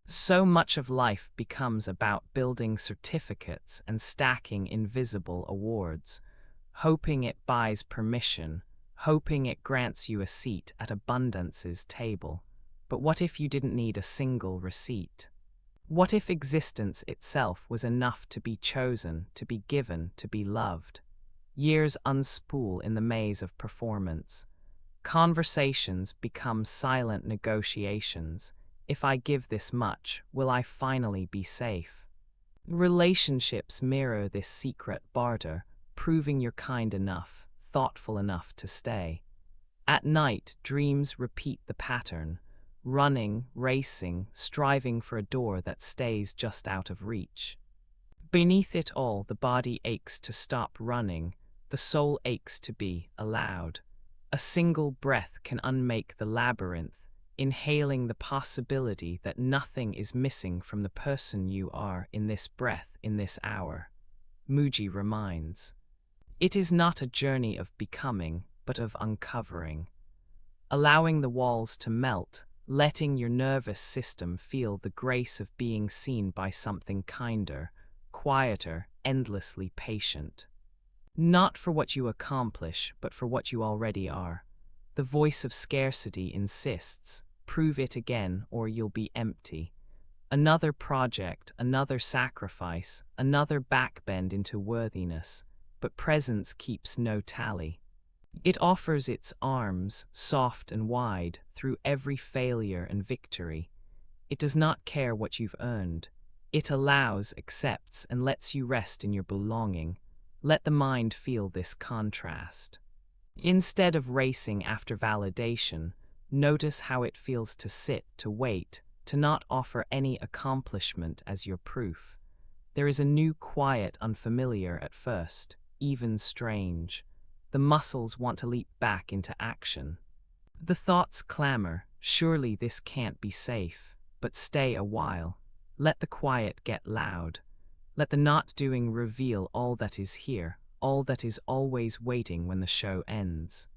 A: So much of life becomes about building certificates and stacking invisible awards, hoping it buys permission, hoping it grants you a seat at Abundance's table. But what if you didn't need a single receipt? What if existence itself was enough to be chosen, to be given, to be loved? Years unspool in the maze of performance. Conversations become silent negotiations. If I give this much, will I finally be safe? Relationships mirror this secret barter, proving you're kind enough, thoughtful enough to stay. At night, dreams repeat the pattern, running, racing, striving for a door that stays just out of reach. Beneath it all, the body aches to stop running, the soul aches to be allowed. A single breath can unmake the labyrinth, inhaling the possibility that nothing is missing from the person you are in this breath, in this hour. Muji reminds, it is not a journey of becoming, but of uncovering. Allowing the walls to melt, letting your nervous system feel the grace of being seen by something kinder, quieter, endlessly patient. Not for what you accomplish, but for what you already are. The voice of scarcity insists, prove it again or you'll be empty. Another project, another sacrifice, another backbend into worthiness, but presence keeps no tally. It offers its arms, soft and wide, through every failure and victory. It does not care what you've earned. It allows, accepts, and lets you rest in your belonging. Let the mind feel this contrast. Instead of racing after validation, notice how it feels to sit, to wait, to not offer any accomplishment as your proof. There is a new quiet, unfamiliar at first, even strange. The muscles want to leap back into action. The thoughts clamor, surely this can't be safe, but stay a while. Let the quiet get loud. Let the not doing reveal all that is here, all that is always waiting when the show ends.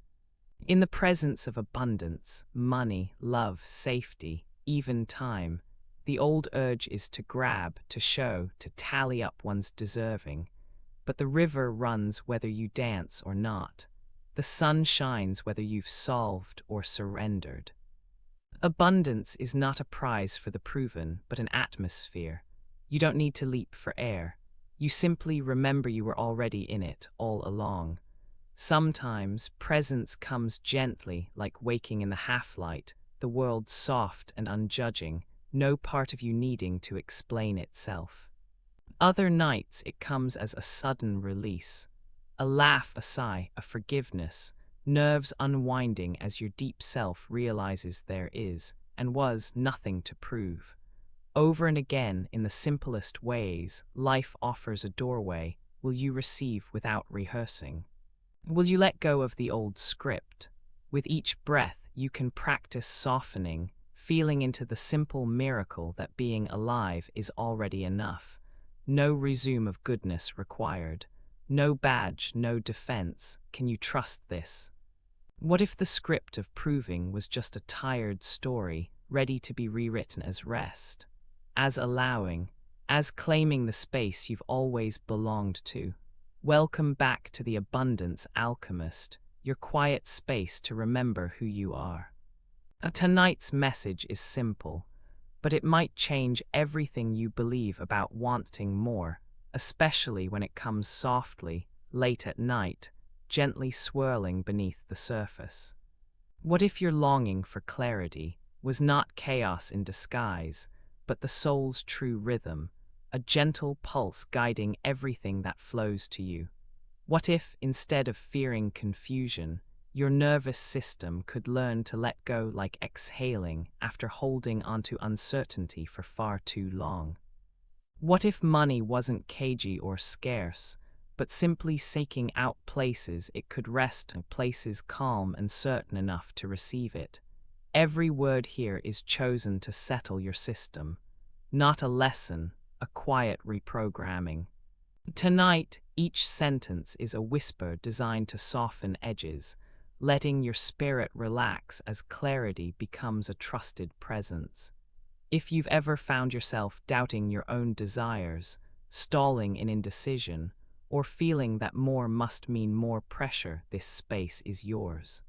A: In the presence of abundance, money, love, safety, even time, the old urge is to grab, to show, to tally up one's deserving. But the river runs whether you dance or not. The sun shines whether you've solved or surrendered. Abundance is not a prize for the proven, but an atmosphere. You don't need to leap for air. You simply remember you were already in it all along. Sometimes presence comes gently, like waking in the half-light, the world soft and unjudging, no part of you needing to explain itself. Other nights it comes as a sudden release. A laugh, a sigh, a forgiveness, nerves unwinding as your deep self realizes there is, and was, nothing to prove. Over and again, in the simplest ways, life offers a doorway. Will you receive without rehearsing? Will you let go of the old script? With each breath, you can practice softening, feeling into the simple miracle that being alive is already enough. No resume of goodness required. No badge, no defense. Can you trust this? What if the script of proving was just a tired story, ready to be rewritten as rest? As allowing, as claiming the space you've always belonged to. Welcome back to the Abundance Alchemist, your quiet space to remember who you are. Tonight's message is simple, but it might change everything you believe about wanting more, especially when it comes softly, late at night, gently swirling beneath the surface. What if your longing for clarity was not chaos in disguise, but the soul's true rhythm, a gentle pulse guiding everything that flows to you? What if, instead of fearing confusion, your nervous system could learn to let go like exhaling after holding onto uncertainty for far too long? What if money wasn't cagey or scarce, but simply seeking out places it could rest in, places calm and certain enough to receive it? Every word here is chosen to settle your system, not a lesson, a quiet reprogramming. Tonight, each sentence is a whisper designed to soften edges, letting your spirit relax as clarity becomes a trusted presence. If you've ever found yourself doubting your own desires, stalling in indecision, or feeling that more must mean more pressure, this space is yours.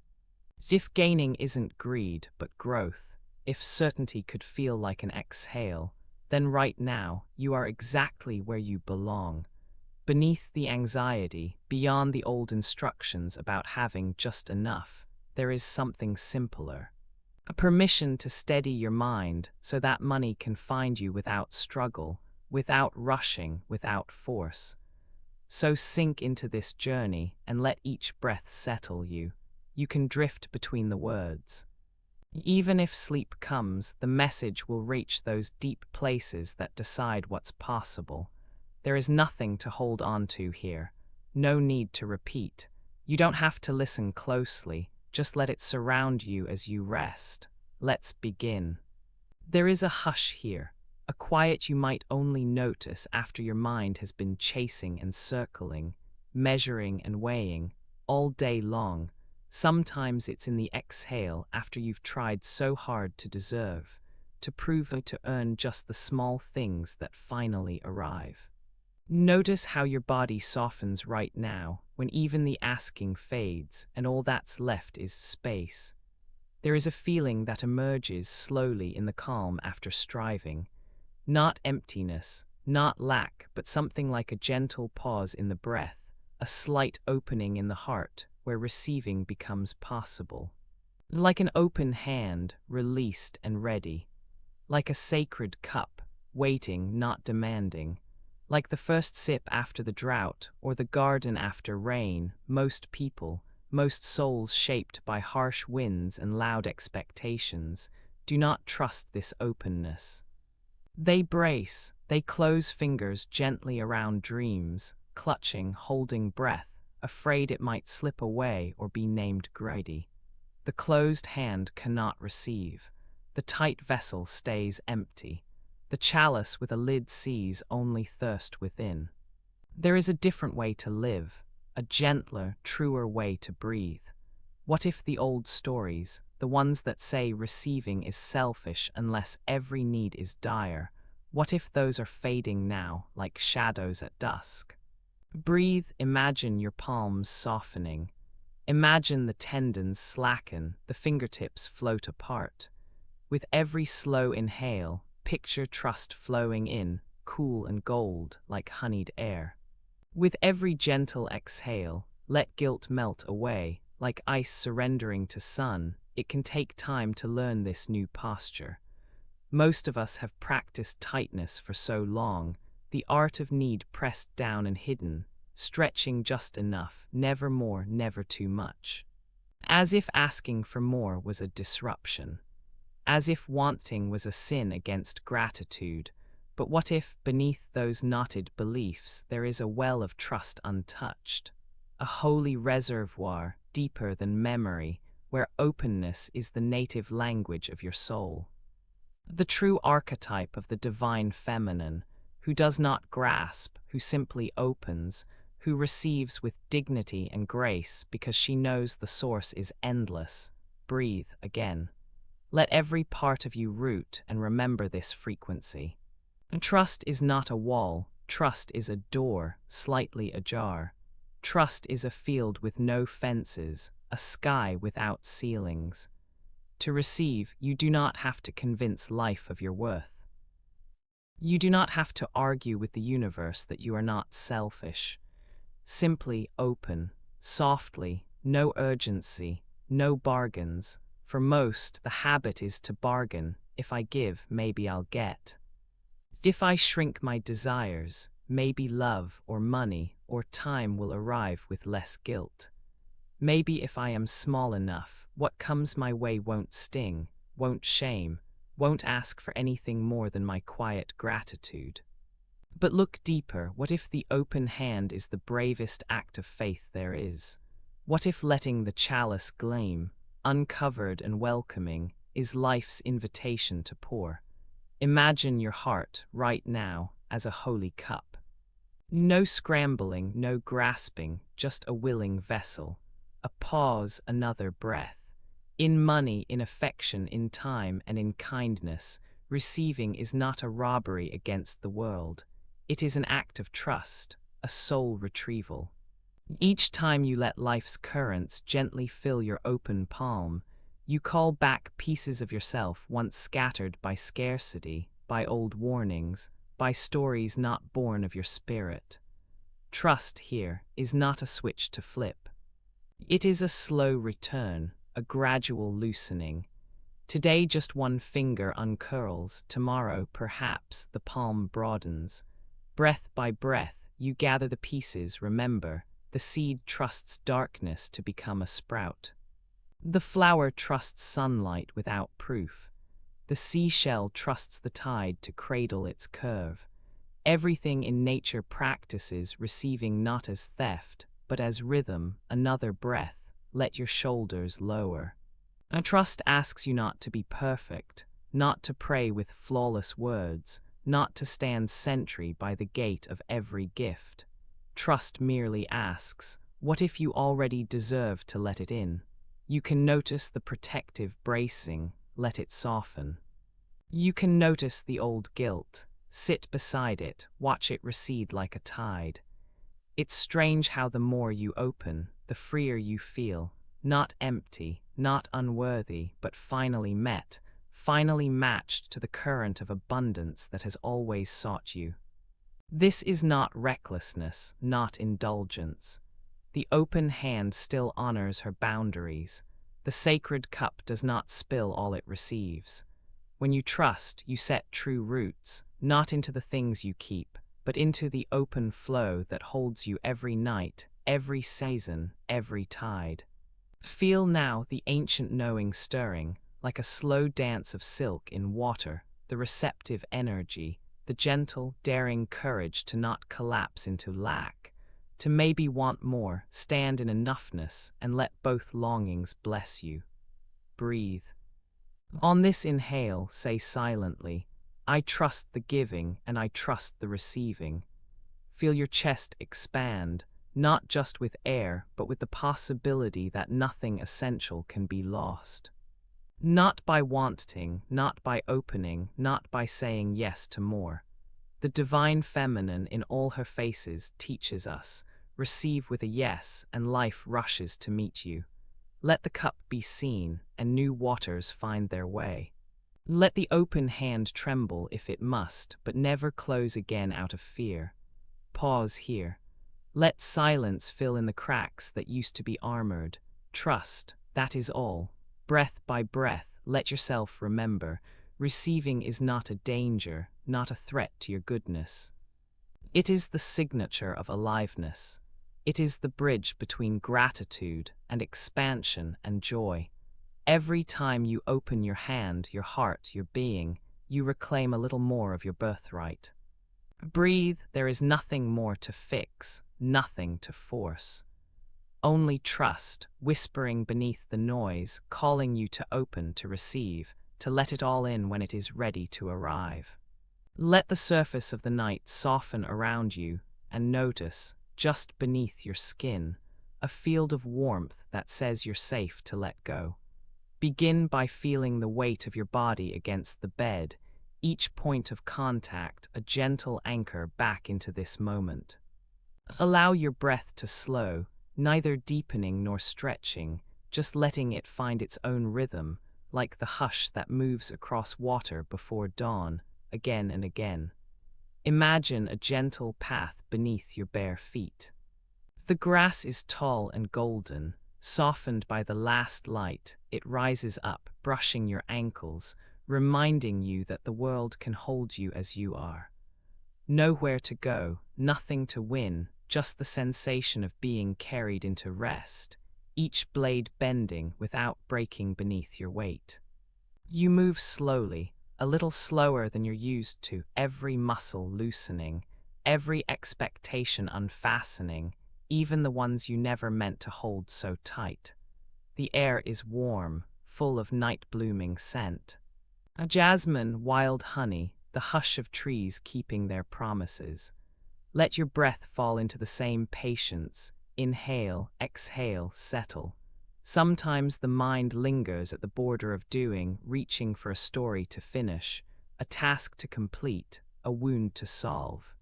A: If gaining isn't greed but growth, if certainty could feel like an exhale, then right now you are exactly where you belong. Beneath the anxiety, beyond the old instructions about having just enough, there is something simpler. A permission to steady your mind so that money can find you without struggle, without rushing, without force. So sink into this journey and let each breath settle you. You can drift between the words. Even if sleep comes, the message will reach those deep places that decide what's possible. There is nothing to hold on to here. No need to repeat. You don't have to listen closely. Just let it surround you as you rest. Let's begin. There is a hush here, a quiet you might only notice after your mind has been chasing and circling, measuring and weighing, all day long. Sometimes it's in the exhale after you've tried so hard to deserve, to prove and to earn just the small things that finally arrive. Notice how your body softens right now, when even the asking fades and all that's left is space. There is a feeling that emerges slowly in the calm after striving. Not emptiness, not lack, but something like a gentle pause in the breath, a slight opening in the heart where receiving becomes possible. Like an open hand, released and ready. like a sacred cup, waiting, not demanding. Like the first sip after the drought, or the garden after rain, most people, most souls shaped by harsh winds and loud expectations, do not trust this openness. They brace, they close fingers gently around dreams, clutching, holding breath, afraid it might slip away or be named greedy. The closed hand cannot receive. The tight vessel stays empty. The chalice with a lid sees only thirst within. There is a different way to live, a gentler, truer way to breathe. What if the old stories, the ones that say receiving is selfish unless every need is dire, what if those are fading now, like shadows at dusk? Breathe, imagine your palms softening. Imagine the tendons slacken, the fingertips float apart. With every slow inhale, picture trust flowing in, cool and gold, like honeyed air. With every gentle exhale, let guilt melt away, like ice surrendering to sun. It can take time to learn this new posture. Most of us have practiced tightness for so long, the art of need pressed down and hidden, stretching just enough, never more, never too much. As if asking for more was a disruption. As if wanting was a sin against gratitude. But what if, beneath those knotted beliefs, there is a well of trust untouched? A holy reservoir, deeper than memory, where openness is the native language of your soul. The true archetype of the divine feminine, who does not grasp, who simply opens, who receives with dignity and grace because she knows the source is endless. Breathe again. Let every part of you root and remember this frequency. Trust is not a wall, trust is a door, slightly ajar. Trust is a field with no fences, a sky without ceilings. To receive, you do not have to convince life of your worth. You do not have to argue with the universe that you are not selfish. Simply open, softly, no urgency, no bargains. For most, the habit is to bargain. If I give, maybe I'll get. If I shrink my desires, maybe love or money or time will arrive with less guilt. Maybe if I am small enough, what comes my way won't sting, won't shame, won't ask for anything more than my quiet gratitude. But look deeper. What if the open hand is the bravest act of faith there is? What if letting the chalice gleam, uncovered and welcoming, is life's invitation to pour? Imagine your heart, right now, as a holy cup. No scrambling, no grasping, just a willing vessel. A pause, another breath. In money, in affection, in time, and in kindness, receiving is not a robbery against the world. It is an act of trust, a soul retrieval. Each time you let life's currents gently fill your open palm, you call back pieces of yourself once scattered by scarcity, by old warnings, by stories not born of your spirit. Trust here is not a switch to flip. It is a slow return, a gradual loosening. Today just one finger uncurls, tomorrow perhaps the palm broadens. Breath by breath, you gather the pieces, remember, the seed trusts darkness to become a sprout. The flower trusts sunlight without proof. The seashell trusts the tide to cradle its curve. Everything in nature practices receiving not as theft, but as rhythm, another breath, let your shoulders lower. A trust asks you not to be perfect, not to pray with flawless words, not to stand sentry by the gate of every gift. Trust merely asks, what if you already deserve to let it in? You can notice the protective bracing, let it soften. You can notice the old guilt, sit beside it, watch it recede like a tide. It's strange how the more you open, the freer you feel, not empty, not unworthy, but finally met, finally matched to the current of abundance that has always sought you. This is not recklessness, not indulgence. The open hand still honors her boundaries. The sacred cup does not spill all it receives. When you trust, you set true roots, not into the things you keep, but into the open flow that holds you every night, every season, every tide. Feel now the ancient knowing stirring, like a slow dance of silk in water, the receptive energy, the gentle, daring courage to not collapse into lack, to maybe want more, stand in enoughness, and let both longings bless you. Breathe. On this inhale, say silently, I trust the giving and I trust the receiving. Feel your chest expand, not just with air, but with the possibility that nothing essential can be lost. Not by wanting, not by opening, not by saying yes to more. The divine feminine in all her faces teaches us, receive with a yes and life rushes to meet you. Let the cup be seen and new waters find their way. Let the open hand tremble if it must, but never close again out of fear. Pause here. Let silence fill in the cracks that used to be armored. Trust, that is all. Breath by breath, let yourself remember, receiving is not a danger, not a threat to your goodness. It is the signature of aliveness. It is the bridge between gratitude and expansion and joy. Every time you open your hand, your heart, your being, you reclaim a little more of your birthright. Breathe, there is nothing more to fix, nothing to force. Only trust, whispering beneath the noise, calling you to open, to receive, to let it all in when it is ready to arrive. Let the surface of the night soften around you, and notice, just beneath your skin, a field of warmth that says you're safe to let go. Begin by feeling the weight of your body against the bed, each point of contact a gentle anchor back into this moment. Allow your breath to slow, neither deepening nor stretching, just letting it find its own rhythm, like the hush that moves across water before dawn, again and again. Imagine a gentle path beneath your bare feet. The grass is tall and golden, softened by the last light. It rises up, brushing your ankles, reminding you that the world can hold you as you are. Nowhere to go, nothing to win, just the sensation of being carried into rest, each blade bending without breaking beneath your weight. You move slowly, a little slower than you're used to, every muscle loosening, every expectation unfastening, even the ones you never meant to hold so tight. The air is warm, full of night-blooming scent. A jasmine, wild honey, the hush of trees keeping their promises. Let your breath fall into the same patience. Inhale, exhale, settle. Sometimes the mind lingers at the border of doing, reaching for a story to finish, a task to complete, a wound to solve.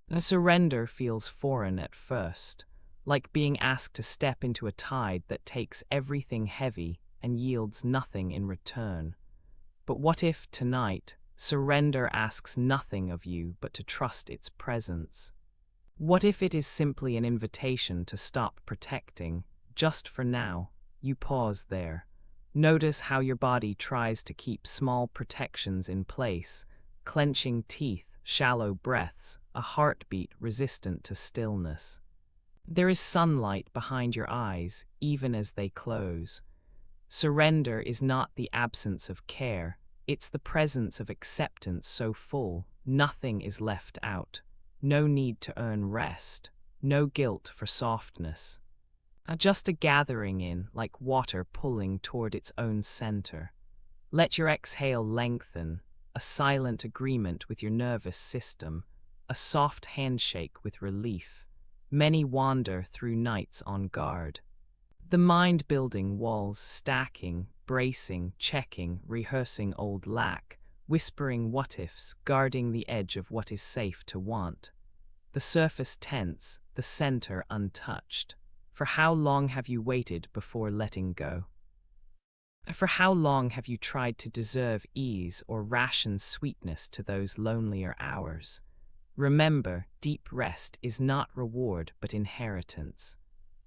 A: A surrender feels foreign at first, like being asked to step into a tide that takes everything heavy and yields nothing in return. But what if, tonight, surrender asks nothing of you but to trust its presence? What if it is simply an invitation to stop protecting, just for now? You pause there. Notice how your body tries to keep small protections in place, clenching teeth, shallow breaths, a heartbeat resistant to stillness. There is sunlight behind your eyes, even as they close. Surrender is not the absence of care, it's the presence of acceptance so full, nothing is left out. No need to earn rest, no guilt for softness. Just a gathering in, like water pulling toward its own center. Let your exhale lengthen, a silent agreement with your nervous system, a soft handshake with relief. Many wander through nights on guard. The mind building walls stacking, bracing, checking, rehearsing old lack, whispering what-ifs, guarding the edge of what is safe to want. The surface tense, the center untouched. For how long have you waited before letting go? For how long have you tried to deserve ease or ration sweetness to those lonelier hours? Remember, deep rest is not reward but inheritance.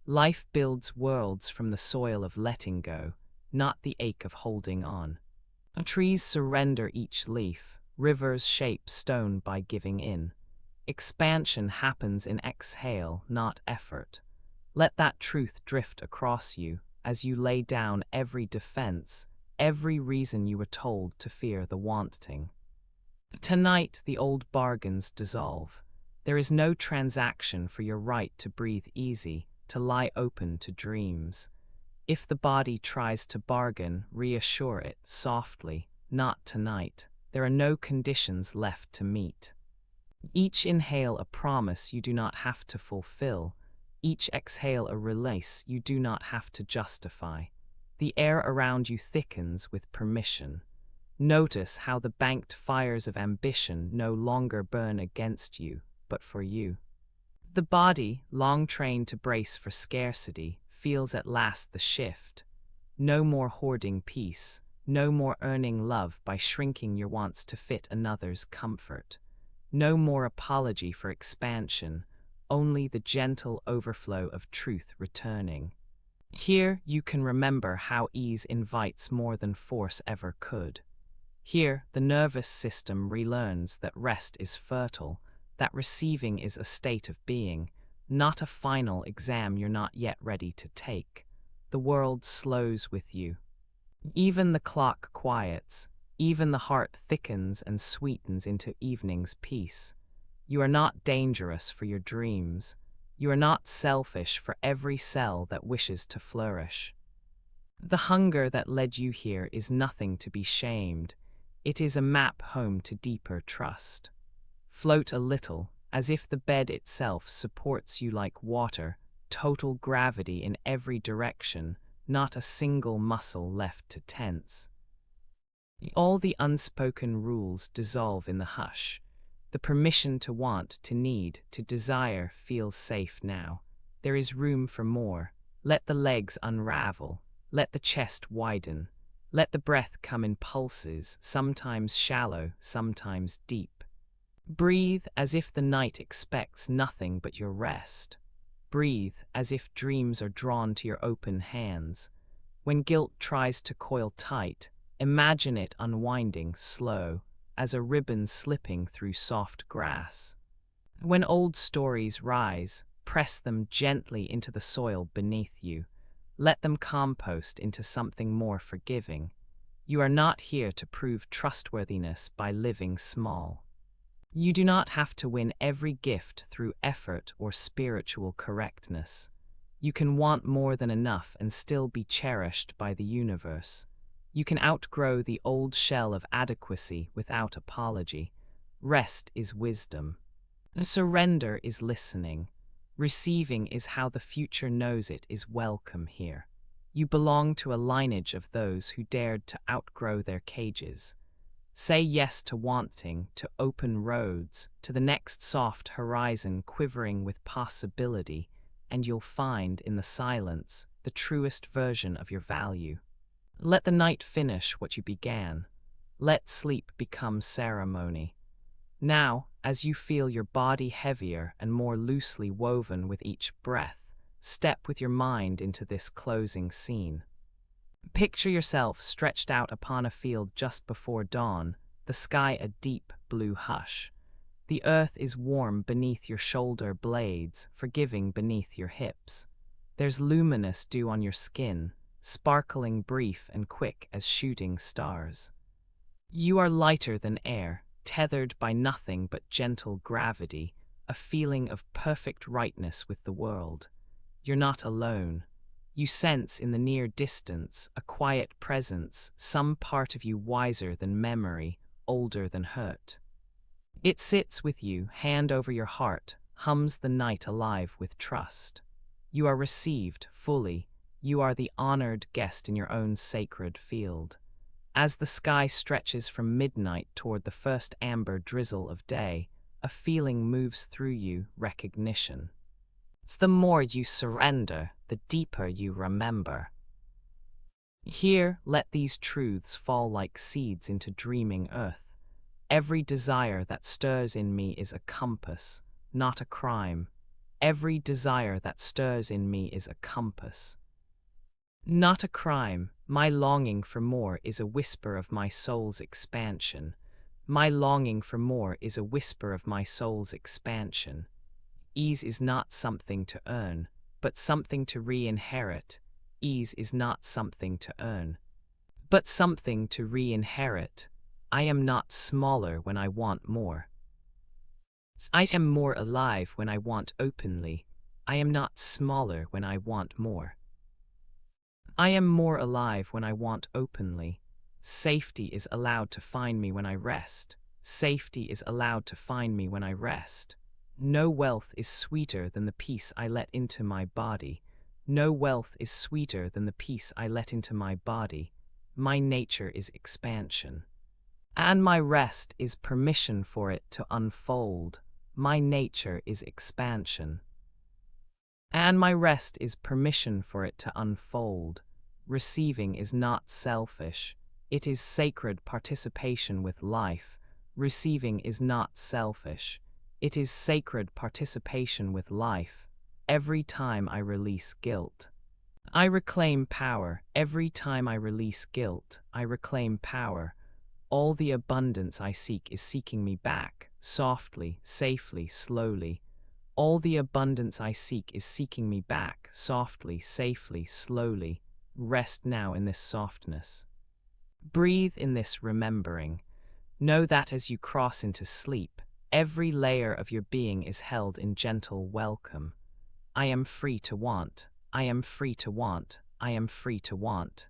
A: Life builds worlds from the soil of letting go, not the ache of holding on. Trees surrender each leaf, rivers shape stone by giving in. Expansion happens in exhale, not effort. Let that truth drift across you as you lay down every defense, every reason you were told to fear the wanting. Tonight, the old bargains dissolve. There is no transaction for your right to breathe easy, to lie open to dreams. If the body tries to bargain, reassure it softly, not tonight. There are no conditions left to meet. Each inhale a promise you do not have to fulfill. Each exhale a release you do not have to justify. The air around you thickens with permission. Notice how the banked fires of ambition no longer burn against you, but for you. The body, long trained to brace for scarcity, feels at last the shift. No more hoarding peace, no more earning love by shrinking your wants to fit another's comfort. No more apology for expansion, only the gentle overflow of truth returning. Here you can remember how ease invites more than force ever could. Here the nervous system relearns that rest is fertile, that receiving is a state of being, not a final exam you're not yet ready to take. The world slows with you. Even the clock quiets, even the heart thickens and sweetens into evening's peace. You are not dangerous for your dreams. You are not selfish for every cell that wishes to flourish. The hunger that led you here is nothing to be shamed. It is a map home to deeper trust. Float a little, as if the bed itself supports you like water, total gravity in every direction, not a single muscle left to tense. All the unspoken rules dissolve in the hush. The permission to want, to need, to desire feels safe now. There is room for more. Let the legs unravel. Let the chest widen. Let the breath come in pulses, sometimes shallow, sometimes deep. Breathe as if the night expects nothing but your rest. Breathe as if dreams are drawn to your open hands. When guilt tries to coil tight, imagine it unwinding slow, as a ribbon slipping through soft grass. When old stories rise, press them gently into the soil beneath you. Let them compost into something more forgiving. You are not here to prove trustworthiness by living small. You do not have to win every gift through effort or spiritual correctness. You can want more than enough and still be cherished by the universe. You can outgrow the old shell of adequacy without apology. Rest is wisdom. Surrender is listening. Receiving is how the future knows it is welcome here. You belong to a lineage of those who dared to outgrow their cages. Say yes to wanting, to open roads, to the next soft horizon quivering with possibility, and you'll find in the silence the truest version of your value. Let the night finish what you began. Let sleep become ceremony. Now, as you feel your body heavier and more loosely woven with each breath, step with your mind into this closing scene. Picture yourself stretched out upon a field just before dawn, the sky a deep blue hush. The earth is warm beneath your shoulder blades, forgiving beneath your hips. There's luminous dew on your skin, sparkling brief and quick as shooting stars. You are lighter than air, tethered by nothing but gentle gravity, a feeling of perfect rightness with the world. You're not alone. You sense in the near distance a quiet presence, some part of you wiser than memory, older than hurt. It sits with you, hand over your heart, hums the night alive with trust. You are received fully. You are the honored guest in your own sacred field. As the sky stretches from midnight toward the first amber drizzle of day, a feeling moves through you, recognition. The more you surrender, the deeper you remember. Here, let these truths fall like seeds into dreaming earth. Every desire that stirs in me is a compass, not a crime. Every desire that stirs in me is a compass. Not a crime. My longing for more is a whisper of my soul's expansion. My longing for more is a whisper of my soul's expansion. Ease is not something to earn, but something to re-inherit. Ease is not something to earn, but something to re-inherit. I am not smaller when I want more. I am more alive when I want openly. I am not smaller when I want more. I am more alive when I want openly. Safety is allowed to find me when I rest. Safety is allowed to find me when I rest. No wealth is sweeter than the peace I let into my body. No wealth is sweeter than the peace I let into my body. My nature is expansion. And my rest is permission for it to unfold. My nature is expansion. And my rest is permission for it to unfold. Receiving is not selfish. It is sacred participation with life. Receiving is not selfish. It is sacred participation with life. Every time I release guilt, I reclaim power. Every time I release guilt, I reclaim power. All the abundance I seek is seeking me back, softly, safely, slowly. All the abundance I seek is seeking me back, softly, safely, slowly. Rest now in this softness. Breathe in this remembering. Know that as you cross into sleep, every layer of your being is held in gentle welcome. I am free to want. I am free to want. I am free to want.